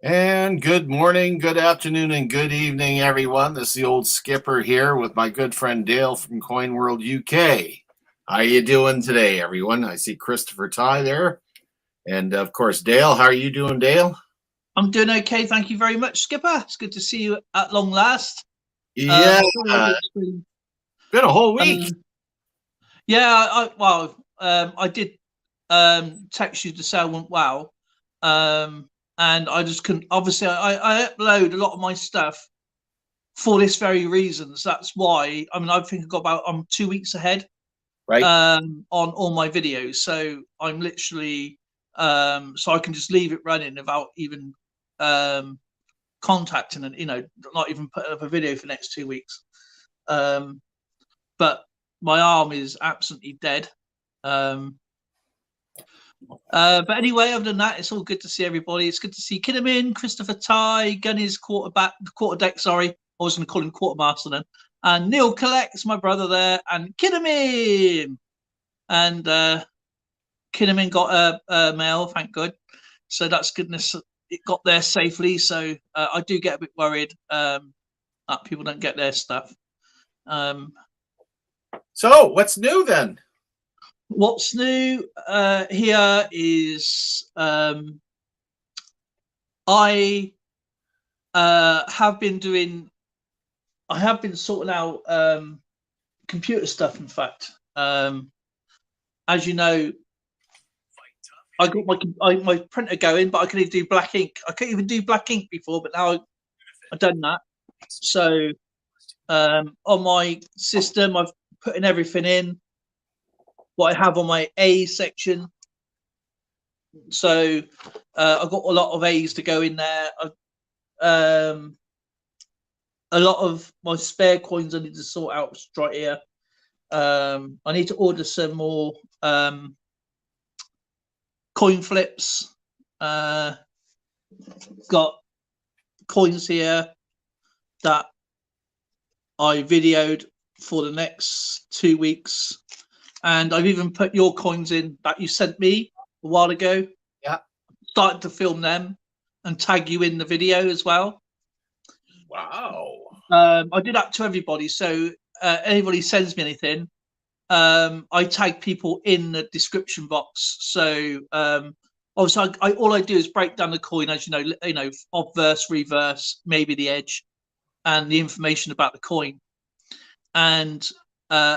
And good morning, good afternoon, and good evening, everyone. This is the old skipper here with my good friend Dale from Coin World UK. How you doing today, everyone? I see Christopher Ty there. And of course, Dale. How are you doing, Dale? I'm doing okay, thank you very much, Skipper. It's good to see you at long last. Yeah, Been, been a whole week. Yeah, I did text you to say I went well, and I just couldn't. Obviously, I upload a lot of my stuff for this very reason. So that's why. I mean, I think I got about I'm 2 weeks ahead, right? On all my videos. So I'm literally so I can just leave it running without even contacting and not even putting up a video for the next 2 weeks. But my arm is absolutely dead. But anyway, other than that, it's all good to see everybody. It's good to see Kinnamin, Christopher Ty, Gunny's quarterdeck. Sorry, I was going to call him quartermaster then. And Neil Collects, my brother there, and Kinnamin. And Kinnamin got a mail, thank God. So that's goodness. It got there safely. So I do get a bit worried that people don't get their stuff. So what's new then? What's new here is I have been sorting out computer stuff. In fact, as you know, I got my printer going, but I couldn't even do black ink. I couldn't even do black ink before, but now I've done that. So on my system, I've put in everything in what I have on my A section. So I've got a lot of A's to go in there. A lot of my spare coins I need to sort out right here. I need to order some more coin flips. Got coins here that I videoed for the next 2 weeks, and I've even put your coins in that you sent me a while ago. Yeah, started to film them and tag you in the video as well. Wow. I do that to everybody. So anybody sends me anything, I tag people in the description box. So obviously, all I do is break down the coin, as you know, obverse, reverse, maybe the edge, and the information about the coin. And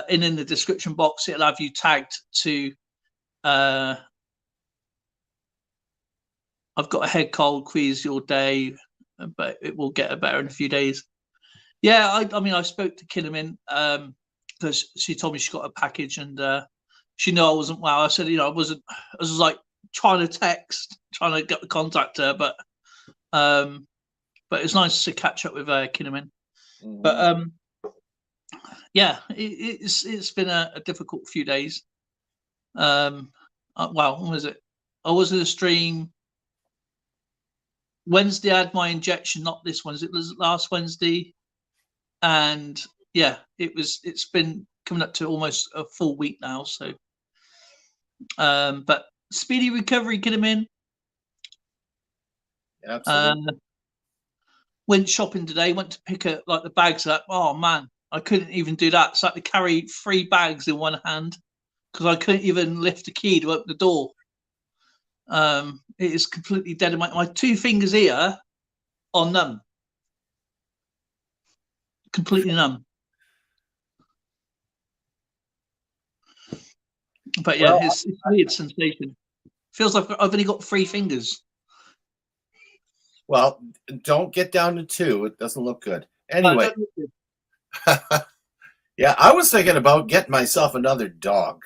in the description box, it'll have you tagged to. I've got a head cold, quiz your day, but it will get better in a few days. Yeah, I mean, I spoke to Kinnamin because she told me she got a package, and she knew I wasn't well. I said, I was like trying to text, trying to get contact her, but it's nice to catch up with Kinnamin. Mm-hmm. But yeah, it's been a difficult few days. When was it? I was in a stream Wednesday. I had my injection, not this Wednesday. It was last Wednesday. And yeah, it's been coming up to almost a full week now. So, but speedy recovery, Kinnamin. Absolutely. Went shopping today. Went to pick up the bags up. Oh man, I couldn't even do that. So I had to carry 3 bags in one hand because I couldn't even lift the key to open the door. It is completely dead. My 2 fingers here are numb. Completely numb. But yeah, it's a weird sensation. Feels like I've only got 3 fingers. Well, don't get down to 2. It doesn't look good. Anyway. Yeah, I was thinking about getting myself another dog.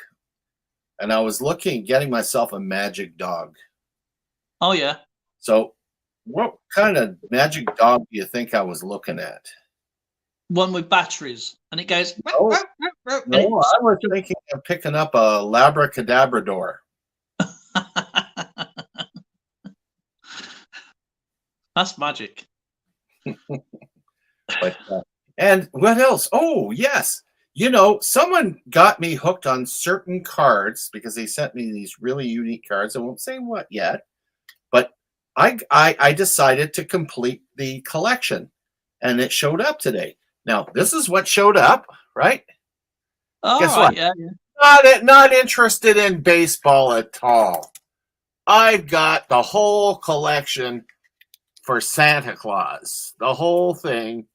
And I was getting myself a magic dog. Oh, yeah. So what kind of magic dog do you think I was looking at? One with batteries, and it goes. No, I was thinking of picking up a Labracadabrador. That's magic. But, and what else? Oh, yes. Someone got me hooked on certain cards because they sent me these really unique cards. I won't say what yet, but I decided to complete the collection, and it showed up today. Now, this is what showed up, right? All Guess right, what? yeah. Not interested in baseball at all. I've got the whole collection for Santa Claus, the whole thing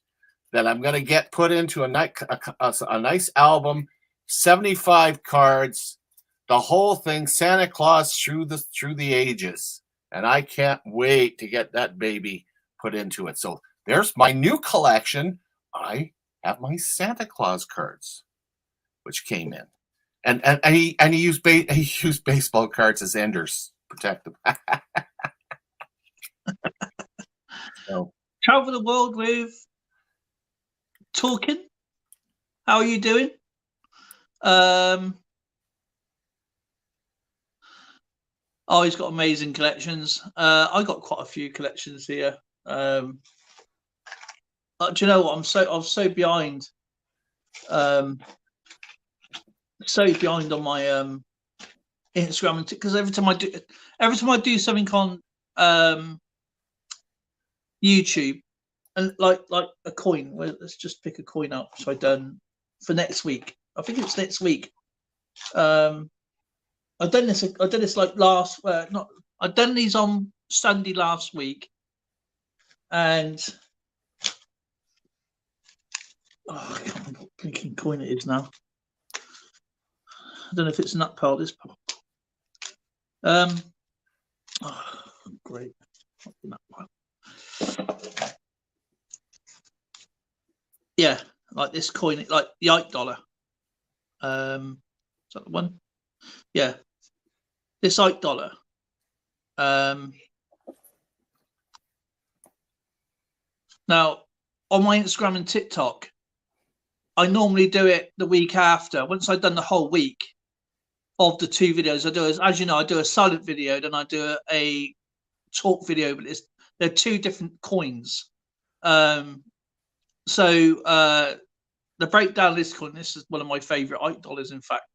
that I'm going to get put into a nice album, 75 cards, the whole thing, Santa Claus through the ages. And I can't wait to get that baby put into it. So there's my new collection. I have my Santa Claus cards, which came in. And he used baseball cards as enders, protect them. So, Travel the world with Talking. How are you doing? Oh, he's got amazing collections. I got quite a few collections here. Do you know what? I'm so behind. So behind on my Instagram, because every time I do something on YouTube, and like a coin. Well, let's just pick a coin up. So I done for next week. I think it's next week. I've done this like last. I've done these on Sunday last week, and I can't remember what blinking coin it is now. I don't know if it's in that pile. This pile. Great. Yeah, like this coin, like the $8. Is that the one? Yeah, this $8. Now, on my Instagram and TikTok, I normally do it the week after. Once I've done the whole week of the two videos, I do, as you know, I do a silent video, then I do a talk video, but they're two different coins. So the breakdown of this coin, this is one of my favorite $8, in fact,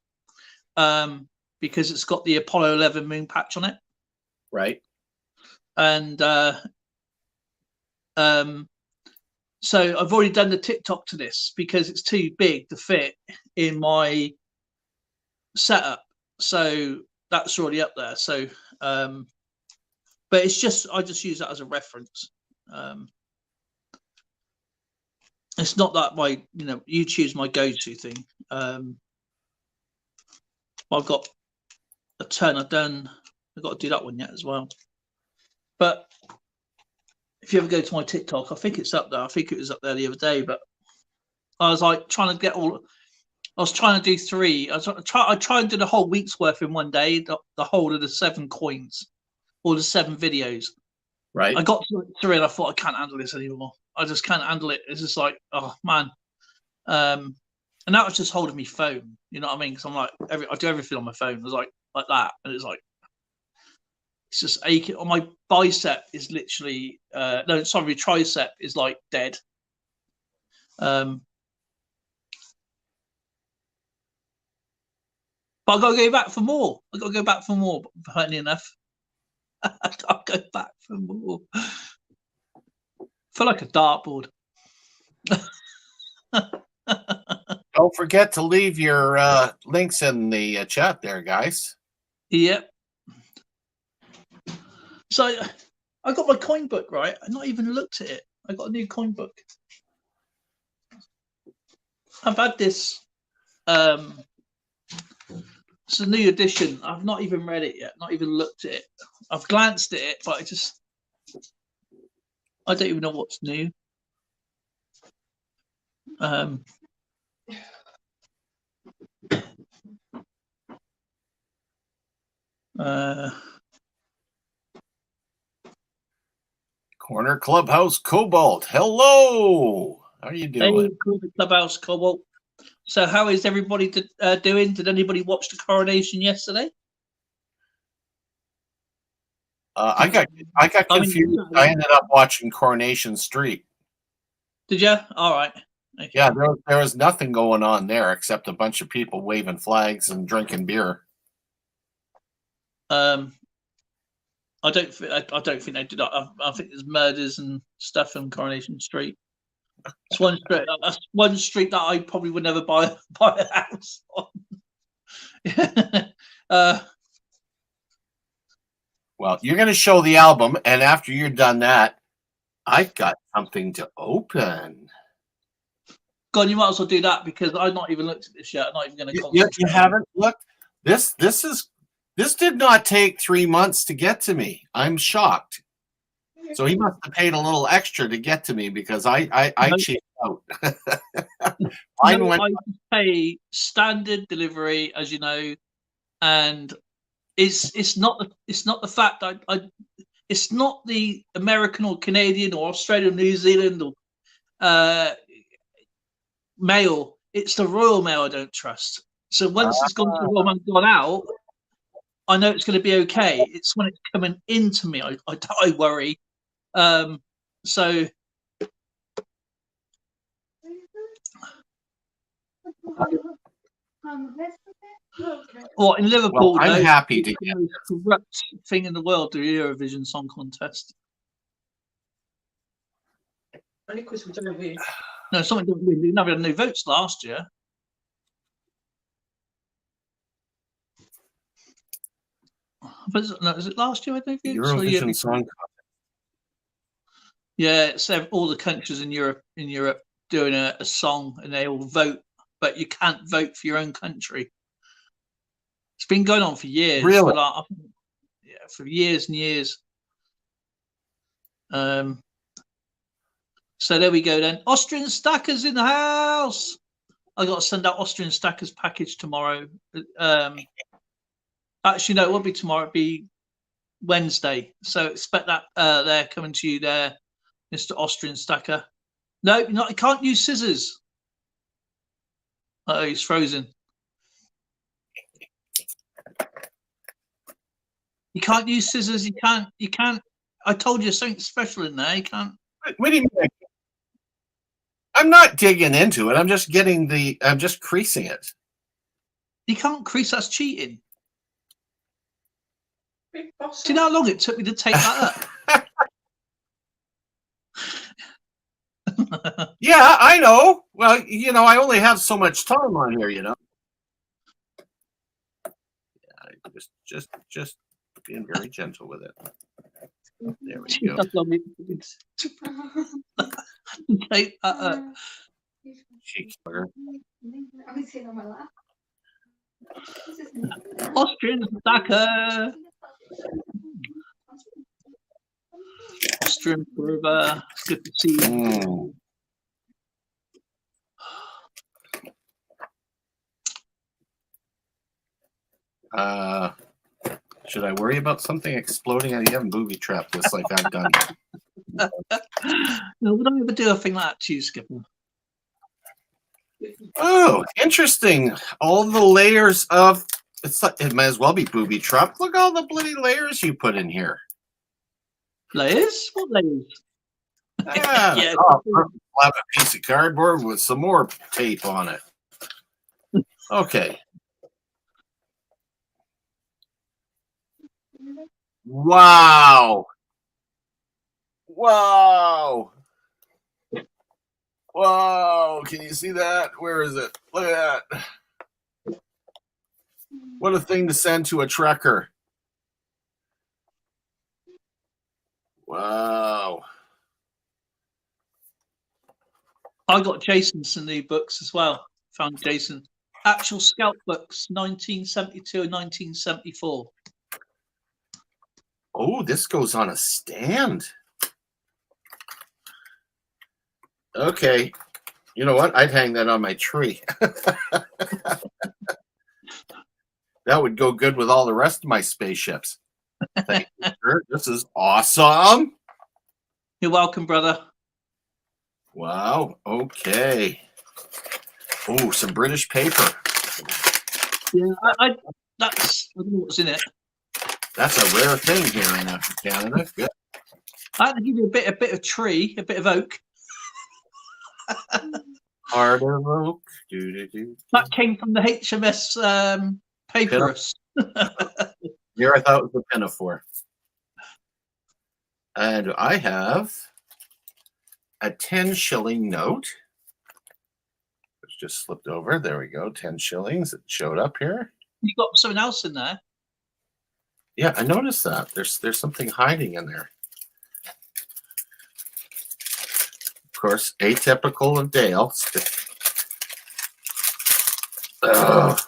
because it's got the Apollo 11 moon patch on it. right. And so I've already done the TikTok to this because it's too big to fit in my setup. So that's already up there. So, but I just use that as a reference. It's not that YouTube's my go-to thing. I've got a ton. I've got to do that one yet as well. But if you ever go to my TikTok, I think it's up there. I think it was up there the other day, but I was like trying to do 3. I try and do the whole week's worth in one day, the whole of the 7 coins or the 7 videos. Right. I got to 3 and I thought, I can't handle this anymore. I just can't handle it. It's just like, oh man. And that was just holding me phone. You know what I mean? Because I'm like, I do everything on my phone. It was like that. And it's like, it's just aching. On my bicep is literally, my tricep is like dead. But I've got to go back for more. Funny enough. I've got to go back for more. I feel like a dartboard. Don't forget to leave your links in the chat there, guys. Yep. So I got my coin book, right? I've not even looked at it. I got a new coin book. I've had this. It's a new edition. I've not even read it yet. Not even looked at it. I've glanced at it, but I don't even know what's new. Corner Clubhouse Cobalt. Hello. How are you doing? Hey, Clubhouse Cobalt. So how is everybody doing? Did anybody watch the coronation yesterday? I got confused. I ended up watching Coronation Street. Did you? All right. Okay. Yeah, there was nothing going on there except a bunch of people waving flags and drinking beer. I don't think they did. I think there's murders and stuff on Coronation Street. It's one street. That's one street that I probably would never buy a house on. Well, you're going to show the album, and after you're done that, I've got something to open. God, you might as well do that because I've not even looked at this yet. I'm not even going to concentrate. You haven't looked? This did not take 3 months to get to me. I'm shocked. So he must have paid a little extra to get to me because I cheaped out. I pay standard delivery, as you know, and it's not the fact that it's not the American or Canadian or Australian, New Zealand or mail. It's the Royal Mail I don't trust. So once it's gone to the Royal Mail and gone out, I know it's going to be okay. It's when it's coming into me I worry. So well, in Liverpool, well, I'm happy to get the most corrupt thing in the world, the Eurovision Song Contest. Only because we don't win. No, something didn't win. We never had no votes last year. Was it last year? I don't think. Eurovision Song Contest. Yeah, it's all the countries in Europe doing a song, and they all vote, but you can't vote for your own country. It's been going on for years. Really? For years and years. So there we go then. Austrian Stackers in the house. I got to send out Austrian Stackers package tomorrow. Actually, no, it won't be tomorrow. It'll be Wednesday. So expect that there coming to you there, Mr. Austrian Stacker. No, you can't use scissors. Oh, he's frozen. You can't use scissors. You can't. I told you something special in there. You can't. What do you mean? I'm not digging into it. I'm just I'm just creasing it. You can't crease. That's cheating. Do you know how long it took me to take that up? Yeah, I know. Well, I only have so much time on here, Yeah, just being very gentle with it. There we go. Take that up. Austrian Stacker. Austrian forever. It's good to see you. Should I worry about something exploding? You haven't booby trapped this like I've done. No, would I ever do a thing like that to you, Skipper? Oh, interesting. All the layers of it might as well be booby trapped. Look at all the bloody layers you put in here. Layers? What layers? Yeah. I'll have a piece of cardboard with some more tape on it. Okay. Wow. Wow. Wow. Can you see that? Where is it? Look at that. What a thing to send to a trekker. Wow. I got Jason's new books as well. Found Jason. Actual Scout books, 1972 and 1974. Oh, this goes on a stand. Okay. You know what? I'd hang that on my tree. That would go good with all the rest of my spaceships. Thank you, sir. This is awesome. You're welcome, brother. Wow. Okay. Oh, some British paper. Yeah, I don't know what's in it. That's a rare thing here in Canada. Good. I had to give you a bit of tree, a bit of oak. Heart of oak. That came from the HMS paper. Here I thought it was a pinafore. And I have a 10-shilling note, which just slipped over. There we go. 10 shillings. It showed up here. You got something else in there. Yeah, I noticed that. There's something hiding in there. Of course, atypical of Dale. Ugh.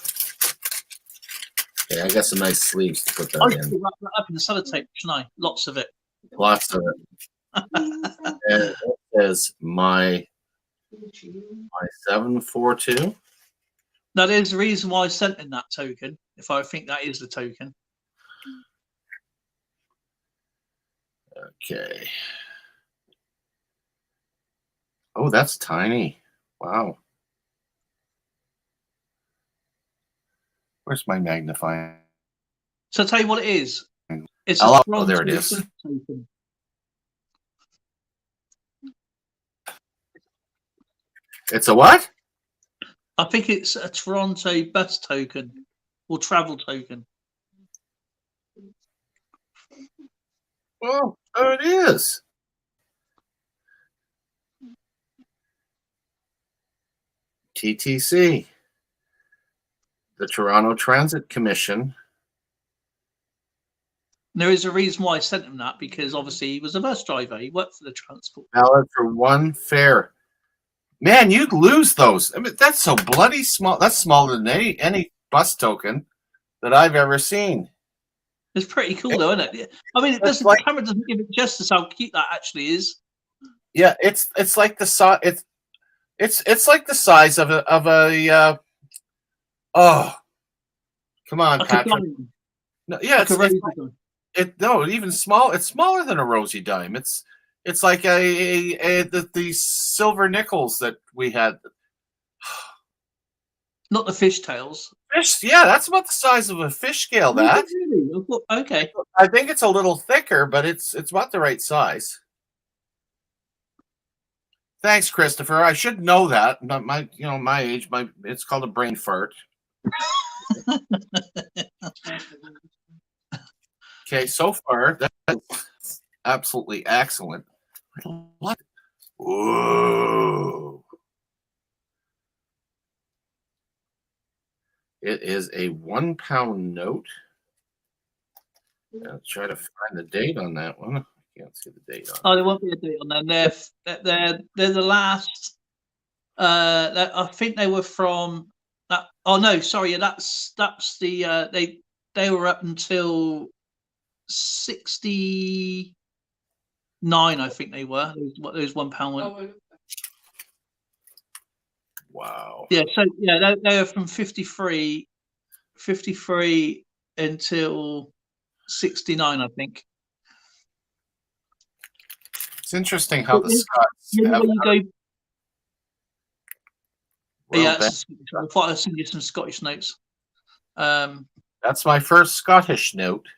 Okay, I got some nice sleeves to put that I in. should wrap that up in the sellotape, shouldn't I? Lots of it. Lots of it. And it says my 742. Now, there's a reason why I sent in that token, if I think that is the token. Okay. Oh, that's tiny. Wow. Where's my magnifying? So I'll tell you what it is. It's Oh, a there it is. token. It's a what? I think it's a Toronto bus token or travel token. Oh, it is. TTC, the Toronto Transit Commission. There is a reason why I sent him that, because obviously he was a bus driver. He worked for the transport. Valid for one fare. Man, you'd lose those. I mean, that's so bloody small. That's smaller than any bus token that I've ever seen. It's pretty cool, though, isn't it? I mean, the camera doesn't give it justice how cute that actually is. Yeah, it's like the size. It's like the size of a. Oh, come on, like Patrick. No, yeah, like no, even small. It's smaller than a rosy dime. It's like the silver nickels that we had. Not the fishtails. Fish, yeah, that's about the size of a fish scale. That really? Okay. I think it's a little thicker, but it's about the right size. Thanks, Christopher. I should know that. Not my age. It's called a brain fart. Okay, so far that's absolutely excellent. What? Whoa! It is a £1 note. I'll try to find the date on that one. I can't see the date on it. Oh, there won't be a date on them. They're the last. I think they were from that. Oh no, sorry. That's the they were up until 69. I think they were. Those £1 one. Oh, Wow. Yeah. So yeah, they were from 53 until 69, I think. It's interesting how the Scots. I thought I'd send you some Scottish notes. That's my first Scottish note.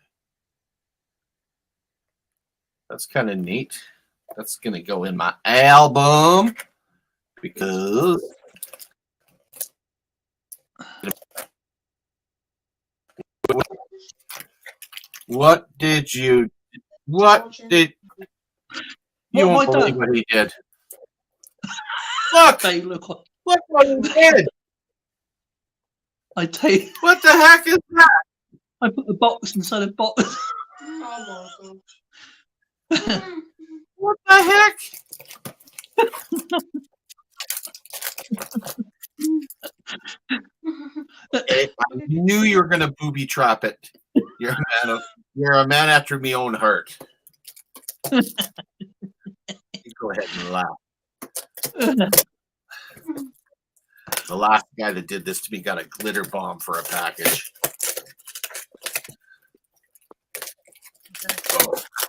That's kind of neat. That's going to go in my album because what did you won't believe what he did. Look, look what he did. I tell you, what the heck is that? I put the box inside a box. oh my God. What the heck? I knew you were going to booby trap it. You're a man after me own heart. You go ahead and laugh. The last guy that did this to me got a glitter bomb for a package.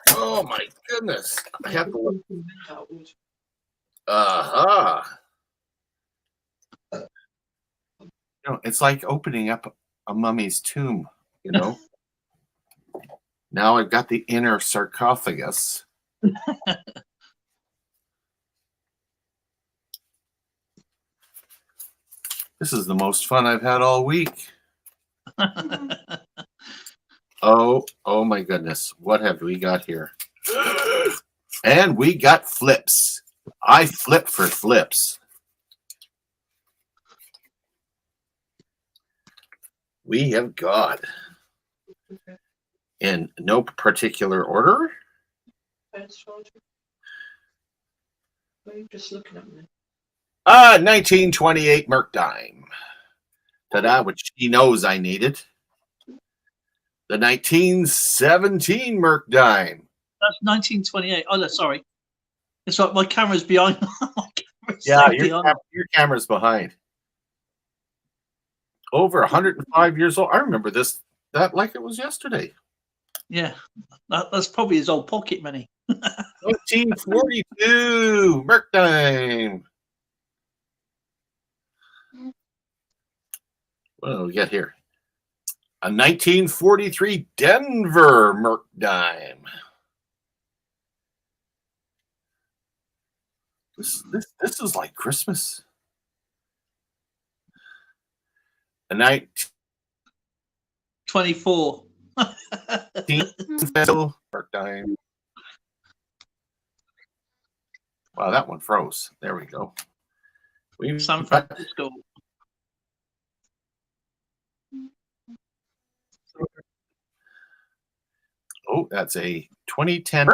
Oh my goodness. I have to look. It's like opening up a mummy's tomb, Now I've got the inner sarcophagus. This is the most fun I've had all week. Oh my goodness. What have we got here? And we got flips. I flip for flips. We have got, in no particular order, Why are you just looking at me? 1928 Merc Dime. Ta-da, which he knows I needed. The 1917 Merc Dime. That's 1928. Oh, no, sorry. It's like my camera's behind. My camera's Yeah, so behind. your camera's behind. Over 105 years old. I remember that like it was yesterday. Yeah, that's probably his old pocket money. 1942 Merc Dime. What do we get here? A 1943 Denver Merc Dime. This is like Christmas. A 24. Merc Dime. Wow, that one froze. There we go. San Francisco. Oh, that's a 2010.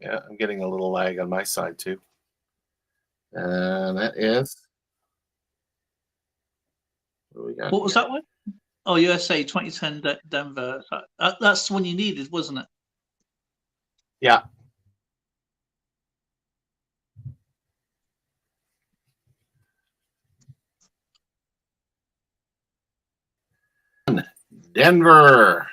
Yeah, I'm getting a little lag on my side too. And that is. What was that one? Oh, USA 2010 Denver. That's the one you needed, wasn't it? Yeah. Denver.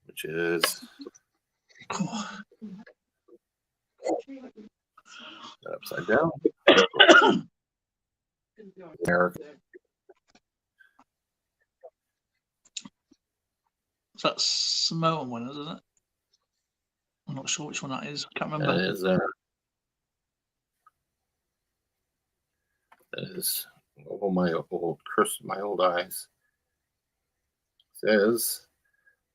Which is upside down. America. So that's Samoan one, isn't it? I'm not sure which one that is. I can't remember. That is oh my old eyes. Says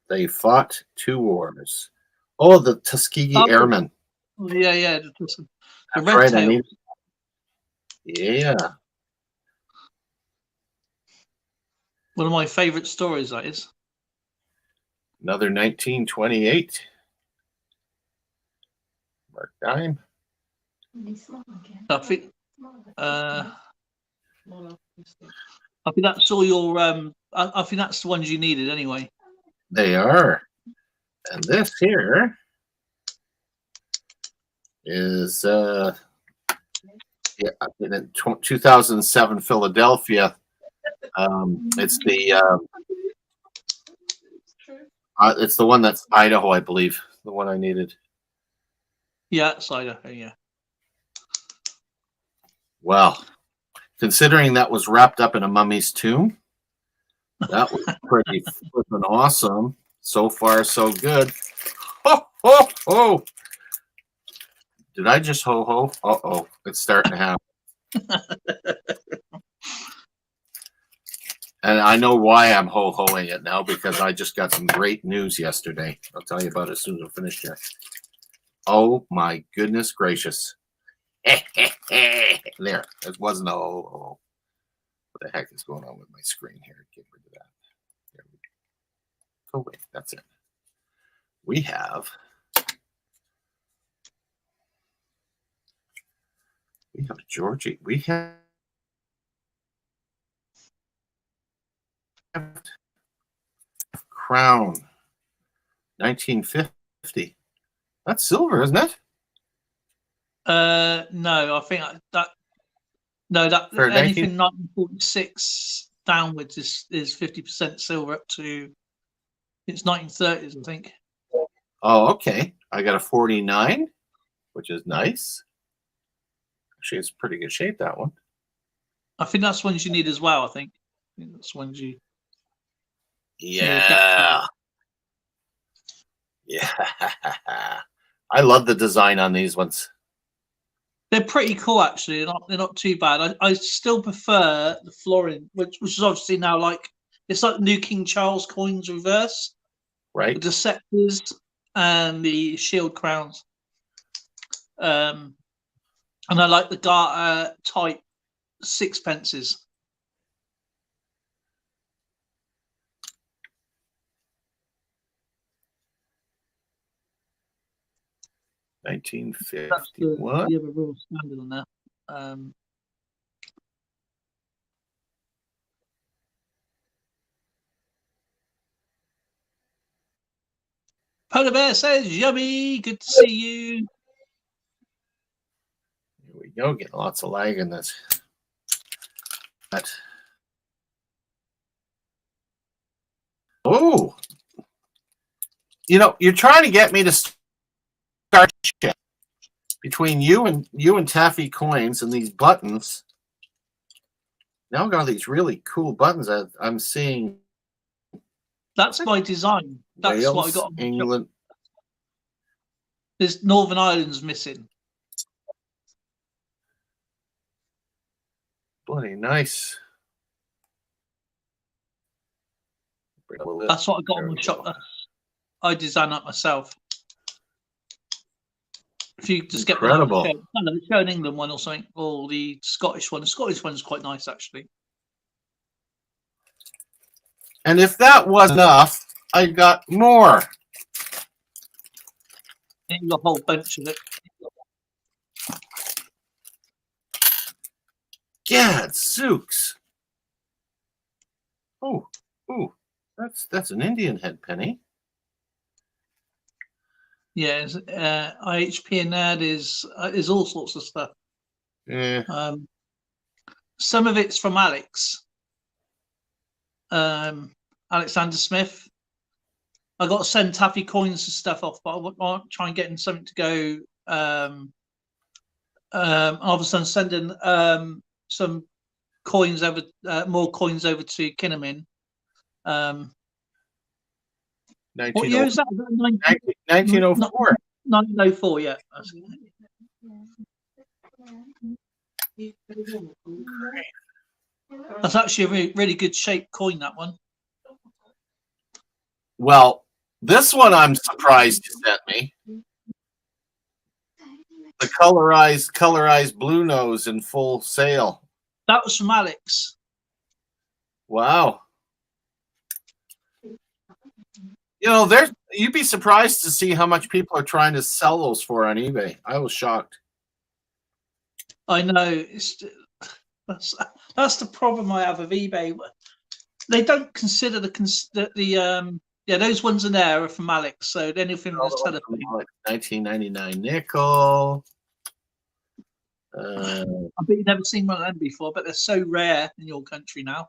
they fought 2 wars. Oh, the Tuskegee Airmen. Yeah. The That's red right. tail. Yeah. One of my favorite stories, that is. Another 1928 Merc Dime. I think that's all your. I think that's the ones you needed anyway. They are. And this here is in 2007 Philadelphia. It's the one that's Idaho, I believe. The one I needed. Yeah, it's Idaho. Yeah. Well, considering that was wrapped up in a mummy's tomb, that was pretty flippin' awesome. So far, so good. Ho, ho, ho. Did I just ho-ho? Uh-oh, it's starting to happen. And I know why I'm ho-hoing it now, because I just got some great news yesterday. I'll tell you about it as soon as I'm finished here. Oh, my goodness gracious. There, it wasn't a ho-ho. What the heck is going on with my screen here? Get rid of that. There we go. Oh, wait, that's it. We have Georgie. We have Crown 1950. That's silver, isn't it? No, I think that For anything 1946 downwards is 50% silver up to it's 1930s, I think. Oh, okay. I got a 49, which is nice. Actually, it's pretty good shape, that one. I think that's ones you need as well. I think that's ones you. Yeah. Yeah. I love the design on these ones. They're pretty cool, actually. They're not too bad. I still prefer the florin, which is obviously now like it's like the new King Charles coins reverse, Right. with the scepters and the shield crowns. And I like the garter type sixpences. That's 1950. What? the other real standard on there. Polar Bear says, "Yummy, good to see you." Here we go. Getting lots of lag in this. Oh, you're trying to get me to start shit between you and Taffy Coins and these buttons. Now I've got these really cool buttons that I'm seeing. That's my design. That's Wales, what I got. England. There's Northern Ireland's missing. Bloody nice. That's what I got on my shop. I designed that myself. If you just Incredible. get the show in England one or something, or the Scottish one. The Scottish one's quite nice, actually. And if that wasn't enough, I got more. And a whole bunch of it. Gad, Zooks. Oh, that's an Indian head penny. Yeah, IHP and that is all sorts of stuff. Yeah. Some of it's from Alex. Alexander Smith. I got to send Taffy Coins and stuff off, but I want to try and get him something to go. All of a sudden, sending some coins over, more coins over to Kinnaman. What year is that? 1904. 1904, yeah. That's actually a really, really good shaped coin, that one. Well, this one I'm surprised you sent me. The colorized blue nose in Full Sail. That was from Alex. Wow. You'd be surprised to see how much people are trying to sell those for on eBay. I was shocked. I know. That's the problem I have with eBay. They don't consider those ones in there are from Alex. So anything that's 1999 nickel. I bet you've never seen one of them before, but they're so rare in your country now.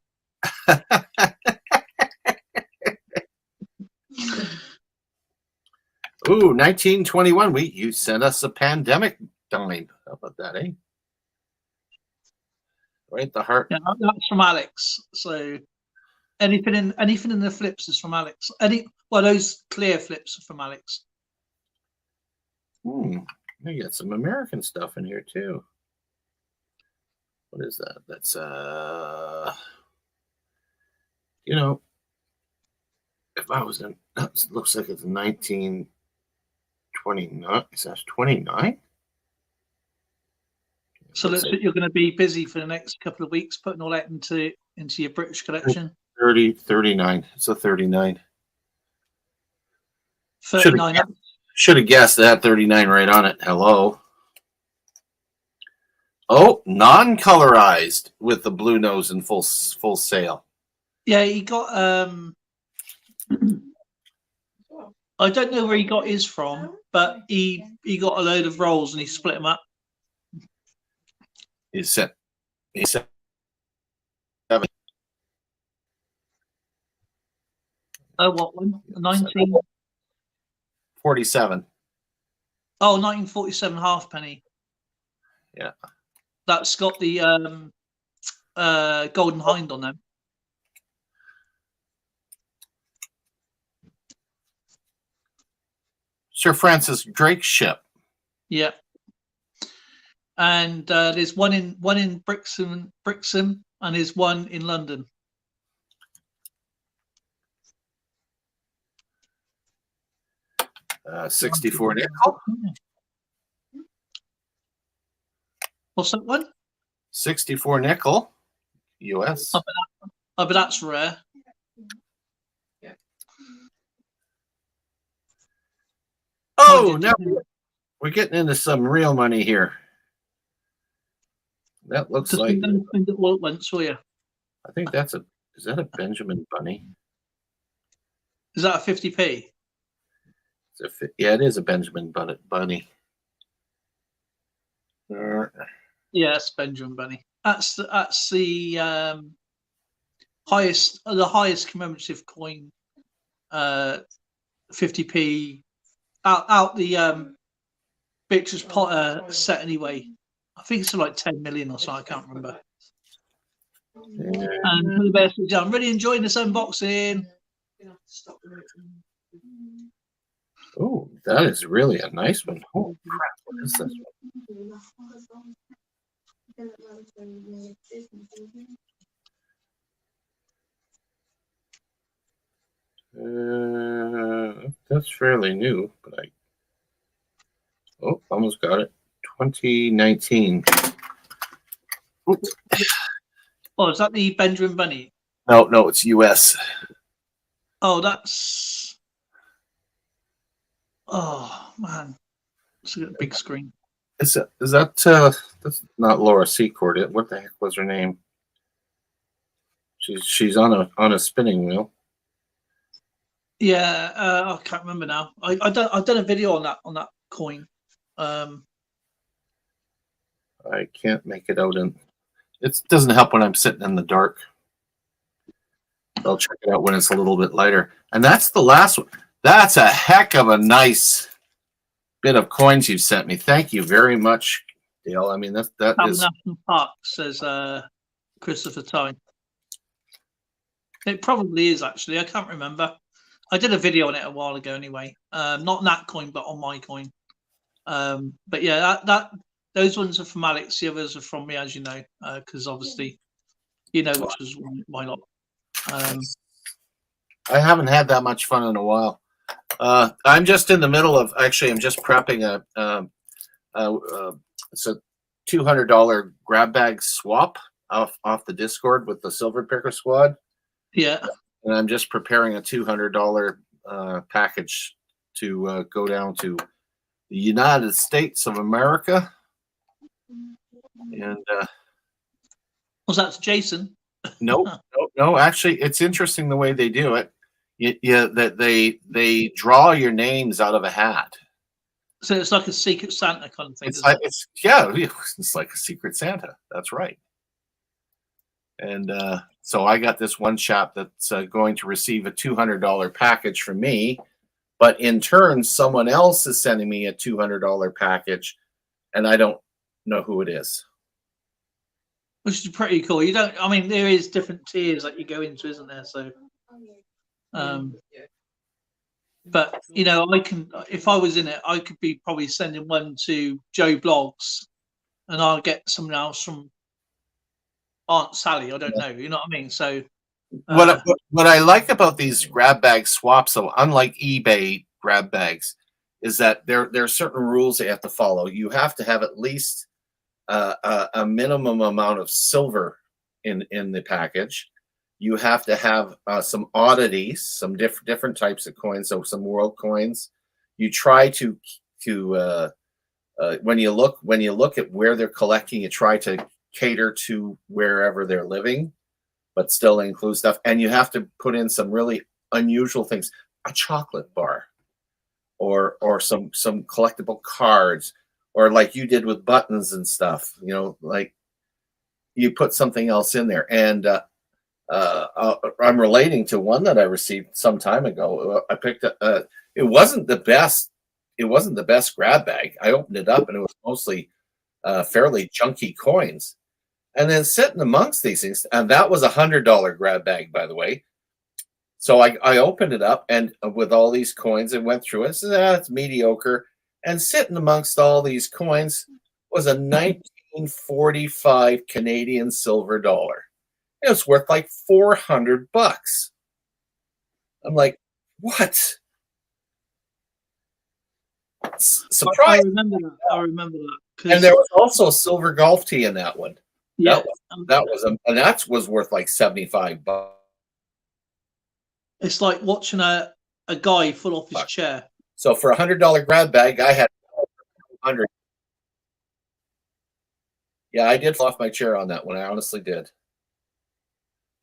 Ooh, 1921. You sent us a pandemic dime. How about that, eh? Right, the heart. Yeah, that's from Alex. So anything in the flips is from Alex. Those clear flips are from Alex. You got some American stuff in here too. What is that? That's if I was in, that looks like it's 1929. Is that 29? So looks like you're going to be busy for the next couple of weeks putting all that into your British collection. 39. It's a 39. 39. Should have guessed that. 39 right on it. Hello. Oh, non-colorized with the blue nose and Full Sail. Yeah, he got. I don't know where he got his from, but he got a load of rolls and he split them up. He said 7. Oh, what one? 1947. Oh, 1947 halfpenny. Yeah. That's got the golden hind on them. Sir Francis Drake ship. Yeah. and there's one in Brixham, and there's one in London. Uh, 64 nickel. What's that one? 64 nickel, US. Oh, but that's rare. Oh, now we're getting into some real money here. That looks like. All at once, will you? I think that's a. Is that a Benjamin Bunny? Is that a 50p? Yeah, it is a Benjamin Bunny. Yes, Benjamin Bunny. That's the highest commemorative coin. 50p out the Beatrice Potter set anyway. I think it's like 10 million or so. I can't remember. And for the best, I'm really enjoying this unboxing. Oh, that is really a nice one. Oh crap! What is this one? That's fairly new, but almost got it. 2019. Oops. Oh, is that the Benjamin Bunny? No, it's US. Oh, that's. Oh man, it's a big screen. Is that that's not Laura Secord? What the heck was her name? She's on a spinning wheel. Yeah, I can't remember now. I've done a video on that coin. I can't make it out, and it doesn't help when I'm sitting in the dark. I'll check it out when it's a little bit lighter. And that's the last one. That's a heck of a nice bit of coins you've sent me. Thank you very much, Dale. I mean, that is National Park, says Christopher Tyne. It probably is, actually. I can't remember. I did a video on it a while ago anyway. Not on that coin, but on my coin. But yeah, those ones are from Alex. The others are from me, as you know, because obviously, you know which was my lot. I haven't had that much fun in a while. I'm just in the middle of, actually, I'm just prepping it's a $200 grab bag swap off the Discord with the Silver Picker Squad. Yeah. And I'm just preparing a $200 package to go down to the United States of America. And was that Jason? No. Actually, it's interesting the way they do it. That they draw your names out of a hat. So it's like a Secret Santa kind of thing. It's like it's like a Secret Santa. That's right. And so I got this one chap that's going to receive a $200 package from me, but in turn, someone else is sending me a $200 package, and I don't know who it is. Which is pretty cool. You don't. I mean, there is different tiers that you go into, isn't there? So, but you know, I can. If I was in it, I could be probably sending one to Joe Blogs, and I'll get someone else from Aunt Sally. I don't know. You know what I mean? So, what I like about these grab bag swaps, so unlike eBay grab bags, is that there are certain rules they have to follow. You have to have at least a minimum amount of silver in the package. You have to have some oddities, some different types of coins, so some world coins. You try to when you look at where they're collecting, you try to cater to wherever they're living, but still include stuff. And you have to put in some really unusual things, a chocolate bar, or some collectible cards, or like you did with buttons and stuff. You know, like you put something else in there. And I'm relating to one that I received some time ago. I picked up. It wasn't the best. It wasn't the best grab bag. I opened it up and it was mostly fairly junky coins. And then sitting amongst these things, and that was $100 grab bag, by the way. So I opened it up, and with all these coins, and went through it. I said, it's mediocre. And sitting amongst all these coins was a 1945 Canadian silver dollar. It was worth like $400. I'm like, what? I Surprise! remember that. I remember that. And there was also a silver golf tee in that one. Yeah, That was worth like $75. it's like watching a guy fall off his chair. So for $100 grab bag, I had 100. Yeah, I did fall off my chair on that one. I honestly did.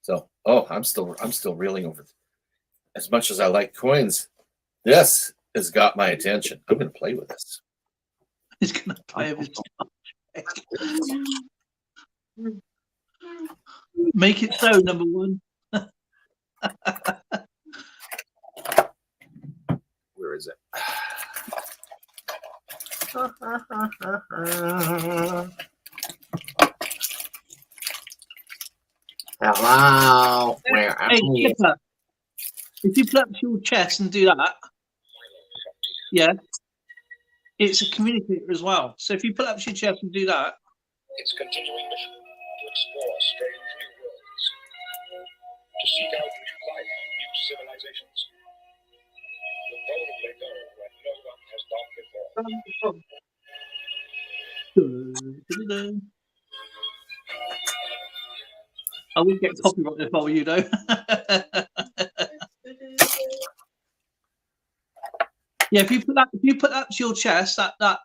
So, I'm still reeling over. As much as I like coins, this has got my attention. I'm going to play with this. He's going to play with it. Make it so, number one. Where is it? Hello, where are you? Skipper, if you put up your chest and do that, yeah, it's a communicator as well. So if you put up your chest and do that, its continuing mission to explore strange new worlds, to seek out new life, new civilizations, to boldly go where no one has gone before. I wouldn't get copyright if I were you, though. Yeah, if you put that to your chest, that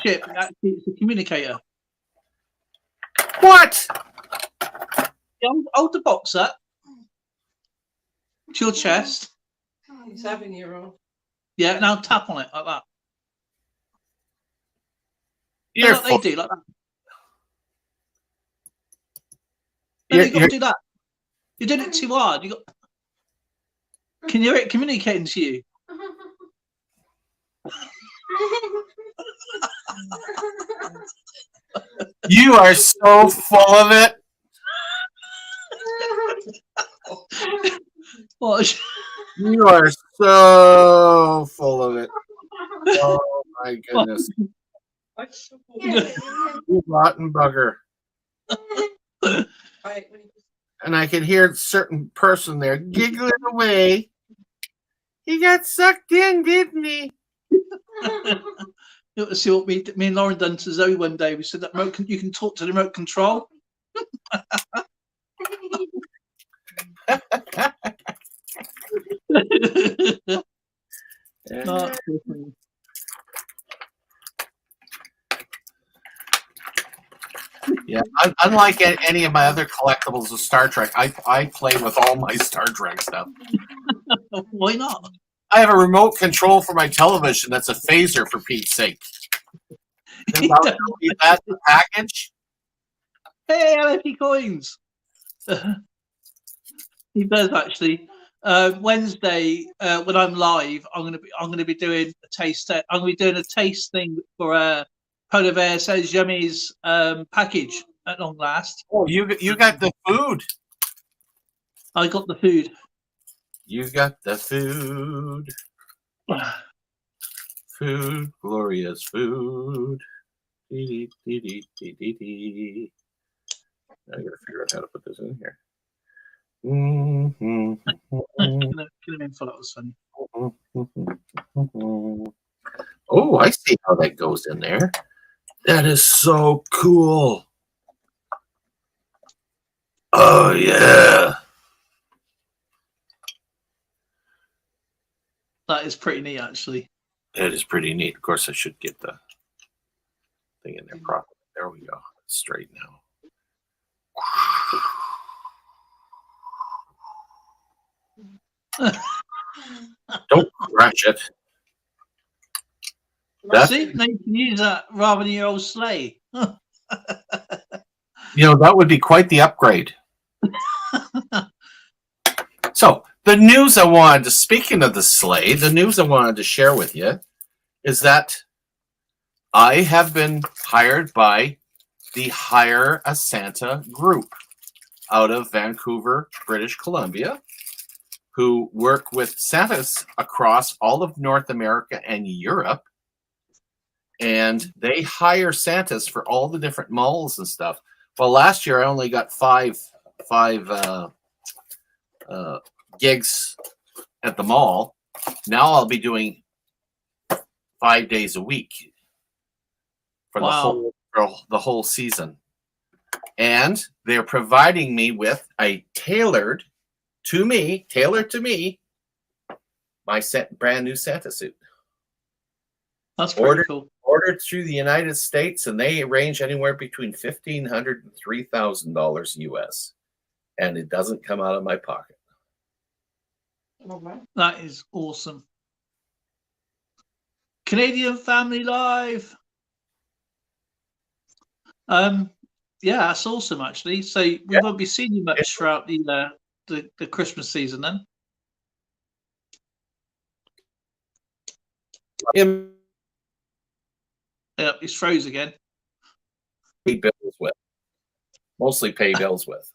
chip, actually, it's a communicator. What? Yeah, hold the box up to your chest. He's having you wrong. Yeah, now tap on it like that. You're Like they do, like that. No, You're- you got to do that. You're doing it too hard. You got. Can you hear it communicating to you? You are so full of it. What? You are so full of it. Oh my goodness. You rotten bugger. And I could hear a certain person there giggling away. He got sucked in, didn't he? You ought to see what me and Lauren done to Zoe one day. We said that you can talk to the remote control. Oh, yeah, unlike any of my other collectibles of Star Trek, I play with all my Star Trek stuff. why not? I have a remote control for my television that's a phaser, for Pete's sake. That's the package. Hey, LFE coins. He does actually. Wednesday, when I'm live, I'm gonna be doing a taste. I'm gonna be doing a taste thing for Polar Bear Says Yummy's package at long last. Oh, you got the food. I got the food. You got the food. Food, glorious food. I gotta figure out how to put this in here. Kill him in for that was funny. Oh, I see how that goes in there. That is so cool. Oh yeah. That is pretty neat, actually. It is pretty neat. Of course, I should get the thing in there properly. There we go. Straight now. Don't crash it. See, now you can use that rather than your old sleigh. You know, that would be quite the upgrade. So, the news I wanted to, speaking of the sleigh, the news I wanted to share with you is that I have been hired by the Hire a Santa group out of Vancouver, British Columbia, who work with Santas across all of North America and Europe. and they hire Santas for all the different malls and stuff. Well, last year I only got five gigs at the mall. Now I'll be doing 5 days a week for the whole season, and they're providing me with a tailored to me, my brand new Santa suit. That's pretty cool. Ordered through the United States, and they range anywhere between $1,500 and $3,000 US, and it doesn't come out of my pocket. That is awesome. Canadian Family Live. Yeah, that's awesome actually. So we won't be seeing you much throughout the Christmas season then. Yep, he's froze again. Mostly pay bills with.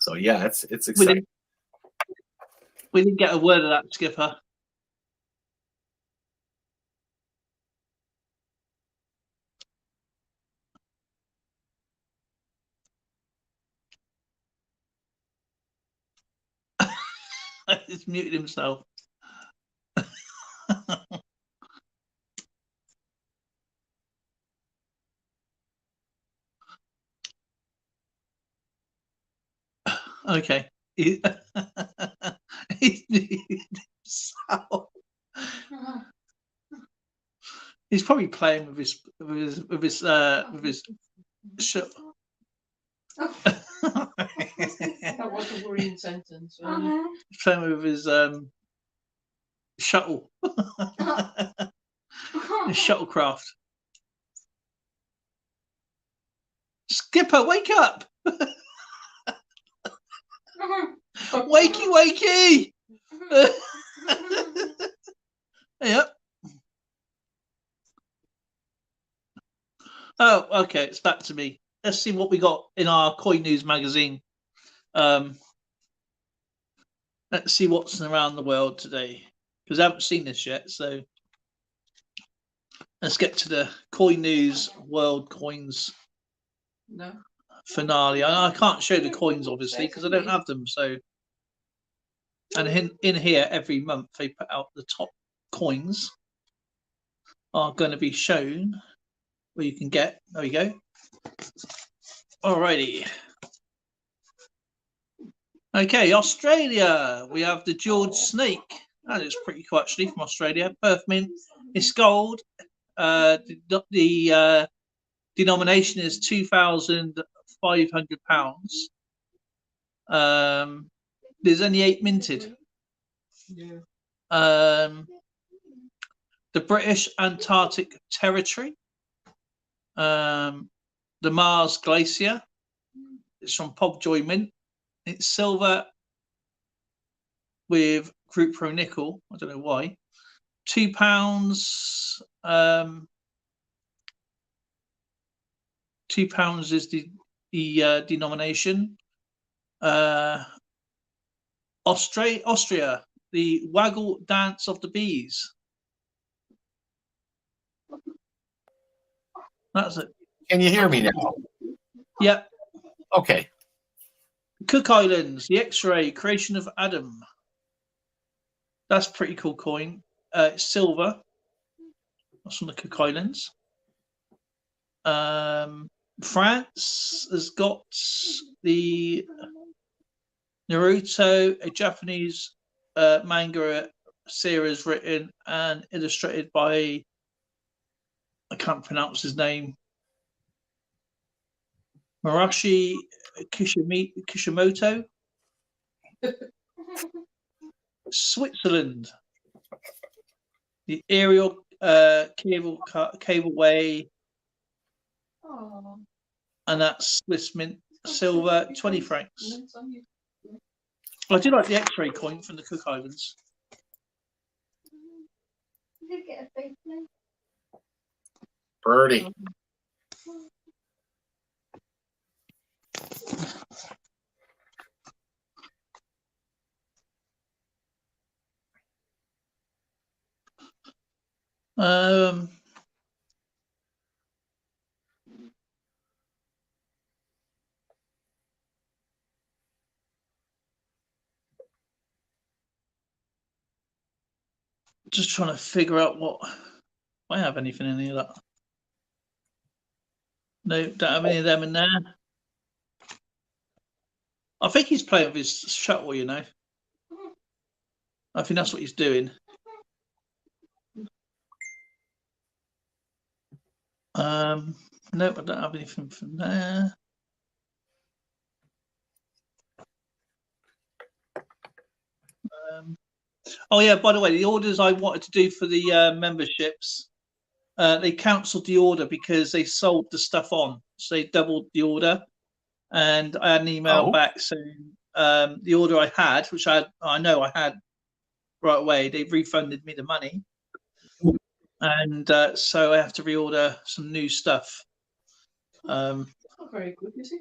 So yeah, it's exciting. We didn't get a word of that, Skipper. He's muted himself. Okay. He's probably playing with his shut. That was a worrying sentence. He's playing with his shuttle. His shuttlecraft. Skipper, wake up! Wakey, wakey! Yep. Oh, okay. It's back to me. Let's see what we got in our Coin News magazine. Let's see what's around the world today, because I haven't seen this yet. So let's get to the Coin News World Coins finale. I can't show the coins obviously because I don't have them. So, and in here every month they put out the top coins are going to be shown where you can get. There we go. Alrighty. Okay, Australia. We have the George Snake. That is pretty cool actually from Australia. Perth Mint. It's gold. The denomination is £2,500. There's only 8 minted. Yeah. The British Antarctic Territory. The Mars Glacier. It's from Pobjoy Mint. It's silver with Group Pro nickel. I don't know why. £2. £2 is the denomination. Austria, the Waggle Dance of the Bees. That's it. Can you hear me now? Yep. Okay. Cook Islands, the X-ray creation of Adam. That's a pretty cool coin. It's silver. That's from the Cook Islands. France has got the Naruto, a Japanese manga series written and illustrated by, I can't pronounce his name, Marashi Kishimoto. Switzerland, the aerial cableway, and that's Swiss mint silver, 20 francs. I do like the X-ray coin from the Cook Islands. Birdie. Just trying to figure out what. I have anything in any of that. No, don't have any of them in there. I think he's playing with his shuttle, you know. I think that's what he's doing. No, I don't have anything from there. Oh yeah, by the way, the orders I wanted to do for the memberships, they cancelled the order because they sold the stuff on, so they doubled the order. And I had an email back saying the order I had, which I know I had right away, they refunded me the money, and so I have to reorder some new stuff. Not very good, is it?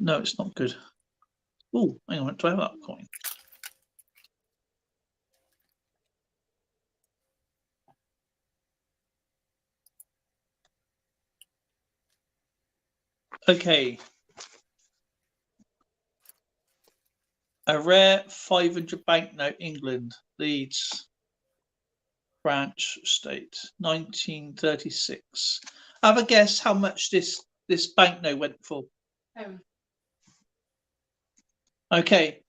No, it's not good. Oh, hang on, do I have that coin? Okay. A rare 500 banknote, England, Leeds branch state, 1936. Have a guess how much this banknote went for. Okay.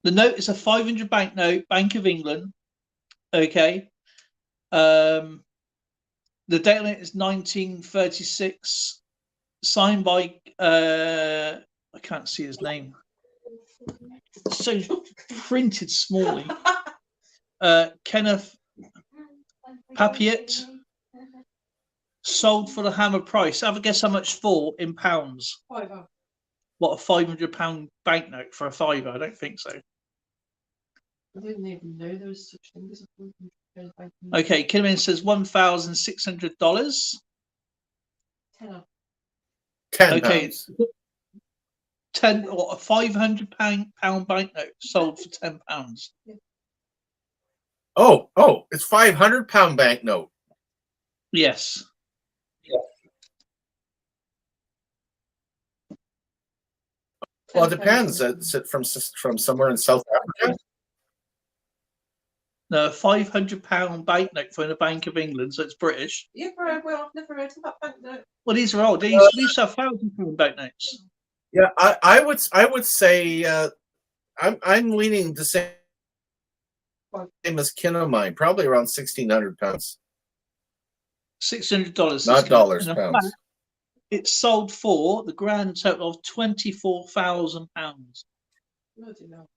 The note is a 500 banknote, Bank of England. Okay. The date on it is 1936. Signed by I can't see his name. So printed smallly. Kenneth Papiet. Sold for the hammer price. Have a guess how much for in pounds. £5. What, a £500 banknote for a fiver? I don't think so. I didn't even know there was such thing as a £500 banknote. Okay, Kinnaman says $1,600. £10. Okay, £10. 10 or a £500 banknote sold for £10. Oh, it's £500 banknote. Yes. Well, it depends. Is it from somewhere in South Africa? No, a £500 banknote from the Bank of England, so it's British. Yeah, right. Well, I've never heard of that banknote. Well, these are old. These used to have £1,000 banknotes. Yeah, I would say I'm leaning the same as Kinnaman, probably around £1,600. $600. Not dollars, pounds. It sold for the grand total of £24,000. Bloody hell.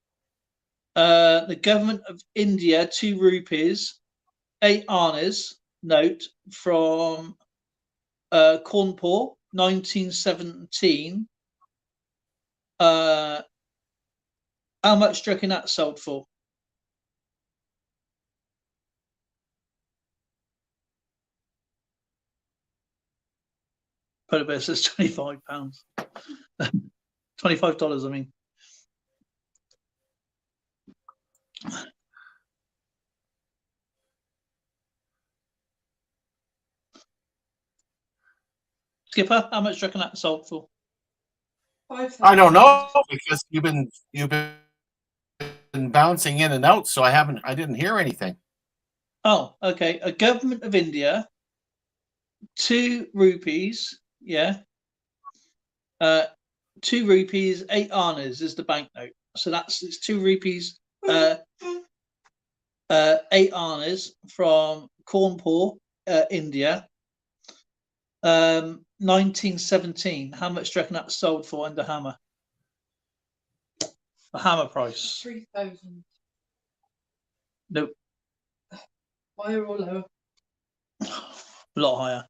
The government of India, 2 rupees, 8 annas note from Cawnpore, 1917. How much do you reckon that sold for? Polar Bear says £25. $25, I mean. Skipper, how much do you reckon that sold for? £5,000. I don't know, because you've been bouncing in and out, so I didn't hear anything. Oh, okay. A government of India, 2 rupees, yeah. 2 rupees, 8 annas is the banknote. So it's 2 rupees, 8 annas from Cawnpore, India. 1917. How much do you reckon that sold for under hammer? The hammer price. 3,000. Nope. Higher or lower? A lot higher.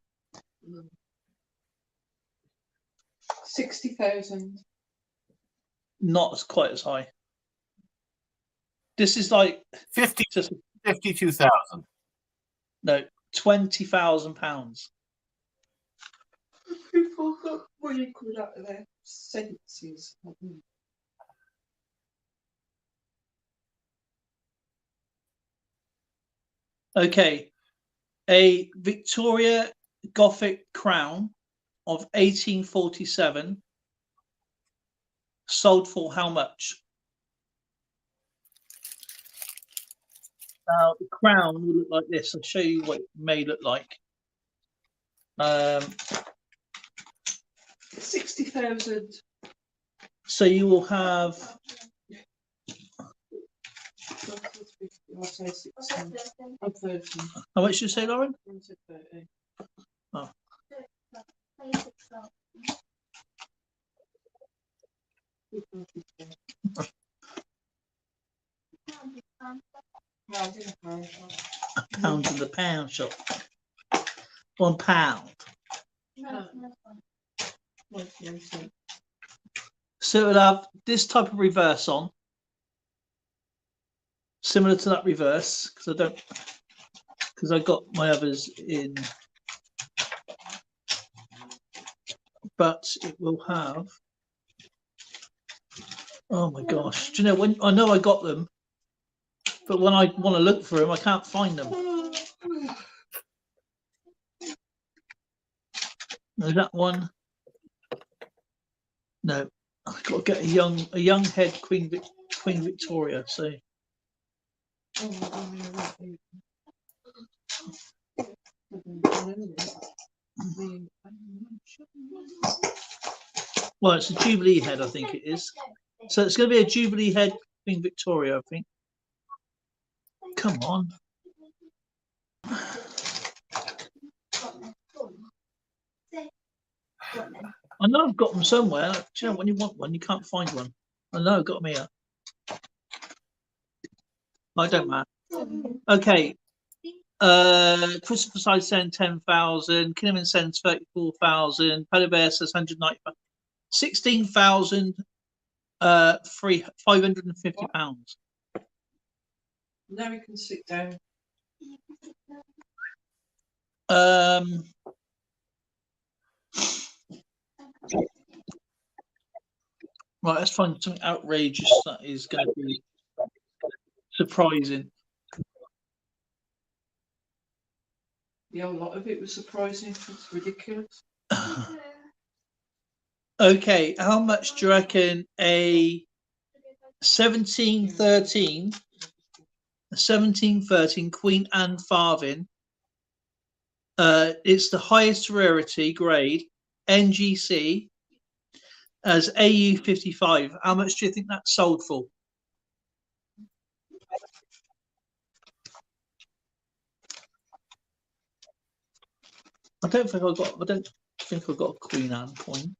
60,000. Not quite as high. This is like 52,000. No, £20,000. People got really good out of their senses. Okay, a Victoria Gothic crown of 1847. Sold for how much? Now the crown will look like this. I'll show you what it may look like. 60,000. So you will have. I'll say 60. I'm 30. How much did you say, Lauren? I'm 30. Oh. Pounds in the pound shop. £1. So it'll have this type of reverse on, similar to that reverse, because I got my others in, but it will have. Oh my gosh! Do you know when I know I got them, but when I want to look for them, I can't find them. Is that one? No, I've got to get a young head Queen Victoria. So well, it's a Jubilee head, I think it is. So it's going to be a Jubilee head Queen Victoria, I think. Come on. I know I've got them somewhere. Do you know when you want one, you can't find one. I know I've got them here. I don't matter. Okay. Christopher Side sends 10,000. Kinnaman sends 34,000. Pedal Bear says 190. 16,000. £550. Now we can sit down. Right, let's find something outrageous that is going to be surprising. Yeah, a lot of it was surprising. It's ridiculous. Okay, how much do you reckon a 1713 Queen Anne Farthing? It's the highest rarity grade, NGC, as AU55. How much do you think that's sold for? I don't think I got a Queen Anne coin.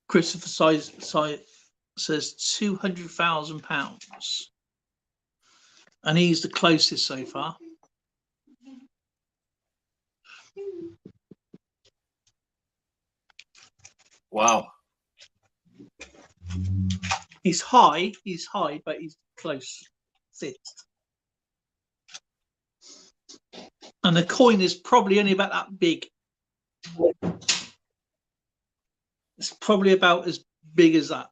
Christopher size says £200,000, and he's the closest so far. Wow. He's high, but he's close. Sixth. And the coin is probably only about that big. It's probably about as big as that.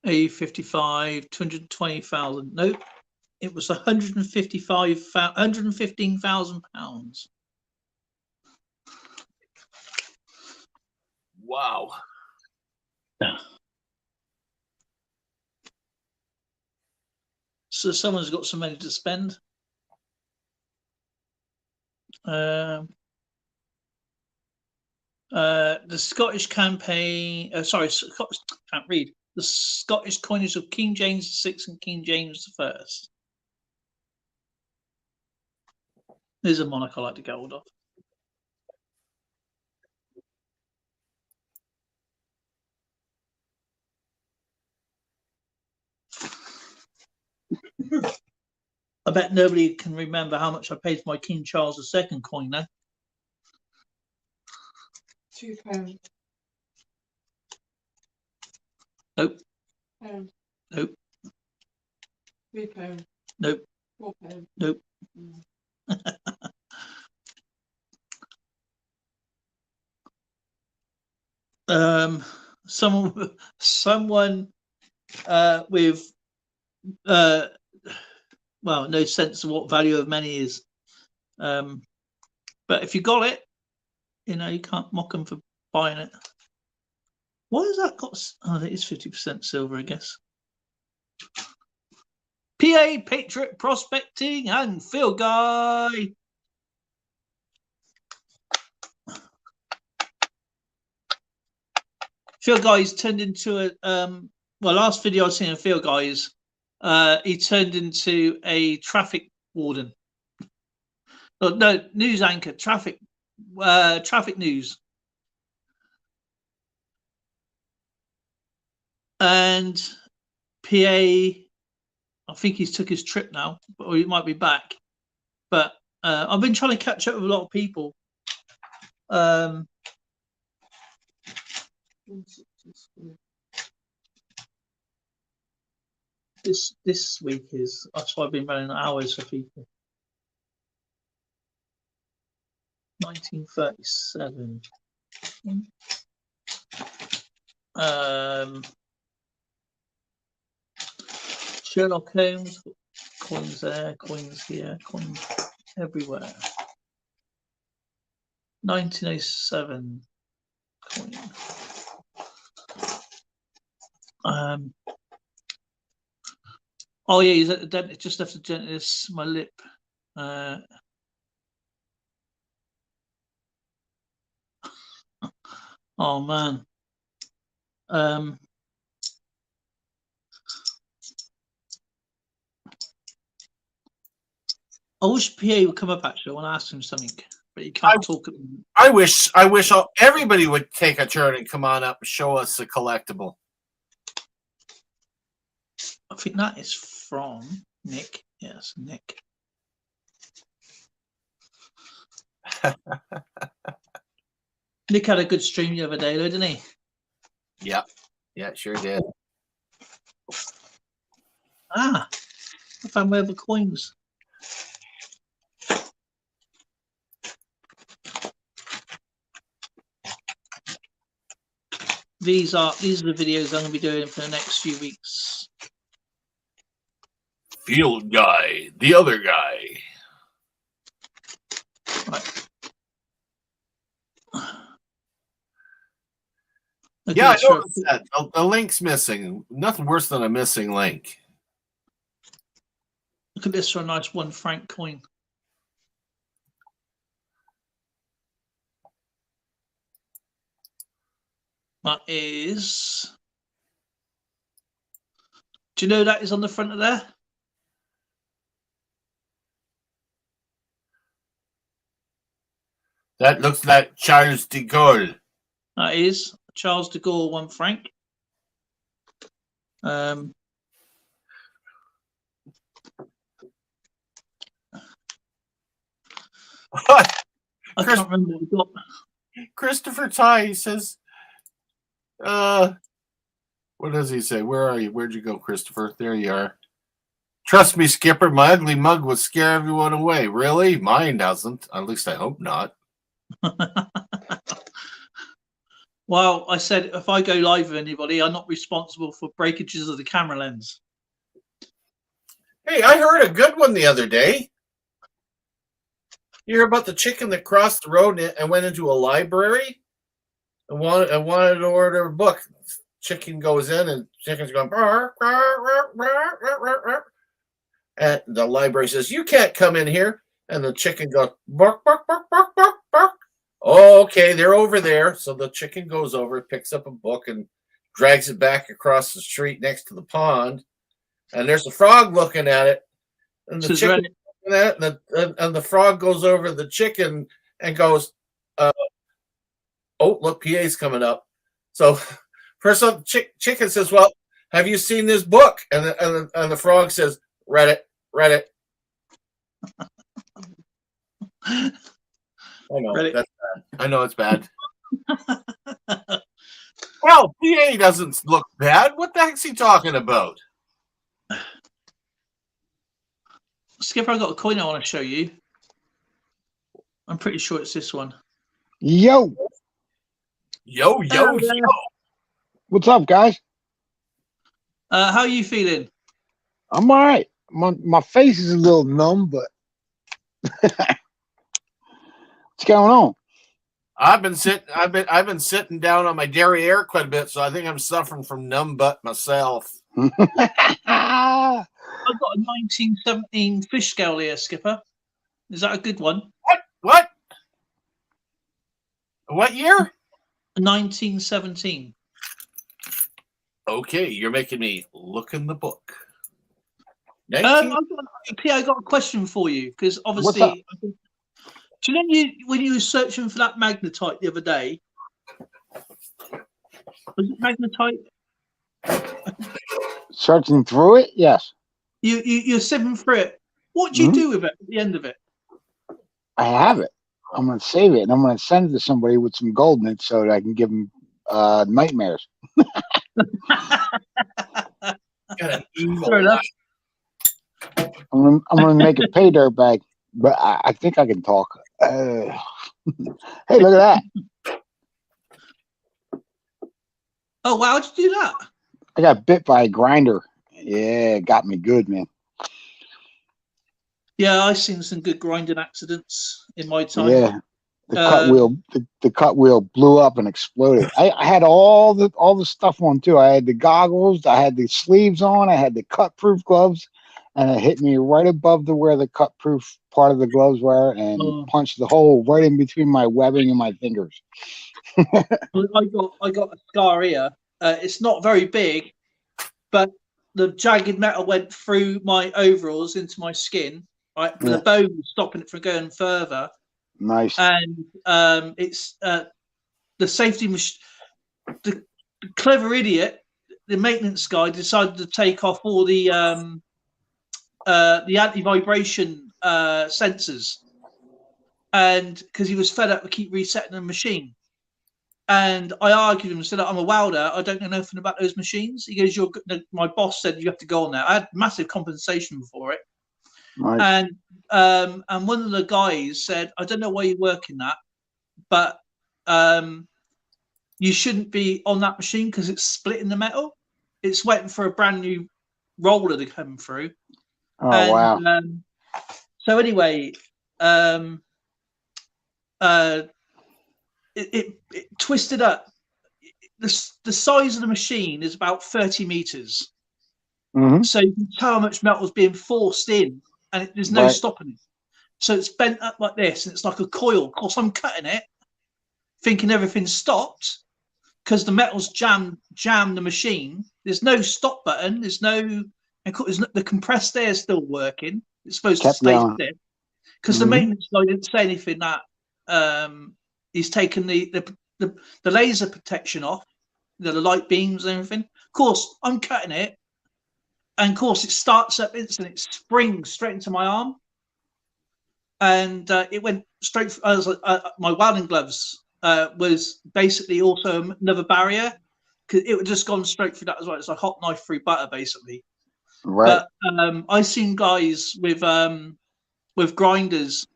A55, 220,000. Nope, it was 115,000 pounds. Wow. So someone's got some money to spend. The Scottish campaign. Can't read. The Scottish coinage of King James VI and King James I. There's a monarch I like to get hold of. I bet nobody can remember how much I paid for my King Charles II coin now. £2. Nope. Pound. Nope. £3. Nope. £4. Nope. Someone with well, no sense of what value of money is. But if you got it, you know, you can't mock them for buying it. Why has that got? Oh, it is 50% silver, I guess. PA, Patriot Prospecting, and Phil Guy. Phil Guy's turned into a well, last video I've seen of Phil Guy's, he turned into a traffic warden. Oh, no, news anchor, traffic news. And PA, I think he's took his trip now, or he might be back. But I've been trying to catch up with a lot of people. This week is, that's why I've been running hours for people. 1937. Sherlock Holmes, coins there, coins here, coins everywhere. 1907 coin. Oh yeah, he's at the dentist. Just left the dentist. My lip. Oh man. I wish PA would come up. Actually, I want to ask him something, but he can't talk. I wish everybody would take a turn and come on up and show us a collectible. I think that is from Nick. Yes, Nick. Nick had a good stream the other day, though, didn't he? Yeah, sure did. Ah, I found where the coins. These are the videos I'm going to be doing for the next few weeks. Field guy, the other guy. Right. Yeah, I noticed that. The link's missing. Nothing worse than a missing link. Look at this for a nice £1 franc coin. That is. Do you know that is on the front of there? That looks like Charles de Gaulle. That is Charles de Gaulle £1 franc. I can't remember what we got. Christopher Ty says, what does he say? Where are you? Where'd you go, Christopher? There you are. Trust me, Skipper, my ugly mug would scare everyone away. Really? Mine doesn't. At least I hope not. Well, I said if I go live with anybody, I'm not responsible for breakages of the camera lens. Hey, I heard a good one the other day. You hear about the chicken that crossed the road and went into a library and wanted to order a book. Chicken goes in and chicken's going, "Bark, bark, bark, bark, bark, bark, bark." And the library says, "You can't come in here." And the chicken goes, "Bark, bark, bark, bark, bark, bark." Oh, okay, they're over there. So the chicken goes over, picks up a book, and drags it back across the street next to the pond. And there's a frog looking at it. And the chicken looking at it, and the frog goes over the chicken and goes, "Oh, look, PA's coming up." So first up, chicken says, "Well, have you seen this book?" And the frog says, Read it. I know Read it. that's bad. I know it's bad. Well, PA doesn't look bad. What the heck's he talking about? Skipper, I got a coin I want to show you. I'm pretty sure it's this one. Yo, Yo. what's up, guys? How are you feeling? I'm all right. My face is a little numb, but what's going on? I've been sitting down on my derriere quite a bit, so I think I'm suffering from numb butt myself. I've got a 1917 fish scale here, Skipper. Is that a good one? What? What year? 1917. Okay, you're making me look in the book. I got a question for you because obviously, do you know when you were searching for that magnetite the other day? Was it magnetite? Searching through it? Yes. You're sieving through it. What do you do with it at the end of it? I have it. I'm going to save it, and I'm going to send it to somebody with some gold in it so that I can give them nightmares. Got an evil Fair enough. I'm going to make a pay dirt bag, but I think I can talk. Hey, look at that. Oh, wow. How'd you do that? I got bit by a grinder. Yeah, it got me good, man. Yeah, I've seen some good grinding accidents in my time. Yeah, the cut wheel blew up and exploded. I had all the stuff on too. I had the goggles, I had the sleeves on, I had the cut proof gloves, and it hit me right above where the cut proof part of the gloves were, and punched the hole right in between my webbing and my fingers. I got a scar here. It's not very big, but the jagged metal went through my overalls into my skin. Right, but the bone was stopping it from going further. Nice. And it's the safety machine. The clever idiot, the maintenance guy, decided to take off all the anti-vibration sensors, and because he was fed up to keep resetting the machine. And I argued with him and said, I'm a welder. I don't know nothing about those machines. He goes, my boss said you have to go on there. I had massive compensation for it. Nice. And one of the guys said, I don't know why you're working that, but you shouldn't be on that machine because it's splitting the metal. It's waiting for a brand new roller to come through. Oh, wow. So anyway, it twisted up. The size of the machine is about 30 meters. Mm-hmm. So you can tell how much metal is being forced in, and there's no stopping it. So it's bent up like this, and it's like a coil. Of course, I'm cutting it, thinking everything's stopped, because the metal's jammed the machine. There's no stop button. The compressed air is still working. It's supposed to stay still. Because the maintenance guy didn't say anything that he's taken the laser protection off, the light beams and everything. Of course, I'm cutting it. And of course, it starts up instantly. It springs straight into my arm, and it went straight. My welding gloves was basically also another barrier because it would just gone straight through that as well. It's a hot knife through butter, basically. Right. But I've seen guys with grinders,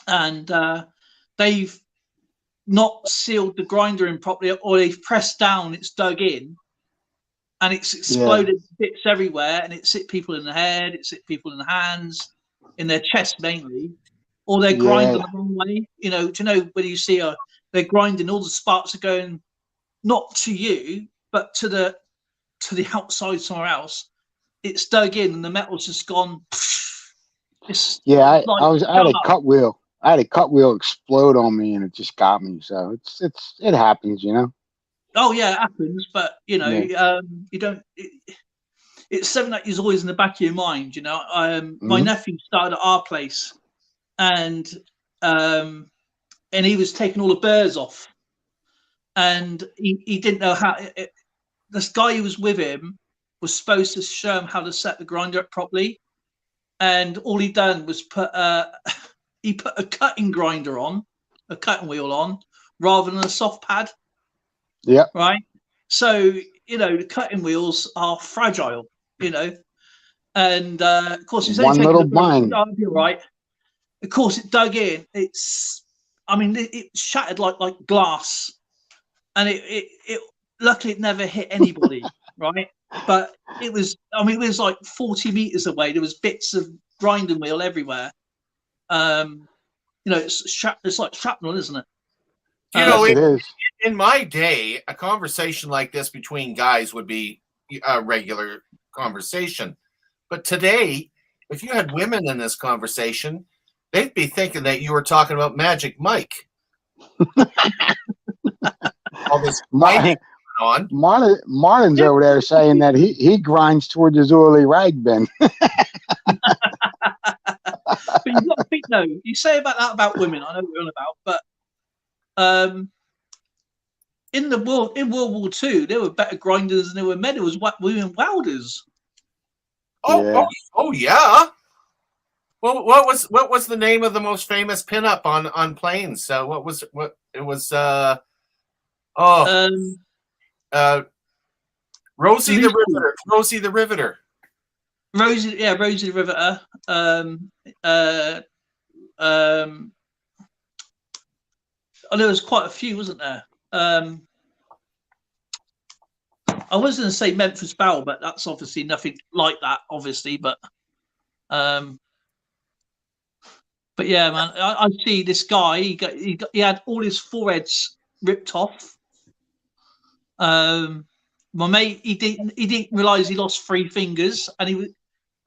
and they've not sealed the grinder in properly, or they've pressed down. It's dug in. And it's exploded bits everywhere, and it's hit people in the head, it's hit people in the hands, in their chest mainly, or they're grinding the wrong way. Do you know when you see they're grinding, all the sparks are going not to you, but to the outside somewhere else. It's dug in, and the metal's just gone. I had a cut wheel. I had a cut wheel explode on me, and it just got me. So it happens, Oh yeah, it happens, but you don't. It's something that is always in the back of your mind. My nephew started at our place, and he was taking all the burrs off, and he didn't know how. This guy who was with him was supposed to show him how to set the grinder up properly, and all he done was put he put a cutting grinder on, a cutting wheel on, rather than a soft pad. Yeah. Right. So the cutting wheels are fragile. And of course it's One little bind. Right. Of course it dug in. It shattered like glass, and it luckily it never hit anybody. Right. But it was like 40 meters away. There was bits of grinding wheel everywhere. It's like shrapnel, isn't it? It is. In my day, a conversation like this between guys would be a regular conversation. But today, if you had women in this conversation, they'd be thinking that you were talking about Magic Mike. All this grinding on. Martin's over there saying that he grinds towards his oily rag bin. But you've got to think, though, you say about women, I know what you're on about, but in World War II, there were better grinders than there were men. There was women welders. Oh yeah. Well, what was the name of the most famous pinup on planes? Rosie the Riveter. Rosie the Riveter. Rosie the Riveter. There was quite a few, wasn't there? I was going to say Memphis Belle, but that's obviously nothing like that, obviously. But yeah, man, I see this guy. He had all his foreheads ripped off. My mate, he didn't realize he lost 3 fingers, and he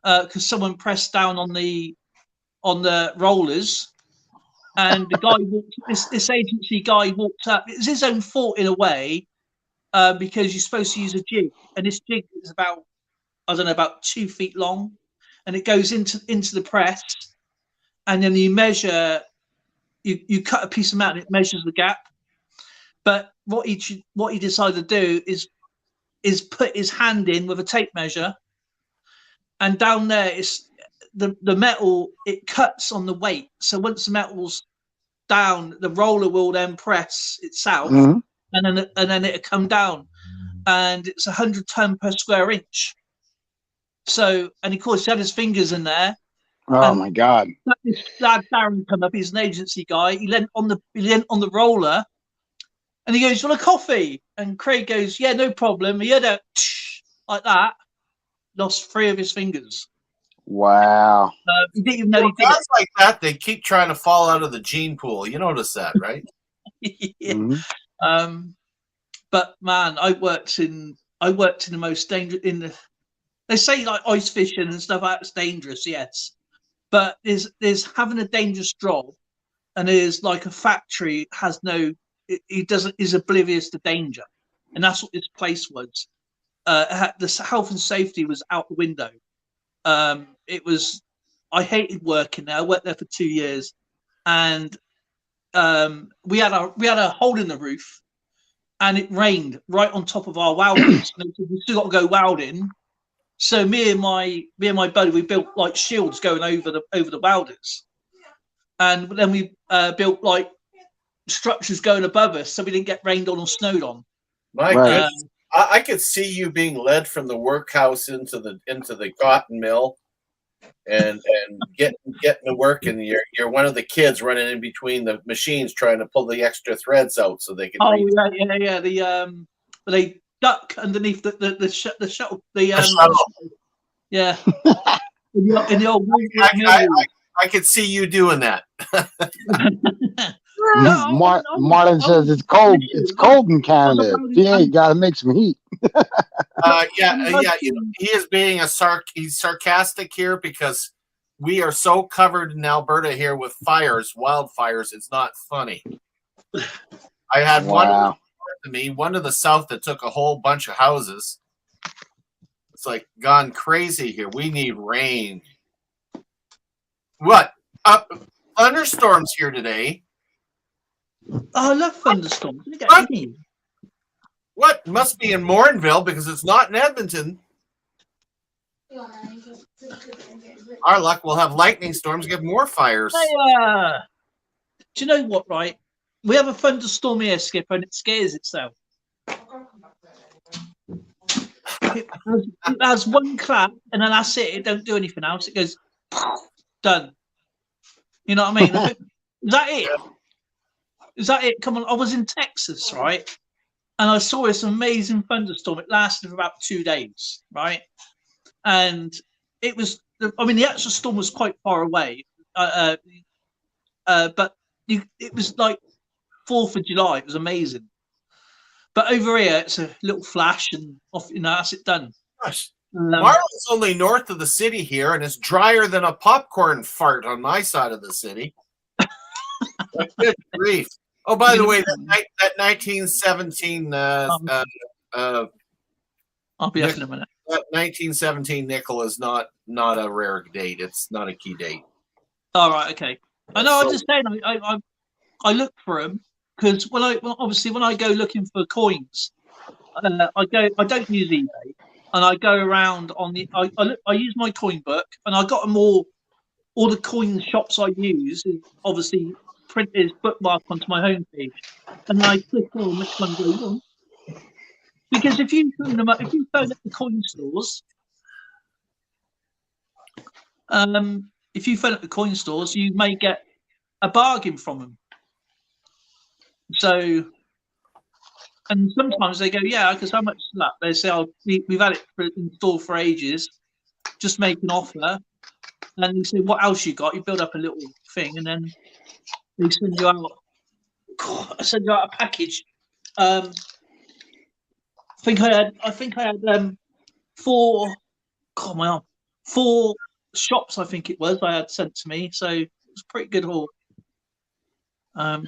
because someone pressed down on the rollers. And the guy this agency guy walked up. It was his own fault in a way, because you're supposed to use a jig, and this jig is about 2 feet long, and it goes into the press, and then you measure. You cut a piece of metal, and it measures the gap. But what he decided to do is put his hand in with a tape measure, and down there is the metal. It cuts on the weight. So once the metal's down, the roller will then press itself, and then it'll come down, and it's 100 ton per square inch. So, and of course he had his fingers in there. Oh my God! This lad Darren come up. He's an agency guy. He leant on the roller, and he goes, "Want a coffee?" And Craig goes, "Yeah, no problem." He had a like that. Lost 3 of his fingers. Wow. He didn't even know he did Guys it. like that, they keep trying to fall out of the gene pool. You notice that, right? Yeah. But man, I worked in the most dangerous they say like ice fishing and stuff that's dangerous, yes. But there's having a dangerous job, and there's like a factory has is oblivious to danger. And that's what this place was. The health and safety was out the window. I hated working there. I worked there for 2 years, and we had a hole in the roof, and it rained right on top of our welders. We still got to go welding. So me and my buddy, we built like shields going over the welders, and then we built like structures going above us, so we didn't get rained on or snowed on. My goodness. I could see you being led from the workhouse into the cotton mill, and getting to work, and you're one of the kids running in between the machines trying to pull the extra threads out so they can. Yeah. They duck underneath the shuttle. Yeah. in the old. I could see you doing that. Martin says it's cold. It's cold in Canada. Yeah, you got to make some heat. Yeah. He is being he's sarcastic here because we are so covered in Alberta here with wildfires. It's not funny. I had one to the south that took a whole bunch of houses. It's like gone crazy here. We need rain. What? Thunderstorms here today. Oh, I love thunderstorms. What? Must be in Morinville because it's not in Edmonton. Our luck, we'll have lightning storms, get more fires. Hey, do you know what, right? We have a thunderstorm here, Skipper, and it scares itself. It has one clap, and then that's it. It don't do anything else. It goes, done. You know what I mean? Is that it? Is that it? Come on. I was in Texas, right? And I saw this amazing thunderstorm. It lasted for about 2 days, right? And it was, I mean, the actual storm was quite far away. But it was like 4th of July. It was amazing. But over here, it's a little flash and off, you know, that's it done. Gosh. Marlo's only north of the city here, and it's drier than a popcorn fart on my side of the city. Good grief. Oh, by the way, that 1917 I'll be up in a minute. That 1917 nickel is not a rare date. It's not a key date. All right, okay. I know. I'm just saying. I look for them because when I go looking for coins, I don't use eBay, and I go around on the. I use my coin book, and I got them all the coin shops I use is obviously printed bookmark onto my homepage, and I click on which one goes on. Because if you phone them up, if you phone up the coin stores, you may get a bargain from them. So, and sometimes they go, yeah, because how much is that? They say, oh, we've had it installed for ages, just make an offer. And you say, what else you got? You build up a little thing, and then they send you out. I send you out a package. I think I had 4 shops. I think it was I had sent to me, so it was a pretty good haul. I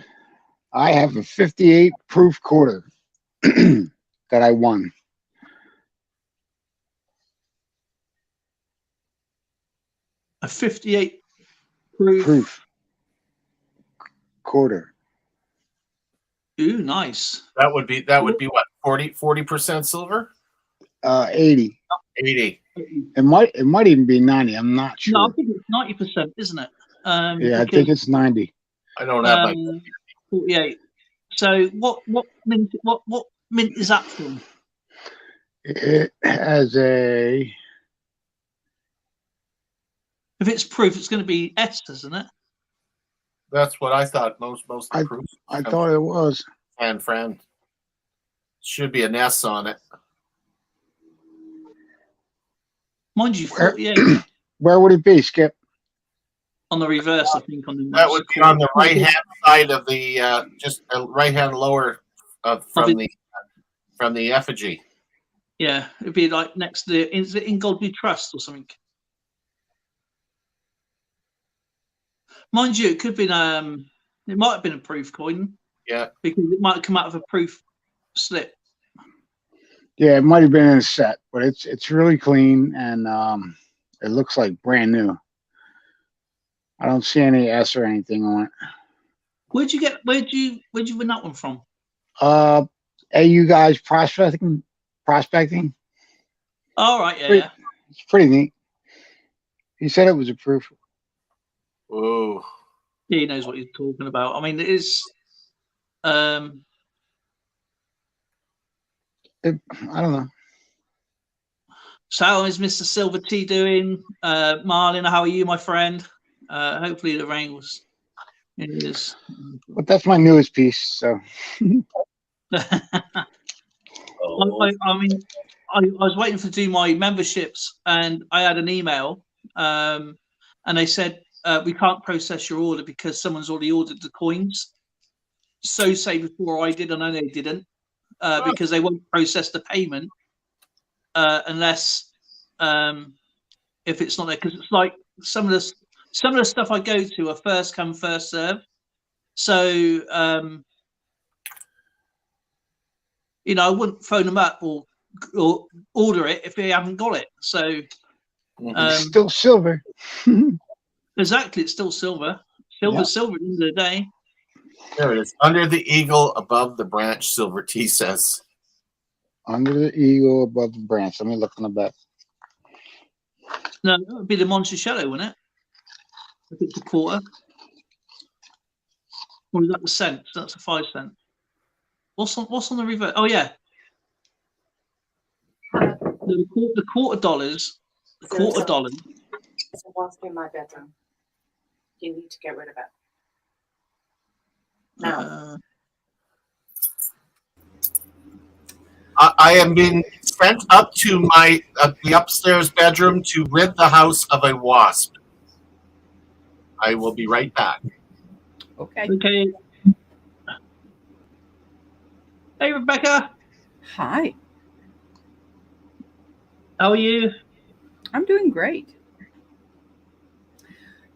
have a 58 proof quarter that I won. A 58 proof quarter. Ooh, nice. That would be what, 40% silver? 80. 80. It might even be 90. I'm not sure. No, I think it's 90%, isn't it? Yeah, I think it's 90. I don't have my 48. So what mint is that from? It has a. If it's proof, it's going to be S, isn't it? That's what I thought. Most proofs. I thought it was. Fran. Should be an S on it. Mind you, 48. Where would it be, Skip? On the reverse, I think. That would be on the right hand side of the just right hand lower from the effigy. Yeah, it'd be like next to the. Is it in God We Trust or something? Mind you, it could be it might have been a proof coin. Yeah, because it might have come out of a proof slip. Yeah, it might have been in a set, but it's really clean and it looks like brand new. I don't see any S or anything on it. Where'd you win that one from? You guys prospecting. All right, yeah. It's pretty neat. He said it was a proof. Oh. He knows what he's talking about. I mean, it is. I don't know. So how is Mr. Silver T doing? Marlin, how are you, my friend? Hopefully the rain was. It is. But that's my newest piece, so. I mean, I was waiting to do my memberships, and I had an email, and they said we can't process your order because someone's already ordered the coins. So say before I did, and I know they didn't, because they won't process the payment unless if it's not there, because it's like some of the stuff I go to are first come first serve. So I wouldn't phone them up or order it if they haven't got it. So it's still silver. Exactly, it's still silver. Silver at the end of the day. There it is. Under the eagle, above the branch, Silver T says. Under the eagle, above the branch. Let me look on the back. No, it would be the Monticello, wouldn't it? If it's a quarter. Or is that the cent? That's a 5 cent. What's on the reverse? Oh yeah, the quarter dollars. The quarter dollars. It's a wasp in my bedroom. You need to get rid of it. Now. I am being sent up to the upstairs bedroom to rid the house of a wasp. I will be right back. Okay. Okay. Hey, Rebecca. Hi. How are you? I'm doing great.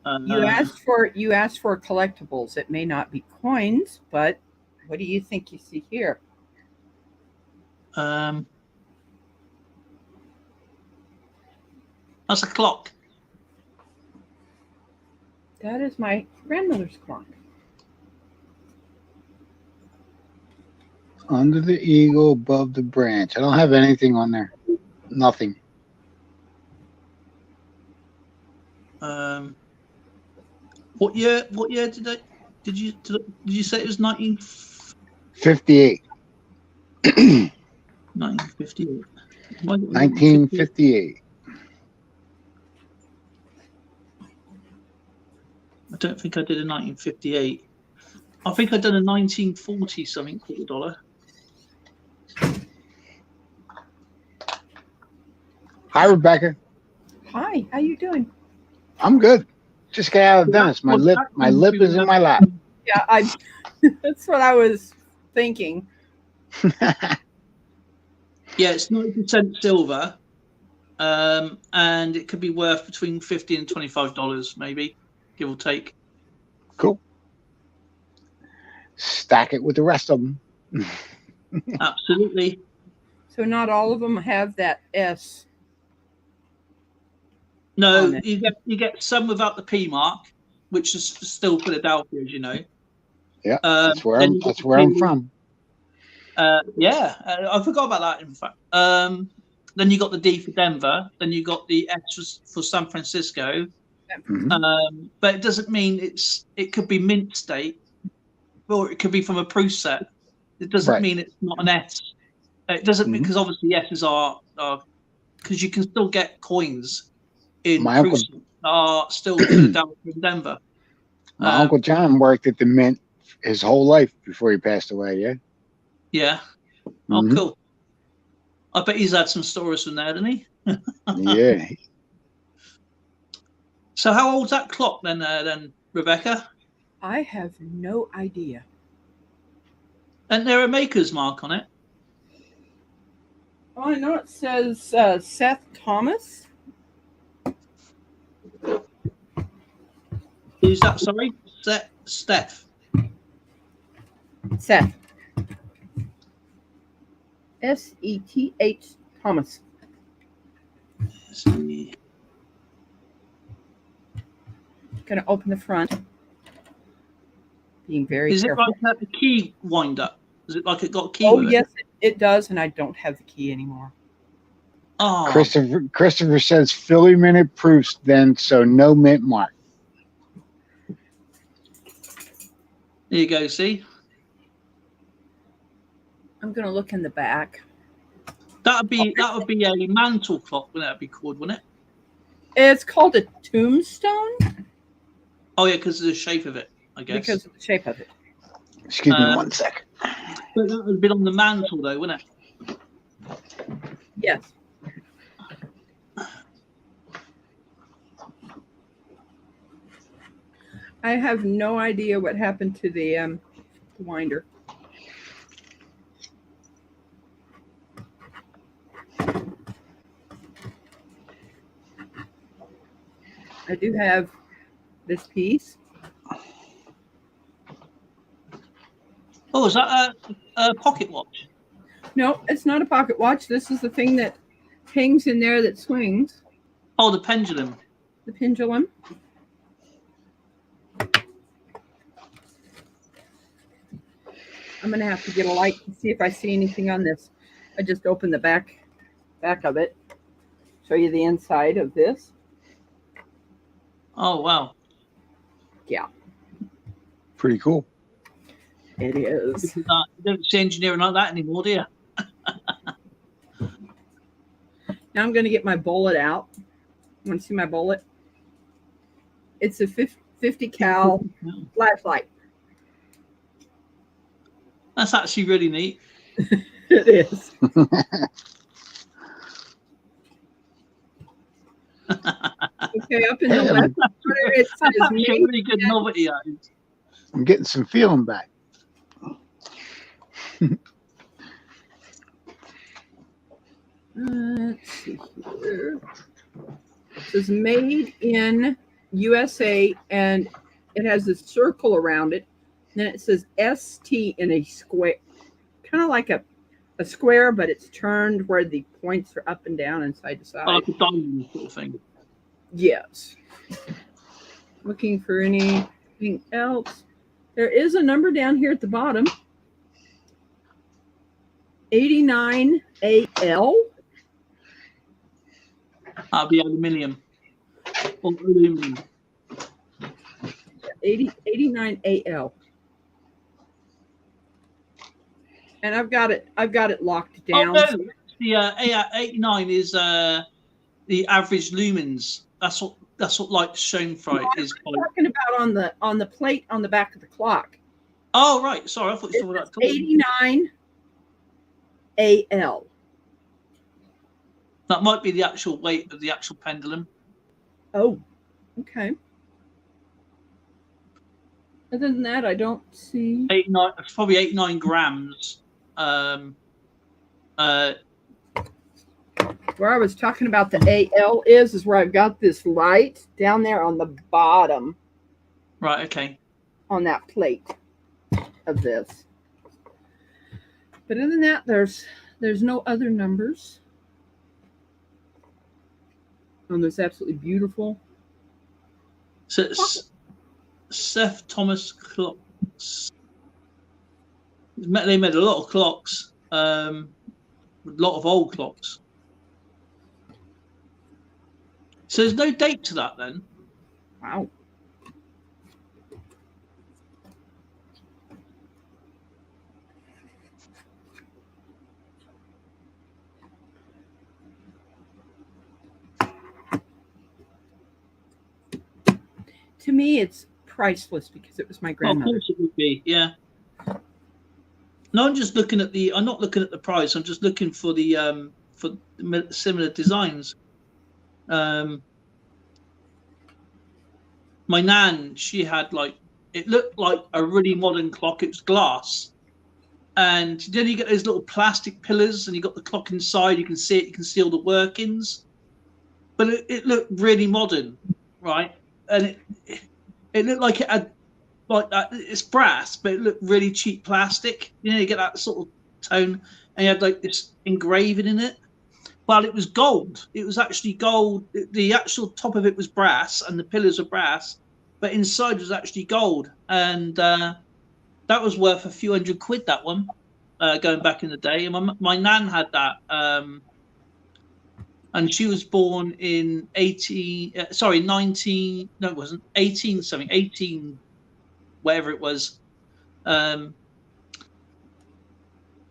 You asked for collectibles. It may not be coins, but what do you think you see here? That's a clock. That is my grandmother's clock. Under the eagle, above the branch. I don't have anything on there. Nothing. What year did you say it was 58. 1958? 1958. I don't think I did a 1958. I think I done a 1940 something quarter dollar. Hi, Rebecca. Hi, how you doing? I'm good. Just got out of the dentist. My lip is in my lap. Yeah, that's what I was thinking. Yeah, it's 90% silver, and it could be worth between $50 and $25, maybe, give or take. Cool. Stack it with the rest of them. Absolutely. So not all of them have that S. No, you get some without the P mark, which is still Philadelphia, as you know. Yeah, that's where I'm from. Yeah, I forgot about that. In fact, then you got the D for Denver. Then you got the X for San Francisco. Mm-hmm. But it doesn't mean it could be mint state, or it could be from a Proust set. It doesn't mean it's not an S. It doesn't mean, because obviously S's are because you can still get coins in Proust are still Philadelphia and Denver. My Uncle John worked at the mint his whole life before he passed away. Yeah. Yeah. Oh, cool. I bet he's had some stories from there, didn't he? Yeah. So how old's that clock then, Rebecca? I have no idea. And there a maker's mark on it? Oh, I know it says Seth Thomas. Who's that, sorry? Steph. Seth. S-E-T-H Thomas. Gonna open the front. Being very careful. Is it like the key wind up? Is it like it got a key? Oh, yes, it does, and I don't have the key anymore. Oh. Christopher says Philly minute proofs then, so no mint mark. There you go, see? I'm gonna look in the back. That would be a mantle clock, wouldn't that be called, wouldn't it? It's called a tombstone. Oh yeah, because of the shape of it, I guess. Because of the shape of it. Excuse me 1 second. But that would have been on the mantle though, wouldn't it? Yes. I have no idea what happened to the winder. I do have this piece. Oh, is that a pocket watch? No, it's not a pocket watch. This is the thing that hangs in there that swings. Oh, the pendulum. The pendulum. I'm going to have to get a light to see if I see anything on this. I just opened the back of it. Show you the inside of this. Oh wow. Yeah, Pretty cool. it is. You don't see engineering like that anymore, do you? Now I'm going to get my bullet out. Want to see my bullet? It's a 50 cal flashlight. That's actually really neat. It is. Okay, up in the left corner it That's says actually a made really good novelty. I'm getting some feeling back. let's see here. It says made in USA, and it has a circle around it. Then it says ST in a square, kind of like a square, but it's turned where the points are up and down and side to side. Like a diamond sort of thing. Yes. Looking for anything else. There is a number down here at the bottom. 89 AL. That'll be aluminium. Or aluminum. 89 AL. And I've got it locked down. Oh, no. The 89 is the average lumens. That's what light shown for it is. I'm talking about on the plate on the back of the clock. Oh right, sorry, I thought you saw that. 89 AL. That might be the actual weight of the actual pendulum. Oh, okay. Other than that, I don't see. 89. It's probably 89 grams. Where I was talking about the AL is where I've got this light down there on the bottom. Right. Okay. On that plate of this. But other than that, there's no other numbers. And it's absolutely beautiful. So it's Seth Thomas clocks. They made a lot of clocks. A lot of old clocks. So there's no date to that then. Wow. To me, it's priceless because it was my grandmother. Of course it would be, yeah. No, I'm just looking at I'm not looking at the price. I'm just looking for the similar designs. My nan, she had it looked like a really modern clock. It was glass, and then you get those little plastic pillars, and you got the clock inside. You can see it. You can see all the workings, but it looked really modern, right? And it looked like it had that. It's brass, but it looked really cheap plastic. You get that sort of tone, and you had this engraving in it. Well, it was gold. It was actually gold. The actual top of it was brass, and the pillars were brass, but inside was actually gold. And that was worth a few £100. That one, going back in the day. And my nan had that. And she was born in 18 whatever it was.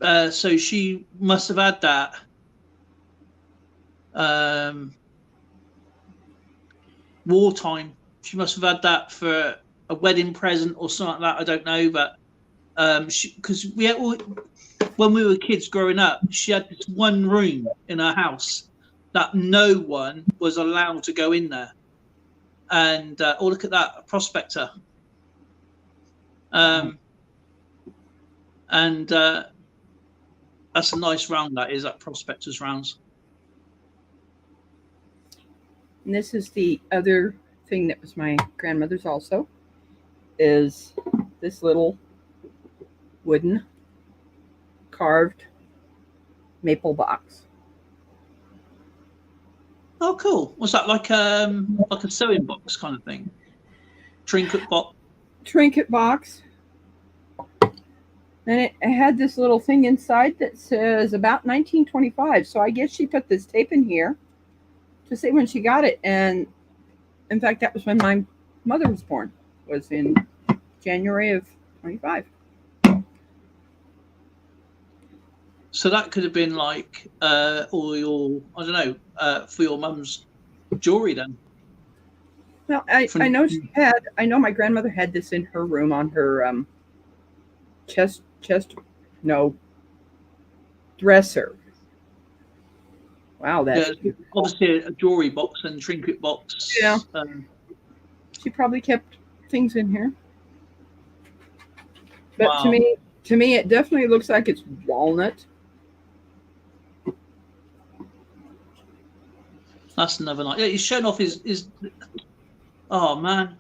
So she must have had that. Wartime. She must have had that for a wedding present or something like that. I don't know, but because when we were kids growing up, she had this one room in her house that no one was allowed to go in there. And look at that, a prospector. And that's a nice round. That prospector's rounds. And this is the other thing that was my grandmother's also, is this little wooden carved maple box. Oh, cool. What's that, like a sewing box kind of thing? Trinket box? Trinket box. And it had this little thing inside that says about 1925. So I guess she put this tape in here to say when she got it. And In fact, that was when my mother was born. Was in January of 25. So that could have been like all your, I don't know, for your mum's jewelry then. Well, I know she had. I know my grandmother had this in her room on her dresser. Wow, that's obviously a jewelry box and trinket box. Yeah. She probably kept things in here. But Wow. to me, it definitely looks like it's walnut. That's another night. Yeah, he's showing off his. Oh man,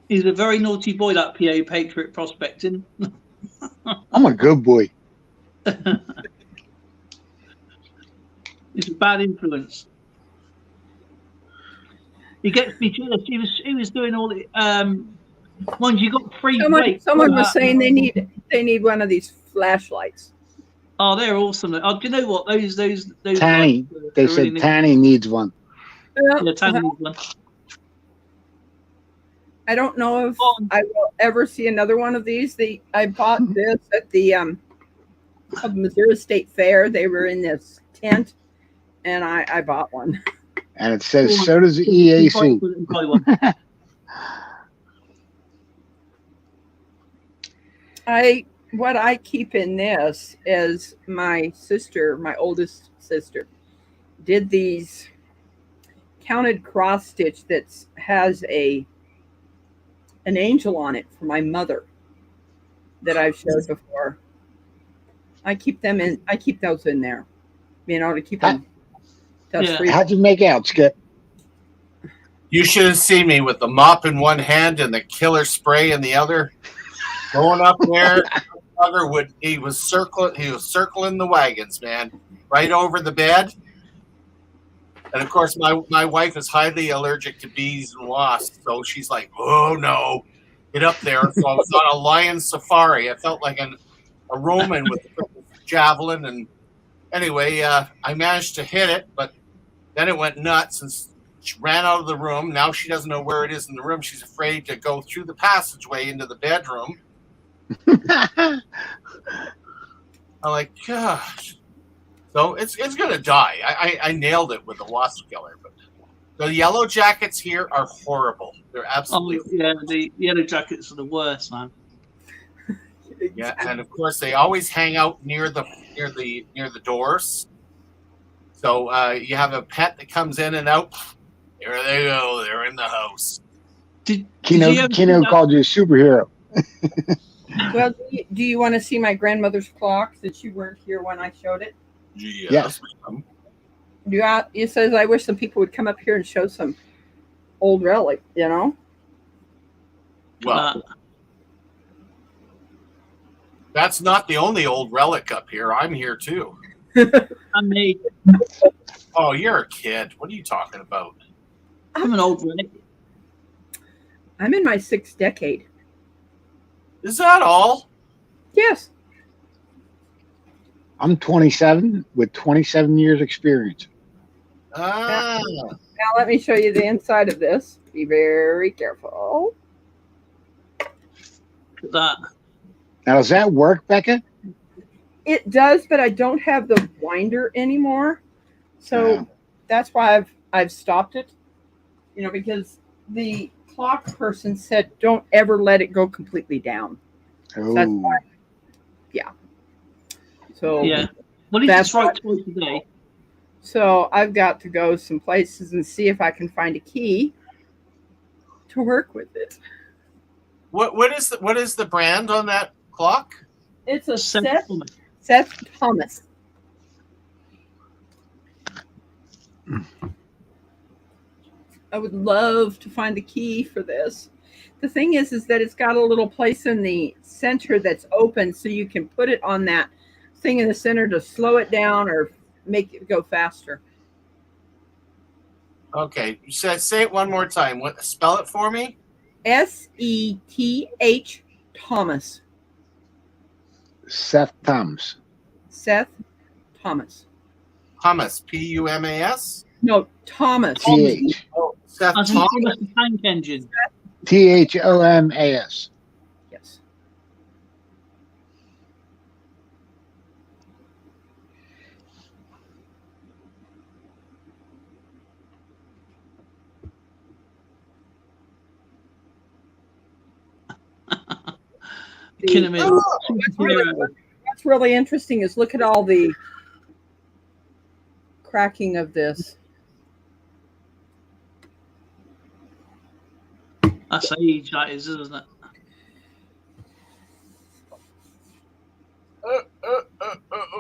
he's a very naughty boy. That PA Patriot prospecting. I'm a good boy. It's a bad influence. He gets me jealous. He was doing all the ones you got free. Someone was saying they need one of these flashlights. Oh, they're awesome. Oh, do you know what? Those Tanny. They said really Tanny needs one. Yeah, Tanny needs one. I don't know if I will ever see another one of these. I bought this at the Missouri State Fair. They were in this tent, and I bought one. And it says, so does the EAC. What I keep in this is my sister, my oldest sister, did these counted cross stitch that has an angel on it for my mother that I've showed before. I keep those in there, to keep them dust free. How'd you make out, Skip? You should have seen me with the mop in one hand and the killer spray in the other, going up there. He was circling the wagons, man, right over the bed. And of course, my wife is highly allergic to bees and wasps, so she's like, "Oh no, get up there!" So I was on a lion safari. I felt like a Roman with a javelin, and anyway, I managed to hit it, but then it went nuts and she ran out of the room. Now she doesn't know where it is in the room. She's afraid to go through the passageway into the bedroom. I'm like, gosh. So it's gonna die. I nailed it with the wasp killer, but the yellow jackets here are horrible. They're absolutely the yellow jackets are the worst, man. Yeah, and of course they always hang out near the doors. So you have a pet that comes in and out. There they go. They're in the house. Kino called you a superhero. Well, do you want to see my grandmother's clock since you weren't here when I showed it? Yes. It says I wish some people would come up here and show some old relic, Well, that's not the only old relic up here. I'm here too. I'm me. Oh, you're a kid. What are you talking about? I'm an old relic. I'm in my 6th decade. Is that all? Yes. I'm 27 with 27 years experience. Ah. Now let me show you the inside of this. Be very careful. Look at that. Now, does that work, Becca? It does, but I don't have the winder anymore. So that's why I've stopped it. Because the clock person said don't ever let it go completely down. Oh. That's why. Yeah. So well, that's right twice a day. So I've got to go some places and see if I can find a key to work with it. What is the brand on that clock? It's a Seth Thomas. I would love to find the key for this. The thing is that it's got a little place in the center that's open, so you can put it on that thing in the center to slow it down or make it go faster. Okay, say it one more time. Spell it for me? Seth Thomas. Seth Thomas. Seth Thomas. Pumas. Pumas. No, Thomas. TH. Oh, Seth As in Thomas. Thomas the Tank Engine. THOMAS. Yes. Kinnaman. What's really interesting is look at all the cracking of this. That's age, that is, isn't it?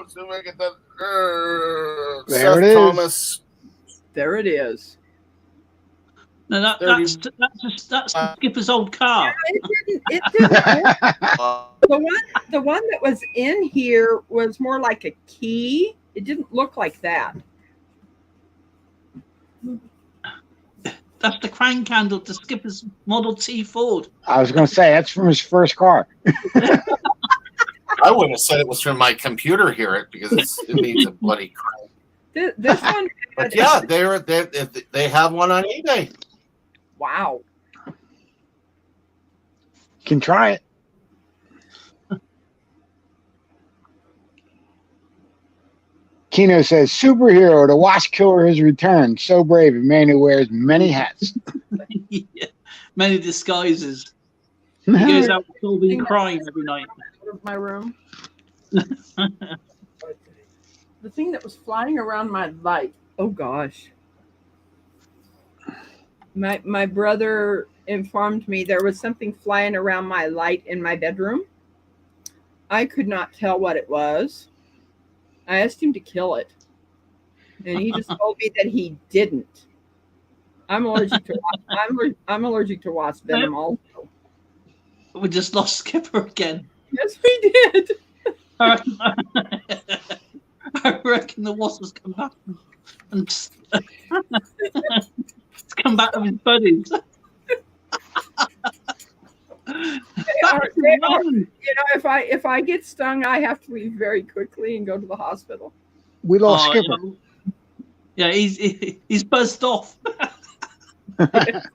So I get that. There Seth it is. Thomas. There it is. No, that's Skipper's old car. It didn't the one that was in here was more like a key. It didn't look like that. That's the crank handle to Skipper's Model T Ford. I was going to say, that's from his first car. I wouldn't have said it was from my computer here because it needs a bloody crank. This one. But yeah, they have one on eBay. Wow. Can try it. Kino says, superhero, the wasp killer has returned. So brave, a man who wears many hats. Yeah. Many disguises. He goes out solving crime every night. Out of my room. The thing that was flying around my light. Oh gosh. My brother informed me there was something flying around my light in my bedroom. I could not tell what it was. I asked him to kill it, and he just told me that he didn't. I'm allergic to I'm allergic to wasp venom also. We just lost Skipper again. Yes, we did. I reckon the wasp has come back and it's come back with his buddies. They are, you know, if I get stung, I have to leave very quickly and go to the hospital. We lost Skipper. Yeah, he's buzzed off. Yes.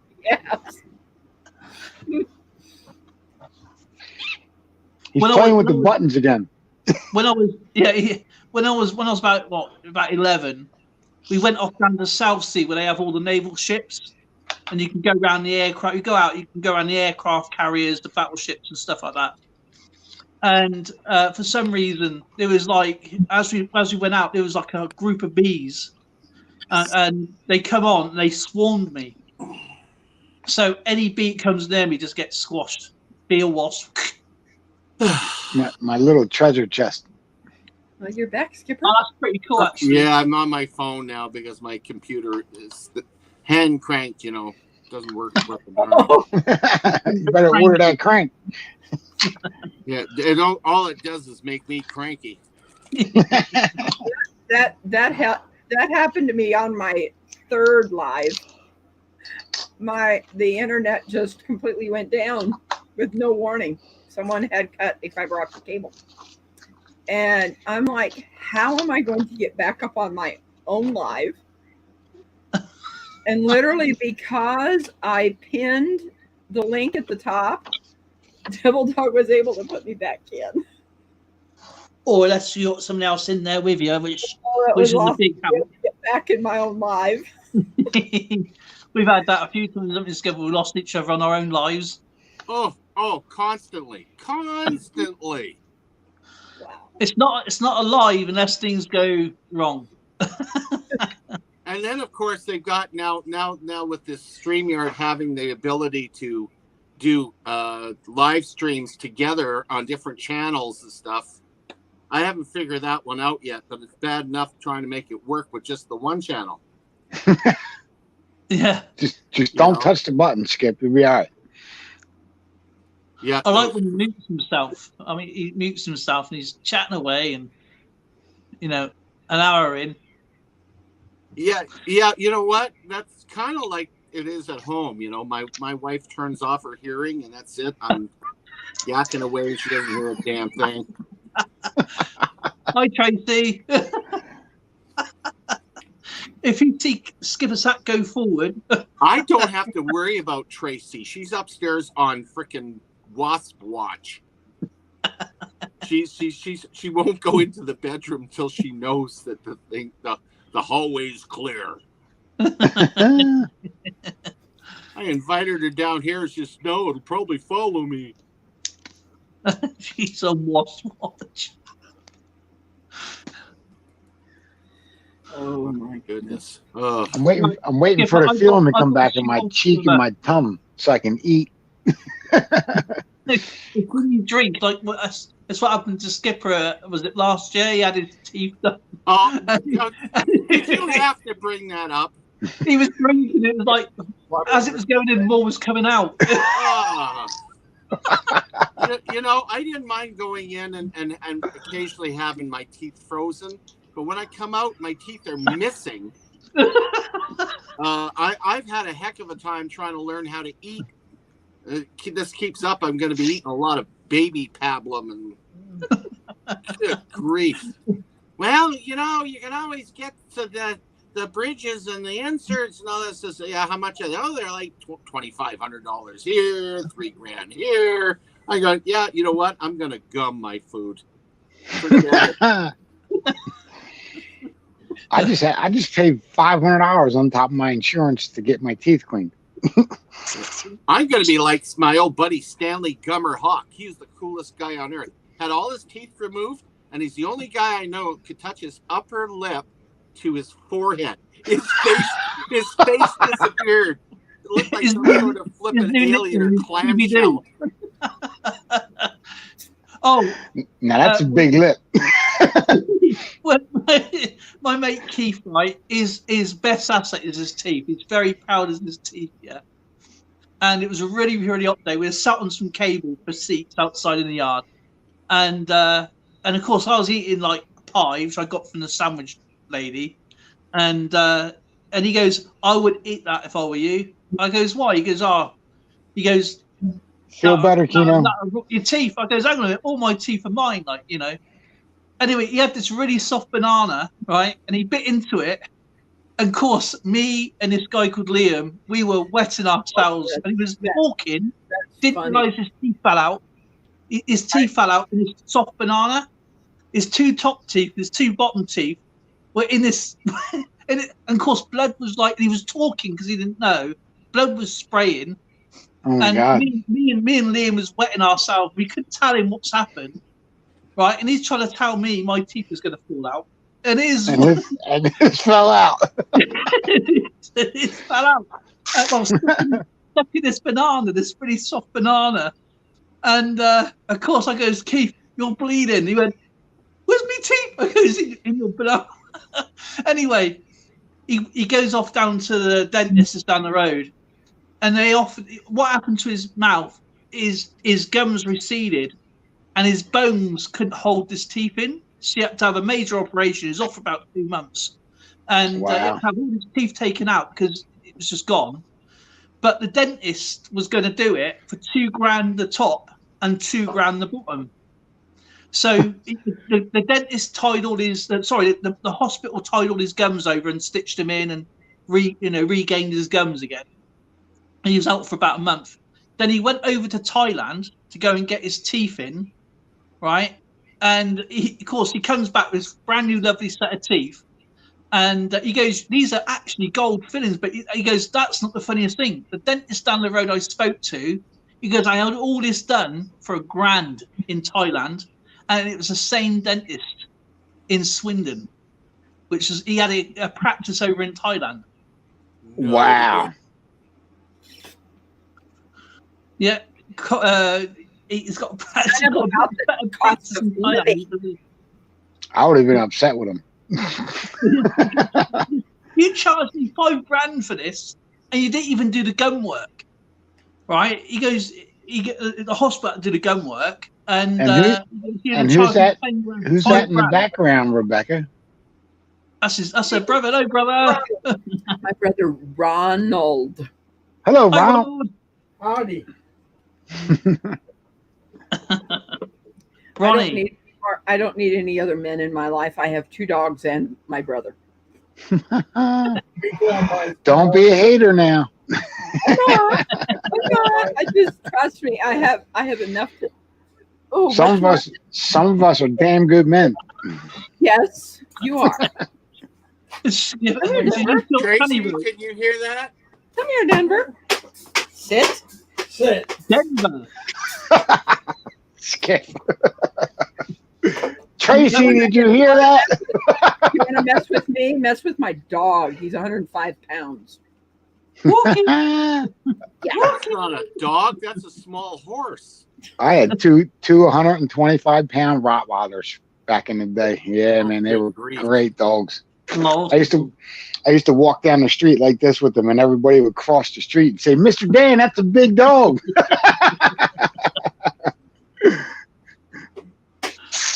He's playing with the buttons again. When I was about 11, we went off down the South Sea where they have all the naval ships, and you can go around the aircraft. You can go around the aircraft carriers, the battleships, and stuff like that. And for some reason, there was like as we went out, there was like a group of bees, and they come on and they swarmed me. So any bee that comes near me just gets squashed. Bee or wasp. my little treasure chest. Well, you're back, Skipper. Oh, that's pretty cool, actually. Yeah, I'm on my phone now because my computer is hand cranked, doesn't work worth the darn. You better order that crank. Yeah, all it does is make me cranky. That happened to me on my third live. The internet just completely went down with no warning. Someone had cut a fiber optic cable. And I'm like, how am I going to get back up on my own live? And literally because I pinned the link at the top, Devil Dog was able to put me back in. Or unless you got someone else in there with you, which Was is a big help. get back in my own live. We've had that a few times. Together, we lost each other on our own lives. Oh, constantly. Wow. It's not a live unless things go wrong. And then, of course, they've got now with this StreamYard having the ability to do live streams together on different channels and stuff. I haven't figured that one out yet, but it's bad enough trying to make it work with just the one channel. Yeah. Just don't touch the button, Skip. You'll be all right. Yeah. I like when he mutes himself. I mean, he mutes himself and he's chatting away, and an hour in. Yeah. You know what? That's kind of like it is at home. My wife turns off her hearing, and that's it. I'm yakking away. She doesn't hear a damn thing. Hi, Tracy. if you see Skipper Sack go forward, I don't have to worry about Tracy. She's upstairs on frickin' Wasp Watch. She won't go into the bedroom till she knows that the hallway's clear. I invited her down here. She says, no, it'll probably follow me. she's on Wasp Watch. Oh my goodness. Oh. I'm waiting for the feeling to come back in my cheek and my tongue so I can eat. When you drink, like that's what happened to Skipper. Was it last year? He had his teeth done. Did you have to bring that up? He was drinking. It was like as it was going in, more was coming out. You know, I didn't mind going in and occasionally having my teeth frozen, but when I come out, my teeth are missing. I've had a heck of a time trying to learn how to eat. This keeps up, I'm going to be eating a lot of baby pablum and good grief. Well, you know, you can always get to the bridges and the inserts and all this. Yeah, how much are they? Oh, they're like $2,500 here, $3,000 here. I go, yeah, you know what? I'm going to gum my food. I just paid $500 on top of my insurance to get my teeth cleaned. I'm going to be like my old buddy Stanley Gummer Hawk. He's the coolest guy on earth. Had all his teeth removed, and he's the only guy I know could touch his upper lip to his forehead. His face disappeared. It looked like some sort of flippant alien or clamshell. Oh, now that's a big lip. Well, my mate Keith, right, his best asset is his teeth. He's very proud of his teeth, yeah. And it was a really, really hot day. We were sat on some cable for seats outside in the yard, and of course I was eating like pie, which I got from the sandwich lady, and he goes, "I would eat that if I were you." I goes, "Why?" He goes, he goes, feel better, Kino. Your teeth. I goes, hang on a minute, all my teeth are mine, like, you know. Anyway, he had this really soft banana, right? And he bit into it. And of course, me and this guy called Liam, we were wetting ourselves. And he was talking, didn't realize his teeth fell out. His teeth fell out in his soft banana. His two top teeth, his two bottom teeth were in this. And of course, blood was like, he was talking because he didn't know. Blood was spraying. Oh my and God. me and Liam was wetting ourselves. We couldn't tell him what's happened, right? And he's trying to tell me my teeth was going to fall out, and it fell out. it fell out. I was stuck in this banana, this really soft banana, and of course I goes, Keith, you're bleeding. He went, where's my teeth? I goes, in your banana. Anyway, he goes off down to the dentist that's down the road. And what happened to his mouth is his gums receded and his bones couldn't hold his teeth in. So he had to have a major operation. He was off for about 2 months. And he had to have all his teeth taken out because it was just gone. But the dentist was going to do it for $2,000 the top and $2,000 the bottom. So the dentist tied all his, the hospital tied all his gums over and stitched them in and regained his gums again. He was out for about a month. Then he went over to Thailand to go and get his teeth in, right? And of course, he comes back with this brand new, lovely set of teeth. And he goes, these are actually gold fillings. But he goes, that's not the funniest thing. The dentist down the road I spoke to, he goes, I had all this done for $1,000 in Thailand. And it was the same dentist in Swindon, which is, he had a practice over in Thailand. Wow. Yeah, he's got a practice in Thailand. I would have been upset with him. You charged me $5,000 for this, and you didn't even do the gum work, right? He goes, the hospital did the gum work, and who's that? Who's that in the background, Rebecca? That's her brother. Hello, brother. My brother Ronald. Hello, Ronald. Howdy. Ronnie. I don't need any other men in my life. I have 2 dogs and my brother. Don't be a hater now. I'm not. I just trust me. I have enough to. Oh, Some of us are damn good men. Yes, you are. Tracy, can you hear that? Come here, Denver. Sit. Denver. Skip. Tracy, did you hear that? You want to mess with me? Mess with my dog. He's 105 pounds. That's not a dog. That's a small horse. I had two 125-pound Rottweilers back in the day. Yeah, man, they were great dogs. No. I used to walk down the street like this with them, and everybody would cross the street and say, "Mr. Dan, that's a big dog."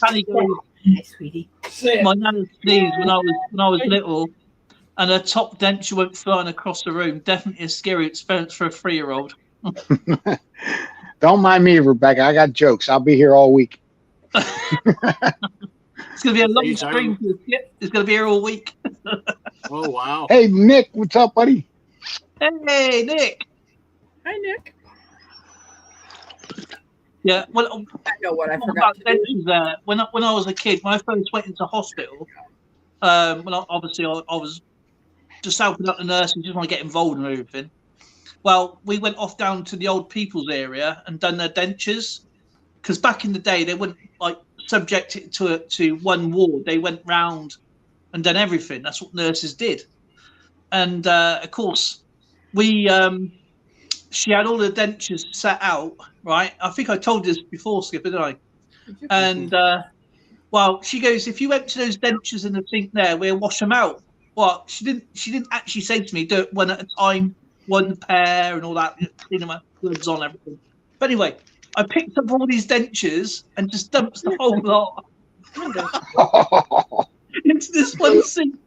Hi, sweetie. My nan sneezed when I was little, and her top denture went flying across the room. Definitely a scary experience for a 3-year-old. Don't mind me, Rebecca. I got jokes. I'll be here all week. It's going to be a long stream. It's going to be here all week. Oh, wow. Hey, Nick. What's up, buddy? Hey, Nick. Hi, Nick. Yeah, well, I know what I forgot to do. When I was a kid, when I first went into hospital, when I was just helping out the nurses, just want to get involved in everything. Well, we went off down to the old people's area and done their dentures, because back in the day they wouldn't like subject it to one ward. They went round and done everything. That's what nurses did, and of course we. She had all the dentures set out, right? I think I told you this before, Skipper, didn't I? And well, she goes, if you went to those dentures in the sink there, we'll wash them out. Well, she didn't actually say to me, do it one at a time, one pair and all that, clean them up, gloves on, everything. But anyway, I picked up all these dentures and just dumped the whole lot into this one sink.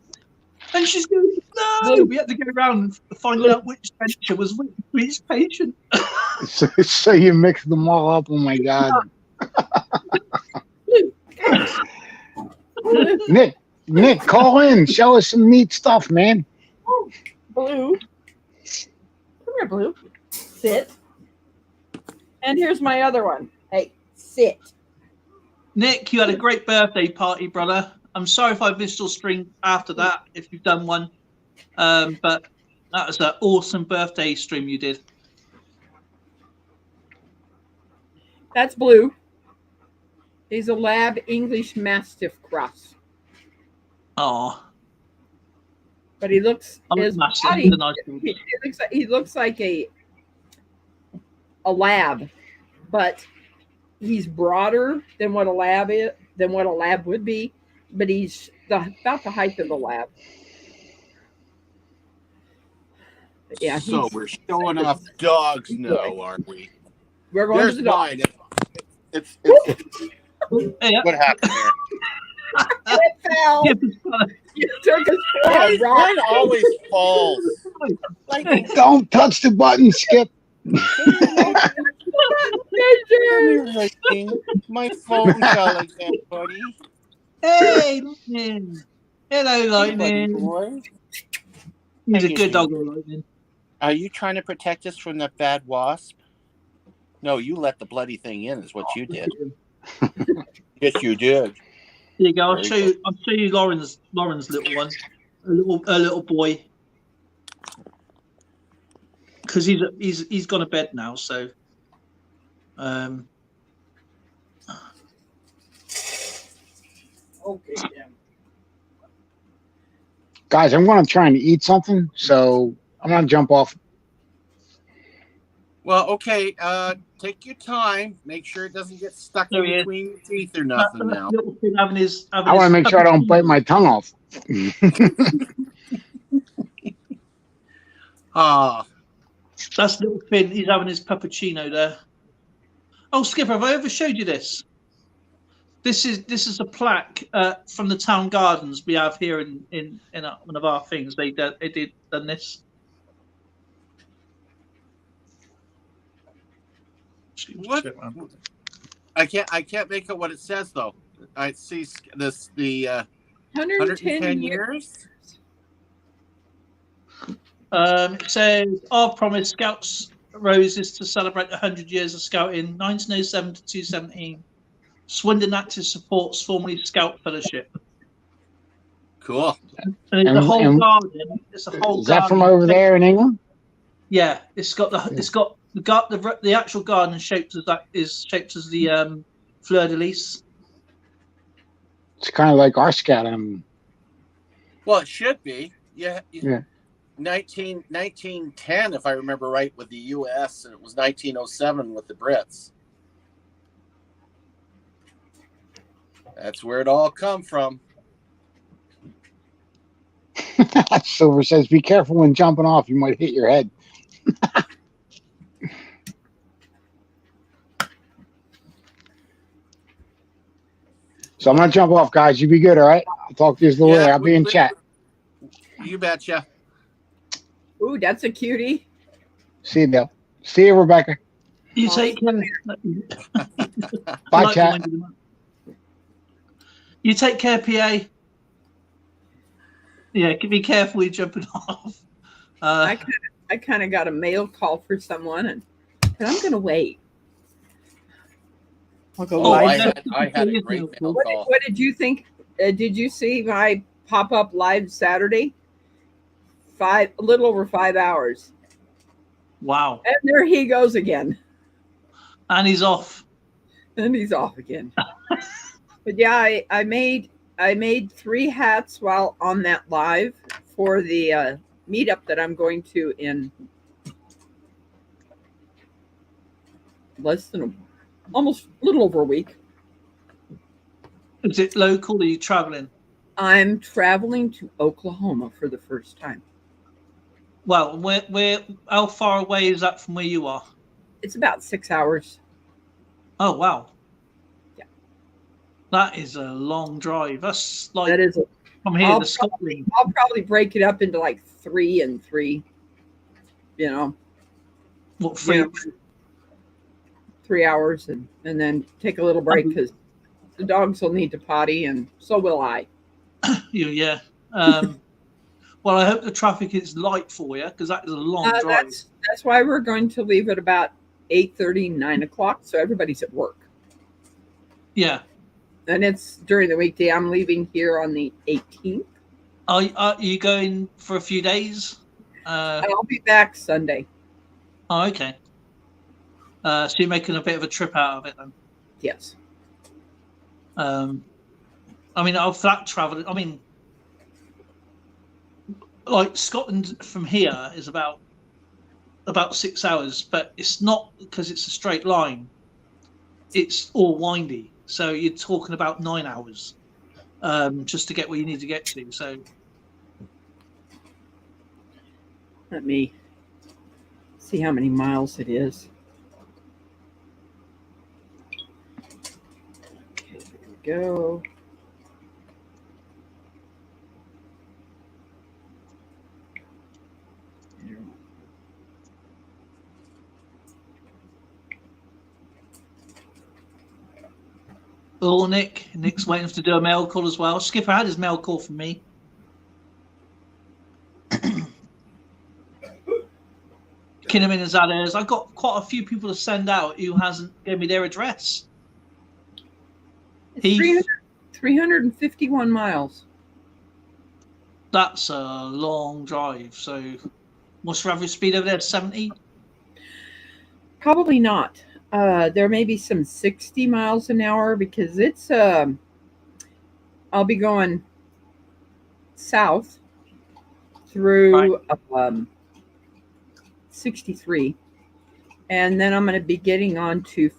And she's going, no! We had to go around and find out which denture was which for each patient. So you mixed them all up. Oh, my God. Nick, call in. Show us some neat stuff, man. Oh, Blue. Come here, Blue. Sit. And here's my other one. Hey, sit. Nick, you had a great birthday party, brother. I'm sorry if I missed your stream after that, if you've done one. But that was an awesome birthday stream you did. That's Blue. He's a lab English Mastiff cross. Oh. But he looks his body, nice he looks like a lab, but he's broader than what a lab would be. But he's about the height of the lab. Yeah. So we're showing off dogs now, aren't we? We're going to the dog. It's what happened there? It fell. You took a Mine always falls. Like, don't touch the button, Skip. My phone fell again, buddy. Hey, Lightning. Hello, Lightning. Boy. He's a good dog, Lightning. Are you trying to protect us from the bad wasp? No, you let the bloody thing in is what you did. Yes, you did. Here you go. I'll show you Lauren's little one. A little boy. Because he's gone to bed now, so Okay, guys, I'm going to try and eat something, so I'm going to jump off. Well, okay. Take your time. Make sure it doesn't get stuck in between your teeth or nothing now. I want to make sure I don't bite my tongue off. That's little Finn. He's having his puppuccino there. Oh, Skipper, have I ever showed you this? This is a plaque from the town gardens we have here in one of our things. They done this. What? I can't make out what it says though. I see the 110 years. It says, our promise Scouts Roses to celebrate 100 years of scouting, 1907 to 2017. Swindon Active supports formerly Scout Fellowship. Cool. And it's the whole garden. It's a whole Is that garden. from over there in England? Yeah, it's got the actual garden shaped as that is shaped as the fleur de lis. It's kind of like our scout. Well, it should be. Yeah. Yeah. 1910, if I remember right, with the U.S., and it was 1907 with the Brits. That's where it all come from. Silver says, "Be careful when jumping off; you might hit your head." So I'm gonna jump off, guys. You be good, all right? I'll talk to you a little later. I'll be in chat. You betcha. Ooh, that's a cutie. See you, Dale. See you, Rebecca. You take care. Bye, chat. You take care, PA. Yeah, be careful when you're jumping off. I kind of got a mail call for someone, and I'm going to wait. I'll go live. I had a great mail call. What did you think? Did you see my pop-up live Saturday? A little over 5 hours. Wow. And there he goes again. And he's off. And he's off again. But yeah, I made 3 hats while on that live for the meetup that I'm going to in less than almost a little over a week. Is it local or are you traveling? I'm traveling to Oklahoma for the first time. Well, where how far away is that from where you are? It's about 6 hours. Oh wow. Yeah. That is a long drive. That's like That is from here to Scotland. I'll probably break it up into like 3 and 3. You know. What 3? 3 hours and then take a little break because the dogs will need to potty and so will I. Yeah. Well, I hope the traffic is light for you because that is a long drive. That's why we're going to leave at about 8:30, 9 o'clock, so everybody's at work. Yeah. And it's during the weekday. I'm leaving here on the 18th. Are you going for a few days? I'll be back Sunday. Oh, okay. So you're making a bit of a trip out of it then? Yes. I mean, of that travel, I mean, like Scotland from here is about 6 hours, but it's not because it's a straight line. It's all windy, so you're talking about 9 hours just to get where you need to get to. So Let me see how many miles it is. Okay, there we go. oh, Nick's waiting to do a mail call as well. Skipper had his mail call from me. Kinnaman has had hers. I've got quite a few people to send out who hasn't given me their address. It's 351 miles. That's a long drive. So what's your average speed over there? 70? Probably not. There may be some 60 miles an hour because it's I'll be going south through 63, and then I'm going to be getting on to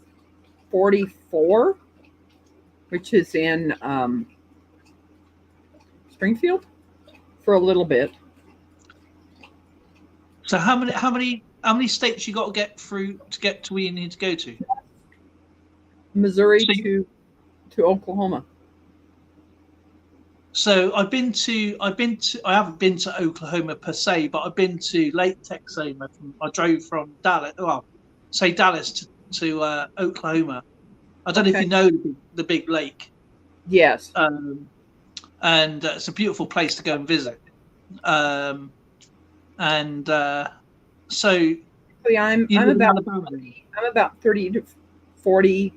44, which is in Springfield for a little bit. So how many states you got to get through to get to where you need to go to? Missouri to Oklahoma. So I haven't been to Oklahoma per se, but I've been to Lake Texoma. I drove from Dallas, Dallas to Oklahoma. I don't know if you know the big lake. Yes. And it's a beautiful place to go and visit. And and so So yeah, I'm you live in about Alabama, then? I'm about 30 to 40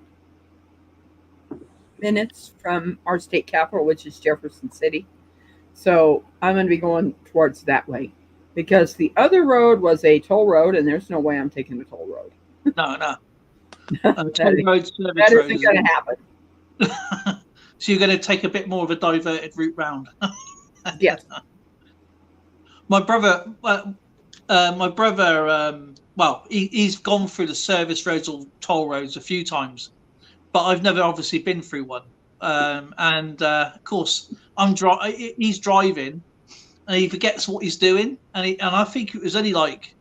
minutes from our state capital, which is Jefferson City. So I'm going to be going towards that way because the other road was a toll road, and there's no way I'm taking the toll road. No. That Toll is- road, service that road, isn't going to happen. So you're going to take a bit more of a diverted route round. Yes. My brother, he's gone through the service roads or toll roads a few times, but I've never obviously been through one. Of course, he's driving, and he forgets what he's doing, and I think it was only like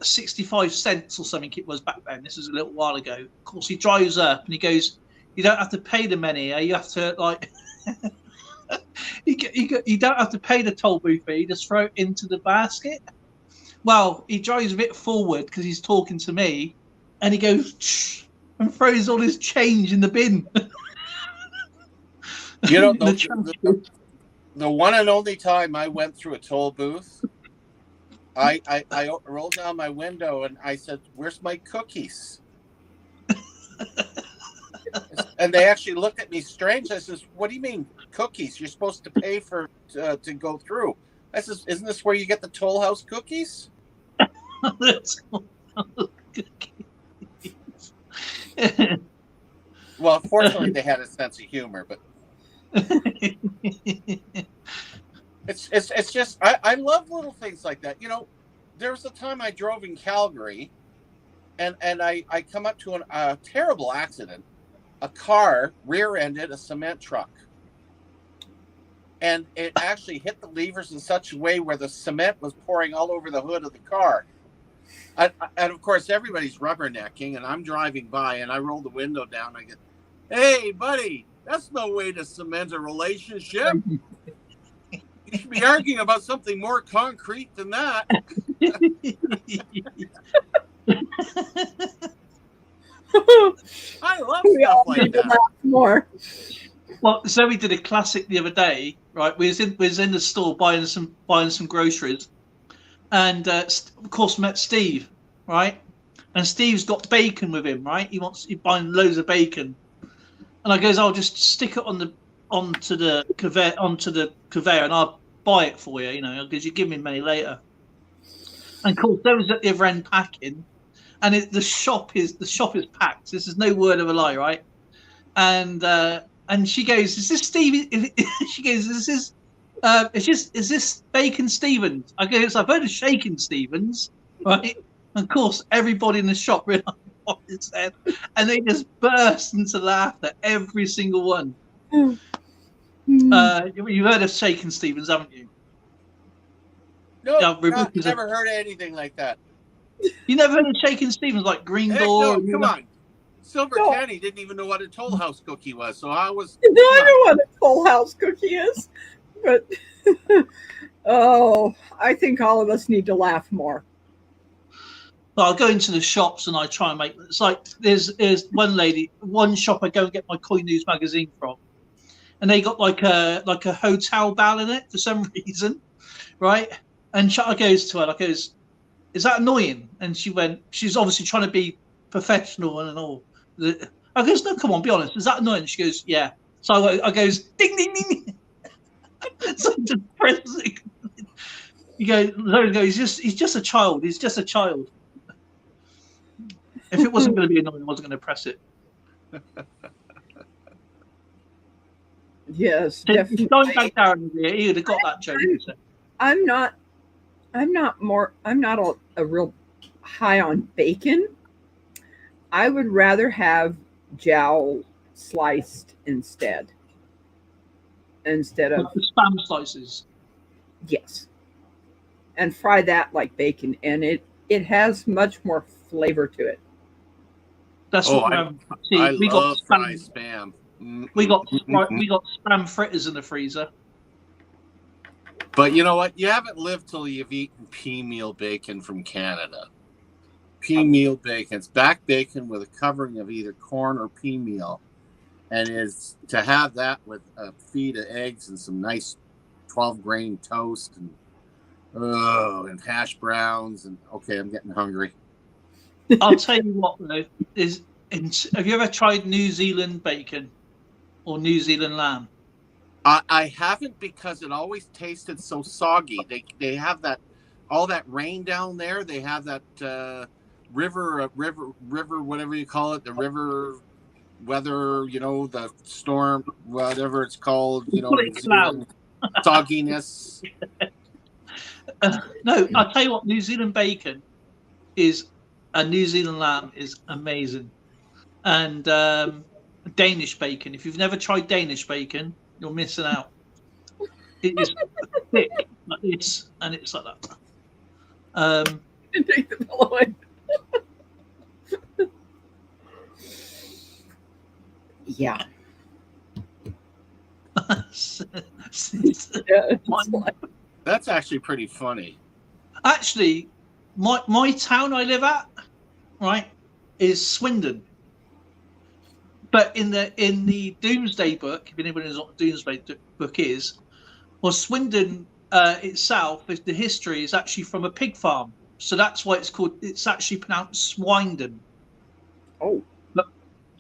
65 cents or something it was back then. This was a little while ago. Of course, he drives up and he goes, "You don't have to pay the money. You have to like." You don't have to pay the toll booth fee. You just throw it into the basket. Well, he drives a bit forward because he's talking to me, and he goes "Shh," and throws all his change in the bin. You know, The the one and only time I went through a toll booth, I rolled down my window and I said, "Where's my cookies?" And they actually looked at me strange. I says, "What do you mean cookies? You're supposed to pay for to go through." I says, "Isn't this where you get the toll house cookies?" Well, fortunately, they had a sense of humor, but it's just I love little things like that. You know, there was a time I drove in Calgary, and I come up to a terrible accident. A car rear-ended a cement truck, and it actually hit the levers in such a way where the cement was pouring all over the hood of the car. And of course, everybody's rubbernecking, and I'm driving by, and I roll the window down. And I get, "Hey, buddy, that's no way to cement a relationship. You should be arguing about something more concrete than that." I love We all stuff like need to that. laugh more. Well, Zoe did a classic the other day, right? We was in the store buying some groceries, and of course met Steve, right? And Steve's got bacon with him, right? He's buying loads of bacon, and I goes, "I'll just stick it onto the conveyor, and I'll buy it for you, you know, because you give me money later." And of course, there was at the other end packing, and the shop is packed. This is no word of a lie, right? And she goes, "Is this Steve?" She goes, "Is this Bacon Stevens?" I goes, "I've heard of Shaking Stevens," right? And of course, everybody in the shop realised what it said, and they just burst into laughter, every single one. You've heard of Shaking Stevens, haven't you? No, Yeah, never heard of anything like that. You never heard of Shaking Stevens, like Green Heck Door? no, come on. Silver No. Kenny didn't even know what a Toll House cookie was, so I was. No, I know what a Toll House cookie is, but oh, I think all of us need to laugh more. Well, I go into the shops and I try and make. It's like there's one shop I go and get my Coin News magazine from, and they got like a hotel bell in it for some reason, right? And I goes to her, I goes, "Is that annoying?" And she's obviously trying to be professional and all. I goes, "No, come on, be honest. Is that annoying?" She goes, "Yeah." So I goes, "Ding, ding, ding." So depressing. You go, he's just a child. He's just a child. If it wasn't going to be annoying, I wasn't going to press it. Yes, Don't definitely. back Darren here. He would have got that joke. So. I'm not a real high on bacon. I would rather have jowl sliced instead of Like the spam slices. yes, and fry that like bacon, and it has much more flavor to it. That's Oh, what I we love got. fried spam. We got spam fritters in the freezer. But you know what? You haven't lived till you've eaten pea meal bacon from Canada. Pea meal bacon. It's back bacon with a covering of either corn or pea meal. And is to have that with a feed of eggs and some nice 12-grain toast. And Oh, and hash browns, and okay, I'm getting hungry. I'll tell you what though have you ever tried New Zealand bacon or New Zealand lamb? I haven't, because it always tasted so soggy. They have that all that rain down there. They have that river, whatever you call it, the river weather. You know, the storm, whatever it's called. You know, Call it New Zealand sogginess. No, I'll tell you what, New Zealand bacon is a New Zealand lamb is amazing. And Danish bacon. If you've never tried Danish bacon, you're missing out. It is thick like this, and it's like that. Take the pillow away. Yeah. That's actually pretty funny. Actually, my town I live at, right, is Swindon. But in the Doomsday Book, if anybody knows what the Doomsday Book is, well, Swindon itself, the history is actually from a pig farm, so that's why it's actually pronounced Swindon. Oh,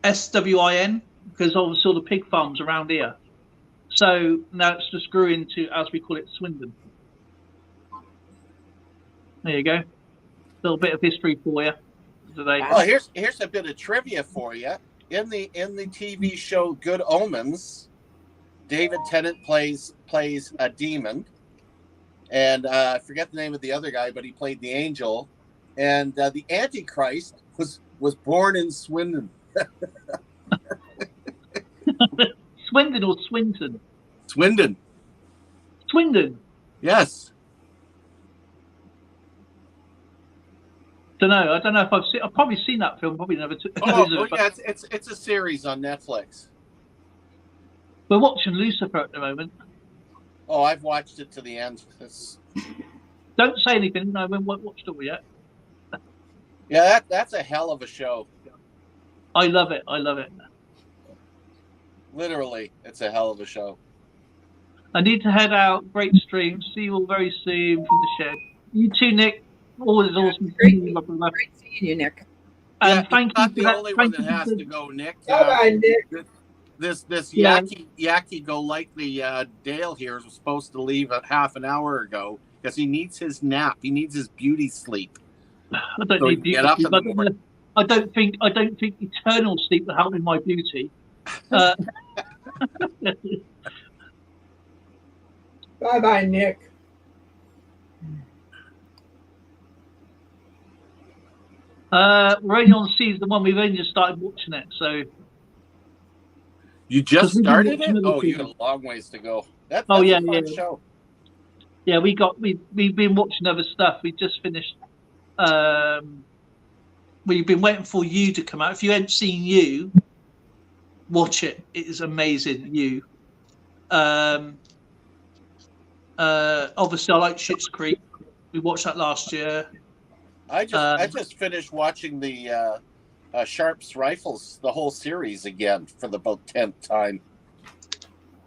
SWIN, because obviously all the pig farms around here. So now it's just grew into, as we call it, Swindon. There you go. A little bit of history for you today. well, here's a bit of trivia for you. In the TV show Good Omens, David Tennant plays a demon, and I forget the name of the other guy, but he played the angel, and the Antichrist was born in Swindon. Swindon or Swinton? Swindon. Swindon. Yes. Don't know. I don't know if I've probably seen that film. Probably never. Oh yeah, it's a series on Netflix. We're watching Lucifer at the moment. Oh, I've watched it to the end. Don't say anything. No, we haven't watched it yet. Yeah, that's a hell of a show. I love it. I love it. Literally, it's a hell of a show. I need to head out. Great stream. See you all very soon from the shed. You too, Nick. Always awesome. Great seeing you, Nick. And thank you. Not the only one that has to go, Nick. Bye, Nick. This Yaki go likely Dale here was supposed to leave a half an hour ago because he needs his nap. He needs his beauty sleep. I don't need beauty sleep. I don't think eternal sleep will help with my beauty. Bye, Nick. We're only on season 1. We've only just started watching it, so. You just started it? Oh, you got a long ways to go. That's a fun show. Yeah, we've been watching other stuff. We just finished. We've been waiting for You to come out. If you haven't seen You, watch it. It is amazing. You. Obviously, I like Schitt's Creek. We watched that last year. I just finished watching the Sharp's Rifles, the whole series again for the about 10th time.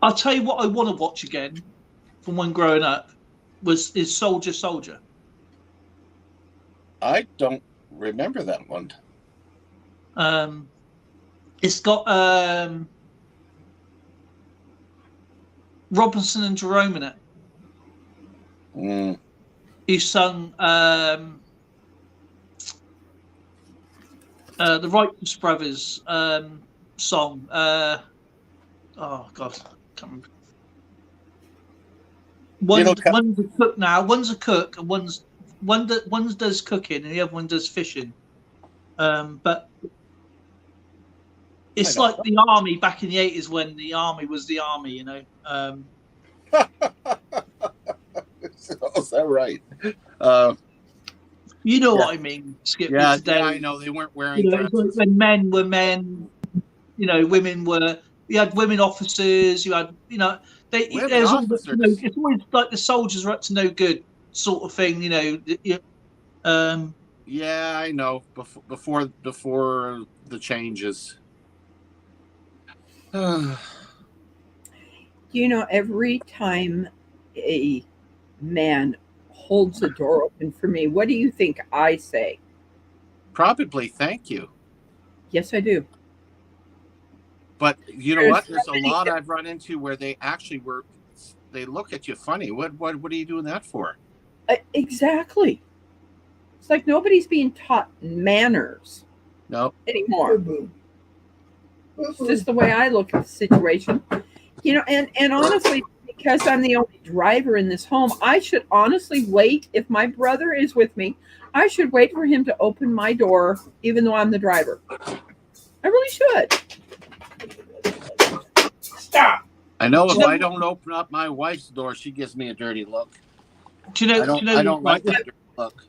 I'll tell you what I want to watch again from when growing up is Soldier Soldier. I don't remember that one. It's got Robinson and Jerome in it. He sung the Righteous Brothers song. Oh God, can't remember. One's a cook now. One's a cook, and one does cooking, and the other one does fishing. But it's like the army back in the 80s when the army was the army, you know. Is that right? You know what I mean, Skip. Yeah, I know. They weren't wearing dresses. When men were men, you know, women were. You had women officers. You had, you know, it's always like the soldiers are up to no good sort of thing, you know. Yeah, I know. Before the changes. You know, every time a man holds the door open for me, what do you think I say? Probably thank you. Yes, I do. But you know There's what? There's a somebody- lot I've run into where they actually they look at you funny. What are you doing that for? Exactly. It's like nobody's being taught manners No. anymore. It's just the way I look at the situation. You know, and honestly, because I'm the only driver in this home, I should honestly wait. If my brother is with me, I should wait for him to open my door, even though I'm the driver. I really should. Stop. I know if I don't open up my wife's door, she gives me a dirty look. Do you know? I don't like that dirty look.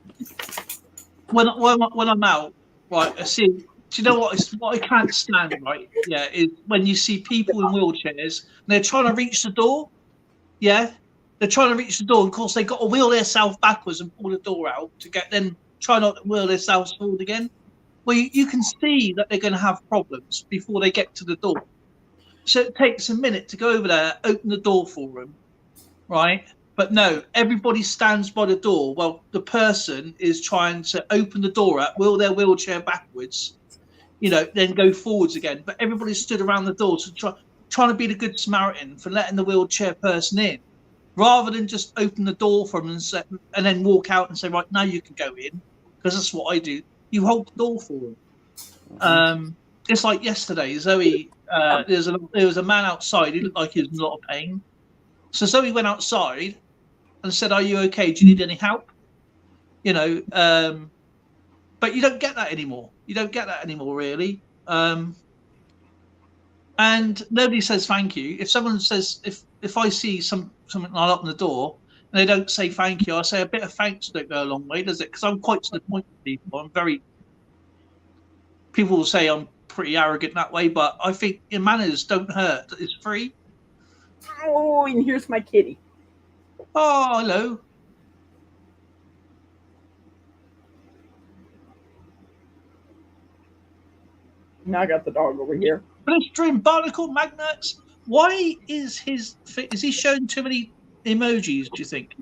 When I'm out, right, I see. Do you know what I can't stand, right? Yeah, is when you see people in wheelchairs and they're trying to reach the door. Yeah, they're trying to reach the door. Of course, they've got to wheel themselves backwards and pull the door out to get them. Try not to wheel themselves forward again. Well, you can see that they're going to have problems before they get to the door. So it takes a minute to go over there, open the door for them, right? But no, everybody stands by the door. Well, the person is trying to open the door up, wheel their wheelchair backwards, you know, then go forwards again. But everybody stood around the door to trying to be the good Samaritan for letting the wheelchair person in, rather than just open the door for them and then walk out and say, right, now you can go in, because that's what I do. You hold the door for them. It's like yesterday, Zoe. There was a man outside. He looked like he was in a lot of pain. So Zoe went outside and said, "Are you okay? Do you need any help?" You know, but you don't get that anymore. You don't get that anymore, really. And nobody says thank you. If someone says, if I see something like that on the door and they don't say thank you, I say a bit of thanks don't go a long way, does it? Because I'm quite to the point with people. People will say I'm pretty arrogant that way, but I think your manners don't hurt. It's free. Oh, and here's my kitty. Oh, hello. Now I got the dog over here. Blistering barnacle magnets. Why is he showing too many emojis, do you think?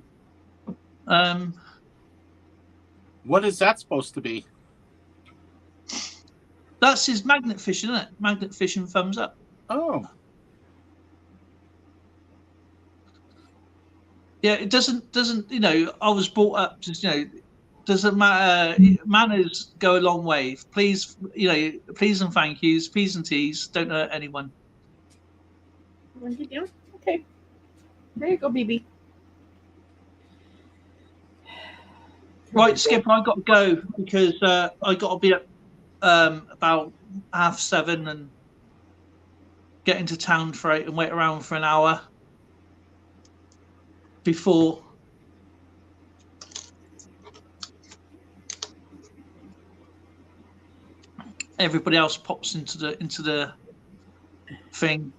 What is that supposed to be? That's his magnet fish, isn't it? Magnet fish and thumbs up. Oh. Yeah, it doesn't, you know, I was brought up to, you know, doesn't matter. Manners go a long way. Please, you know, please and thank yous, P's and T's, don't hurt anyone. What are you doing? Okay. There you go, BB. Right, Skipper, I got to go because I got to be up about 7:30 and get into town for 8 and wait around for an hour before everybody else pops into the thing.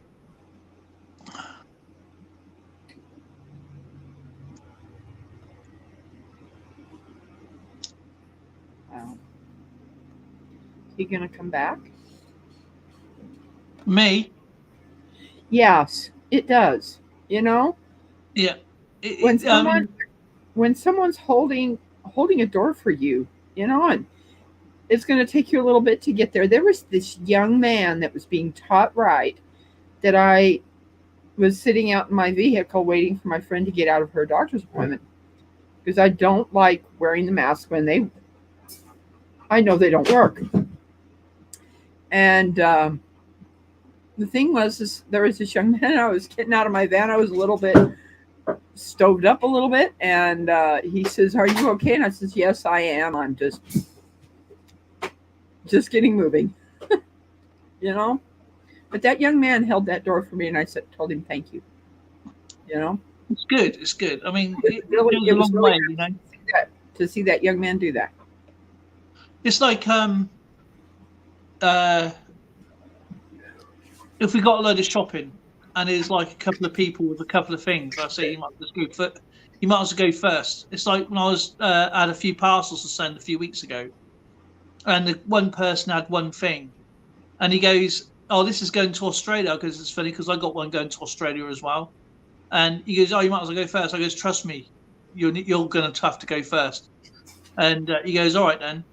Wow. You gonna come back? Me? Yes, it does. You know, Yeah. When someone's holding a door for you, you know, and it's going to take you a little bit to get there. There was this young man that was being taught right, that I was sitting out in my vehicle waiting for my friend to get out of her doctor's appointment, because I don't like wearing the mask when I know they don't work. And the thing was, there was this young man. I was getting out of my van. I was a little bit stoved up a little bit, and he says, "Are you okay?" And I says, "Yes, I am. I'm just getting moving." You know, but that young man held that door for me, and I told him thank you. You know, it's good. It's good. I mean, it was a long really way, you know. To see that young man do that. It's like if we got a load of shopping and there's like a couple of people with a couple of things, I say you might as well go first. It's like when I was had a few parcels to send a few weeks ago, and the one person had one thing, and he goes, "Oh, this is going to Australia," because it's funny because I got one going to Australia as well, and he goes, "Oh, you might as well go first." I goes, "Trust me, you're going to have to go first. And he goes, all right then.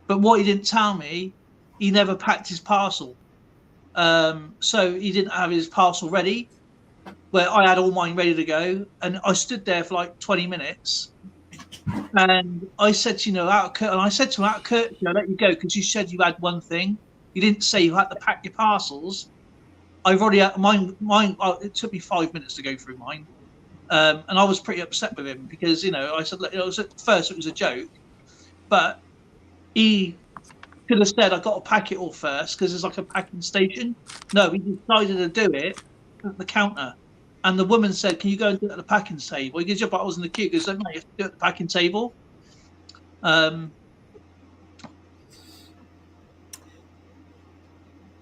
But what he didn't tell me, he never packed his parcel. So he didn't have his parcel ready, where I had all mine ready to go. And I stood there for like 20 minutes. And I said, to him, out of courtesy, I'll let you go because you said you had one thing. You didn't say you had to pack your parcels. I've already had mine. It took me 5 minutes to go through mine. And I was pretty upset with him because, I said, at first it was a joke, but he could have said, I got to pack it all first because there's like a packing station. No, he decided to do it at the counter. And the woman said, can you go and do it at the packing table? He goes, yeah, but I was in the queue. He goes, no, you have to do it at the packing table. Now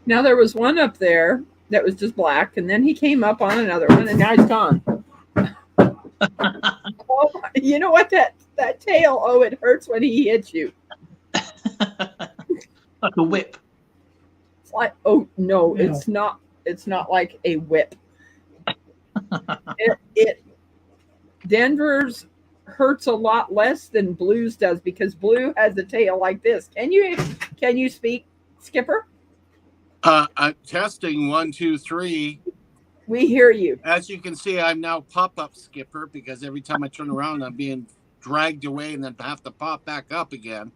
there was one up there that was just black, and then he came up on another one, and now he's gone. Oh, you know what? That tail, it hurts when he hits you. Like a whip. It's like, oh no, it's not. It's not like a whip. Denver's hurts a lot less than Blue's does because Blue has a tail like this. Can you speak, Skipper? Testing 1, 2, 3. We hear you. As you can see, I'm now pop-up skipper because every time I turn around, I'm being dragged away and then have to pop back up again.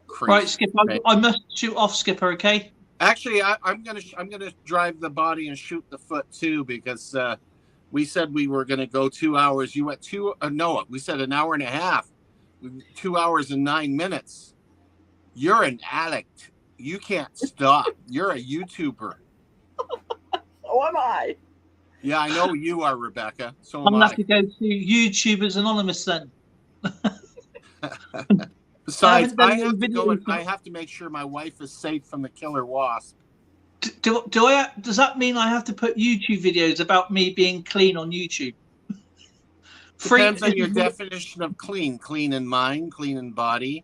Crazy. Right, Skipper. I must shoot off, Skipper. Okay. Actually, I'm gonna drive the body and shoot the foot too because we said we were gonna go 2 hours. You went we said an hour and a half. 2 hours and 9 minutes. You're an addict. You can't stop. You're a YouTuber. So am I. Yeah, I know you are, Rebecca. So am I'm I. going to go to YouTubers Anonymous then. Besides, I have to make sure my wife is safe from the killer wasp. Does that mean I have to put YouTube videos about me being clean on YouTube? Depends on your definition of clean. Clean in mind, clean in body,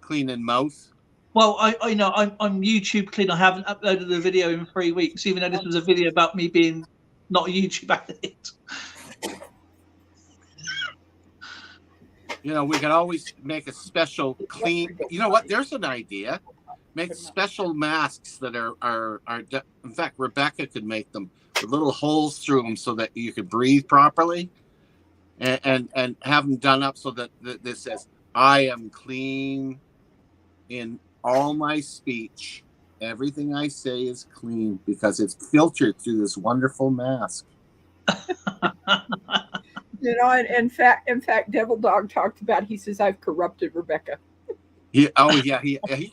clean in mouth. Well, I know I'm YouTube clean. I haven't uploaded a video in 3 weeks, even though this was a video about me being not a YouTube addict. We can always make a special clean. You know what? There's an idea. Make special masks that are. In fact, Rebecca could make them with little holes through them so that you could breathe properly, and have them done up so that this says, "I am clean in all my speech. Everything I say is clean because it's filtered through this wonderful mask." In fact, Devil Dog talked about. He says, "I've corrupted Rebecca." He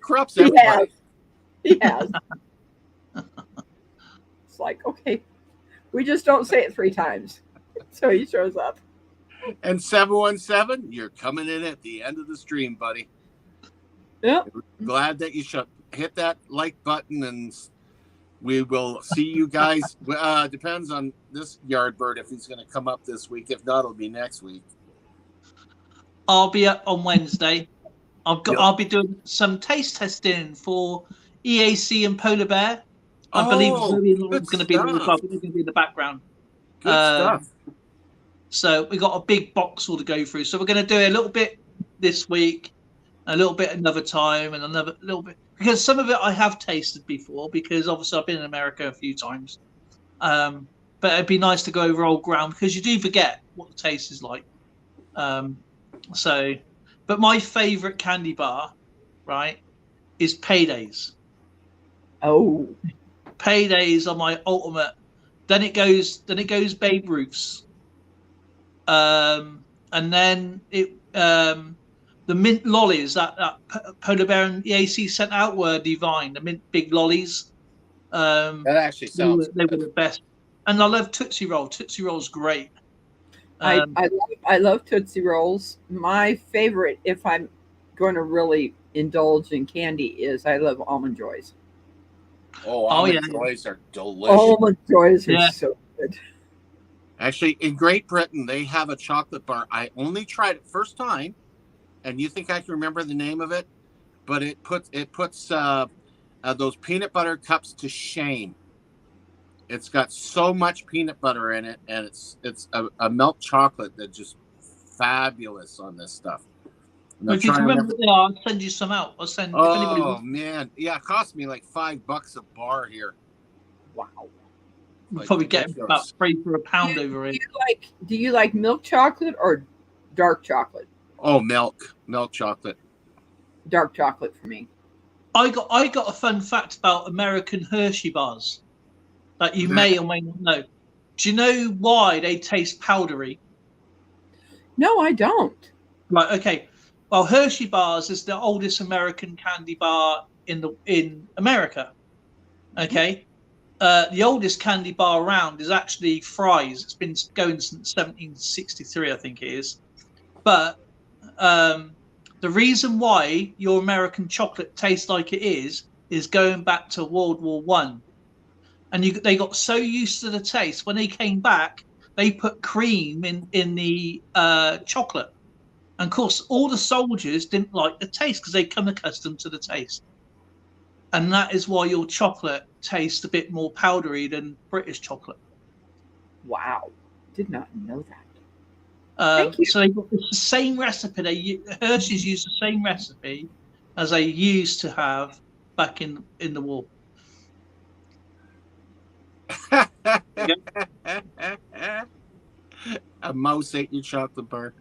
corrupts everybody. He has. It's like, okay, we just don't say it 3 times, so he shows up. And 717, you're coming in at the end of the stream, buddy. Yep. Glad that you should hit that like button, and we will see you guys. Depends on this Yardbird if he's going to come up this week. If not, it'll be next week. I'll be up on Wednesday. I'll be doing some taste testing for EAC and Polar Bear. I believe it's going to be in the background. Good stuff. So we got a big box all to go through. So we're going to do a little bit this week, a little bit another time, and another little bit, because some of it I have tasted before, because obviously I've been in America a few times. But it'd be nice to go over old ground because you do forget what the taste is like. But my favorite candy bar, right, is Paydays. Oh, Paydays are my ultimate. Then it goes Babe Ruth's. And then the mint lollies that Polar Bear and EAC sent out were divine. The mint big lollies. That actually sounds. They were the best. And I love Tootsie Roll. Tootsie Roll's great. I love Tootsie Rolls. My favorite, if I'm going to really indulge in candy, is I love Almond Joys. Almond Joys are delicious. Almond Joys are so good. Actually, in Great Britain, they have a chocolate bar. I only tried it first time, and you think I can remember the name of it, but it puts those peanut butter cups to shame. It's got so much peanut butter in it, and it's a milk chocolate that's just fabulous on this stuff. And I'm If you can trying to remember what they are, I'll send you some out. I'll send if anybody Oh wants. man, yeah, it cost me like $5 a bar here. Wow. We'll Like, probably get ridiculous. about 3 for £1 over here. Do you like milk chocolate or dark chocolate? Oh, milk chocolate. Dark chocolate for me. I got a fun fact about American Hershey bars that you may or may not know. Do you know why they taste powdery? No, I don't. Right, okay. Well, Hershey bars is the oldest American candy bar in America. Okay. The oldest candy bar around is actually Fry's. It's been going since 1763, I think it is. But the reason why your American chocolate tastes like it is going back to World War One, and they got so used to the taste. When they came back, they put cream in the chocolate, and of course, all the soldiers didn't like the taste because they come accustomed to the taste, and that is why your chocolate tastes a bit more powdery than British chocolate. Wow. Did not know that. Thank you. So it's the same recipe. Hershey's used the same recipe as they used to have back in the war. A mouse ate your chocolate bar.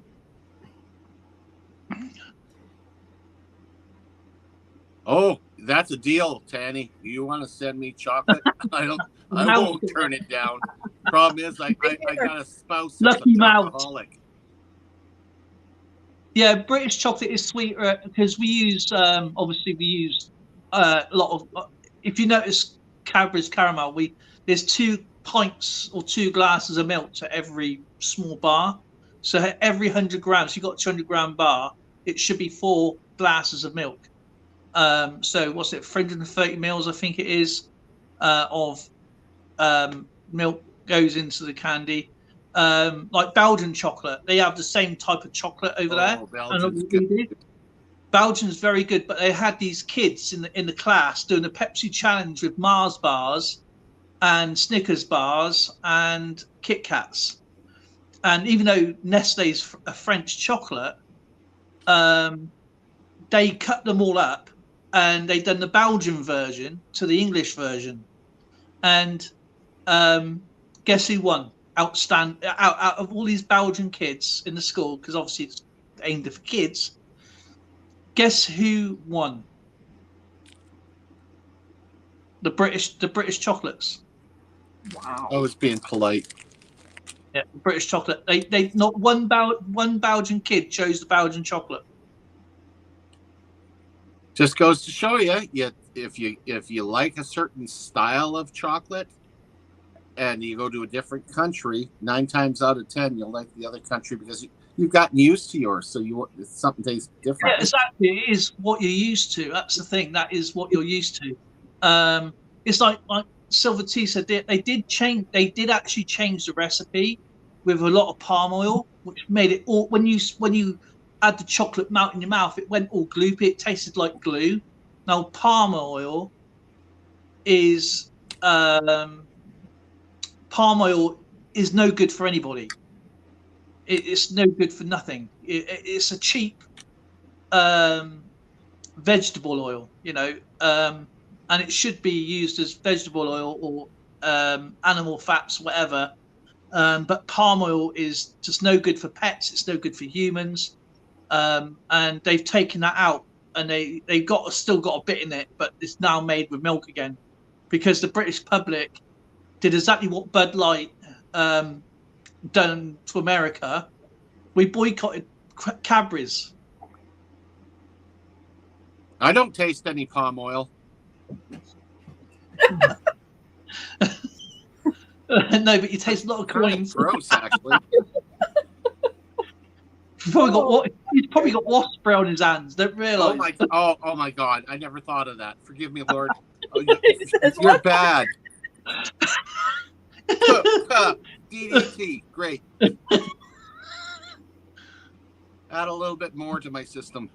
Oh, that's a deal, Tanny. You want to send me chocolate? I won't turn it down. Problem is, I got a spouse that's Lucky an mouse. alcoholic. Yeah, British chocolate is sweeter because we use obviously we use a lot of. If you notice Cadbury's caramel, there's 2 pints or 2 glasses of milk to every small bar. So every 100 grams, you got a 200-gram bar, it should be 4 glasses of milk. So what's it? 330 mils, I think it is, of milk goes into the candy. Like Belgian chocolate, they have the same type of chocolate over there. Belgian's good. Belgian's very good, but they had these kids in the class doing a Pepsi challenge with Mars bars and Snickers bars and Kit Kats. And even though Nestle's a French chocolate, they cut them all up and they done the Belgian version to the English version. And guess who won? Out of all these Belgian kids in the school, because obviously it's aimed for kids. Guess who won? The British chocolates. Wow. I was being polite. Yeah, British chocolate. They not one Belgian kid chose the Belgian chocolate. Just goes to show you, if you like a certain style of chocolate, and you go to a different country, 9 times out of 10 you'll like the other country because you've gotten used to yours, so something tastes different. Yeah, exactly. It is what you're used to. That's the thing. That is what you're used to. It's like Silver Tea said. They did actually change the recipe with a lot of palm oil, which made it all. When you had the chocolate melt in your mouth, it went all gloopy. It tasted like glue. Now palm oil is no good for anybody. It's no good for nothing. It's a cheap vegetable oil, and it should be used as vegetable oil or animal fats, whatever. But palm oil is just no good for pets. It's no good for humans. And they've taken that out, and they've still got a bit in it, but it's now made with milk again, because the British public did exactly what Bud Light done to America. We boycotted Cadbury's. I don't taste any palm oil. No, but you taste a lot of coins. Gross, actually. He's probably got wasp spray on his hands. Don't realise. Oh my God! I never thought of that. Forgive me, Lord. You're bad. DDT, great. Add a little bit more to my system.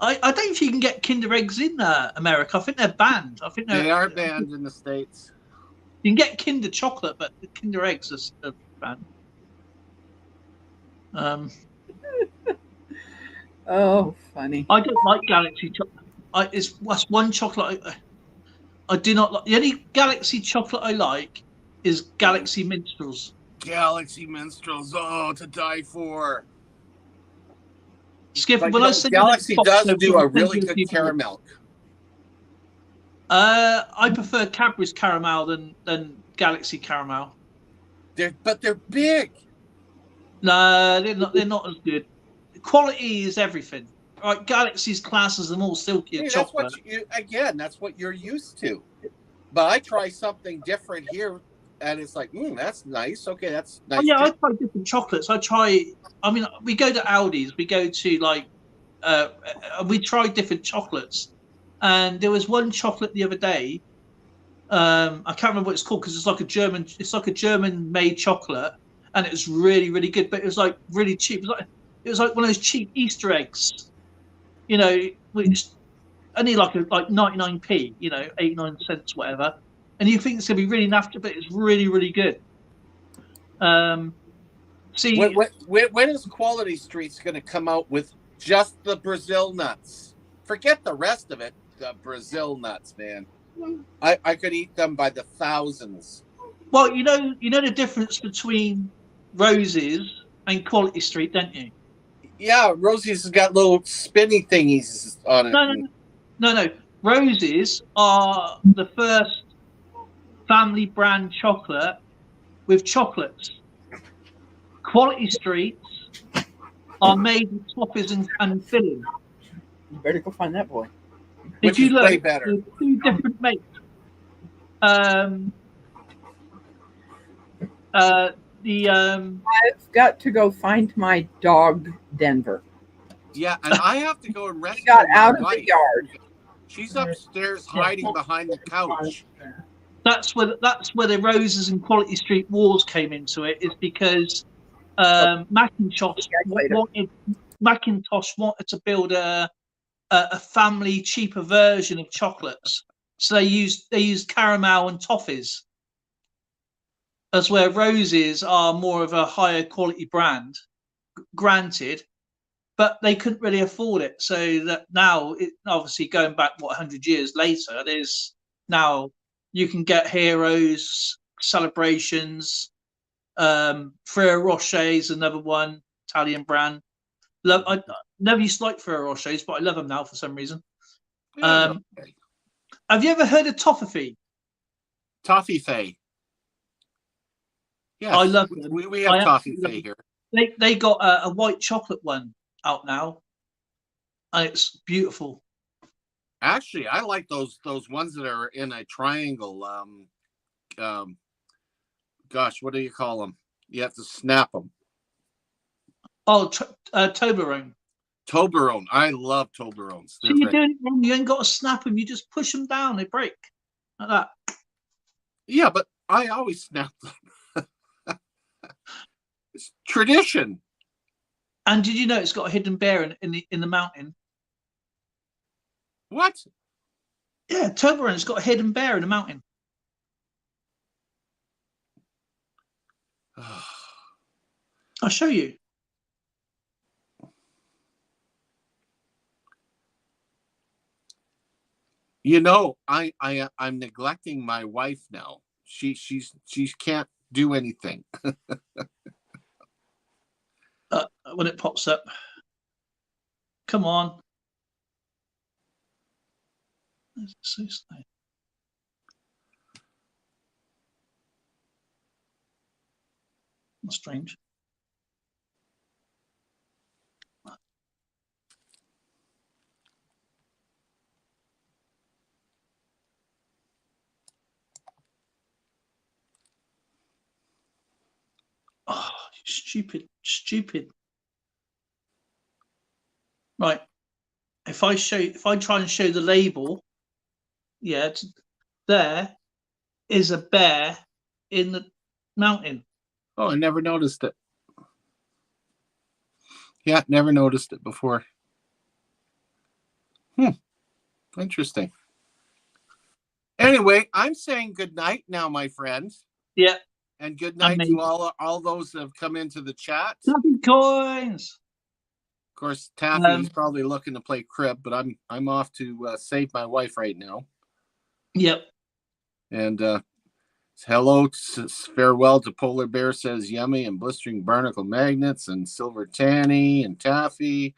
I don't think you can get Kinder Eggs in America. I think they're banned. They are banned in the States. You can get Kinder chocolate, but the Kinder eggs are banned. Oh, funny. I don't like Galaxy chocolate. That's one chocolate I do not like. The only Galaxy chocolate I like is Galaxy Minstrels. Galaxy Minstrels, oh, to die for. Skipper, But when you I know, send Galaxy you does box, do I'll a send really you good few caramel. I prefer Cadbury's caramel than Galaxy caramel. But they're big. No, they're not as good. Quality is everything. Right, Galaxy's classes them all silkier Hey, that's chocolate. what that's what you're used to. But I try something different here, and it's like, that's nice. Okay, that's nice. Oh, yeah, I try different chocolates. I mean, we go to Aldi's, we go to like, we try different chocolates. And there was one chocolate the other day. I can't remember what it's called because it's like a German made chocolate, and it was really, really good. But it was like really cheap. It was like one of those cheap Easter eggs, you know, which only like 99p, 89 cents, whatever. And you think it's gonna be really naff, but it's really, really good. See, When is Quality Street's going to come out with just the Brazil nuts? Forget the rest of it. The Brazil nuts, man. I could eat them by the thousands. well, you know the difference between Roses and Quality Street, don't you? Yeah, Rosie's has got little spinny thingies on it. No. Roses are the first family brand chocolate with chocolates. Quality Streets are made with toffees and filling. You better go find that boy. Did Which you is look? way better. There's two different makes. I've got to go find my dog, Denver. Yeah, and I have to go and He rescue got my out of wife. the yard. She's upstairs hiding behind the couch. That's where the Roses and Quality Street wars came into it. Is because Macintosh wanted to build a family cheaper version of chocolates, so they used caramel and toffees. As where Roses are more of a higher quality brand, granted, but they couldn't really afford it. So that now, obviously going back 100 years later, there's now you can get Heroes, Celebrations, Ferrero Rocher's another one, Italian brand. I never used to like Ferrero Rocher's, but I love them now for some reason. Yeah, Have you ever heard of Toffee? Toffee. Yes, I love them. We have Toffee here. They got a white chocolate one out now, and it's beautiful. Actually, I like those ones that are in a triangle. Gosh, what do you call them? You have to snap them. Oh, Toblerone. Toblerone. I love Toblerones. So you're doing it wrong. You ain't got to snap them. You just push them down. They break like that. Yeah, but I always snap them. It's tradition. And did you know it's got a hidden bear in the mountain? What? Yeah, Toblerone's got a hidden bear in the mountain. I'll show you. You know, I'm neglecting my wife now. She can't do anything. When it pops up, come on. That's so slow. That's strange. Oh, stupid. Right. If I try and show the label, yeah, there is a bear in the mountain. Oh, I never noticed it. Yeah, never noticed it before. Interesting. Anyway, I'm saying good night now, my friend. Yeah. And good night Amazing. to all those that have come into the chat. Happy coins. Of course, Taffy's probably looking to play crib, but I'm off to save my wife right now. Yep. And hello, farewell to Polar Bear says yummy and blistering barnacle magnets and silver tanny and Taffy.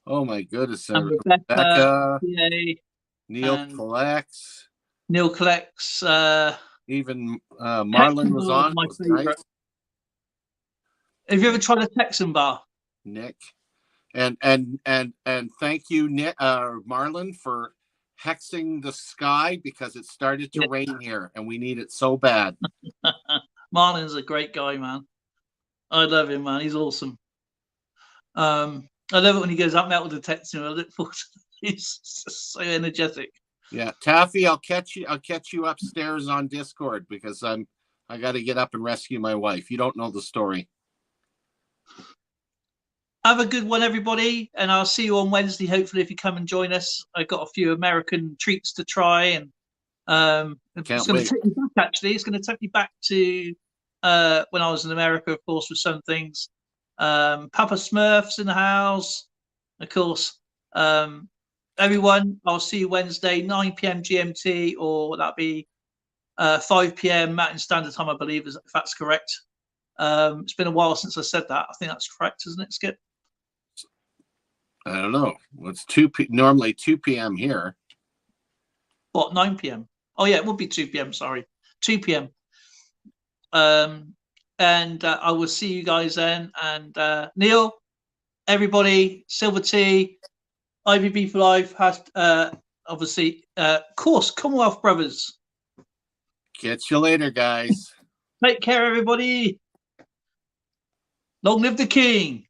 Oh my goodness, Rebecca, yay. Neil collects. Neil collects. Even Marlon was on. My was favorite. nice. Have you ever tried a Texan bar? Nick, and thank you, Nick, Marlon, for hexing the sky because it started to rain here and we need it so bad. Marlon's a great guy, man. I love him, man. He's awesome. I love it when he goes up metal detecting. I look forward to it. He's just so energetic. Yeah, Taffy, I'll catch you upstairs on Discord because I got to get up and rescue my wife. You don't know the story. Have a good one, everybody, and I'll see you on Wednesday. Hopefully, if you come and join us, I've got a few American treats to try, and it's going to take me back. Actually, it's going to take me back to when I was in America, of course, with some things. Papa Smurf's in the house, of course. Everyone, I'll see you Wednesday, 9 p.m. GMT, or that'll be 5 p.m. Mountain Standard Time, I believe, if that's correct. It's been a while since I said that. I think that's correct, isn't it, Skip? I don't know. It's normally 2 p.m. here. What, 9 p.m.? Oh, yeah, it would be 2 p.m. Sorry, 2 p.m. And I will see you guys then. And Neil, everybody, Silver T, IVB for Life, has obviously, of course, Commonwealth Brothers. Catch you later, guys. Take care, everybody. Long live the king.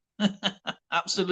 Absolutely.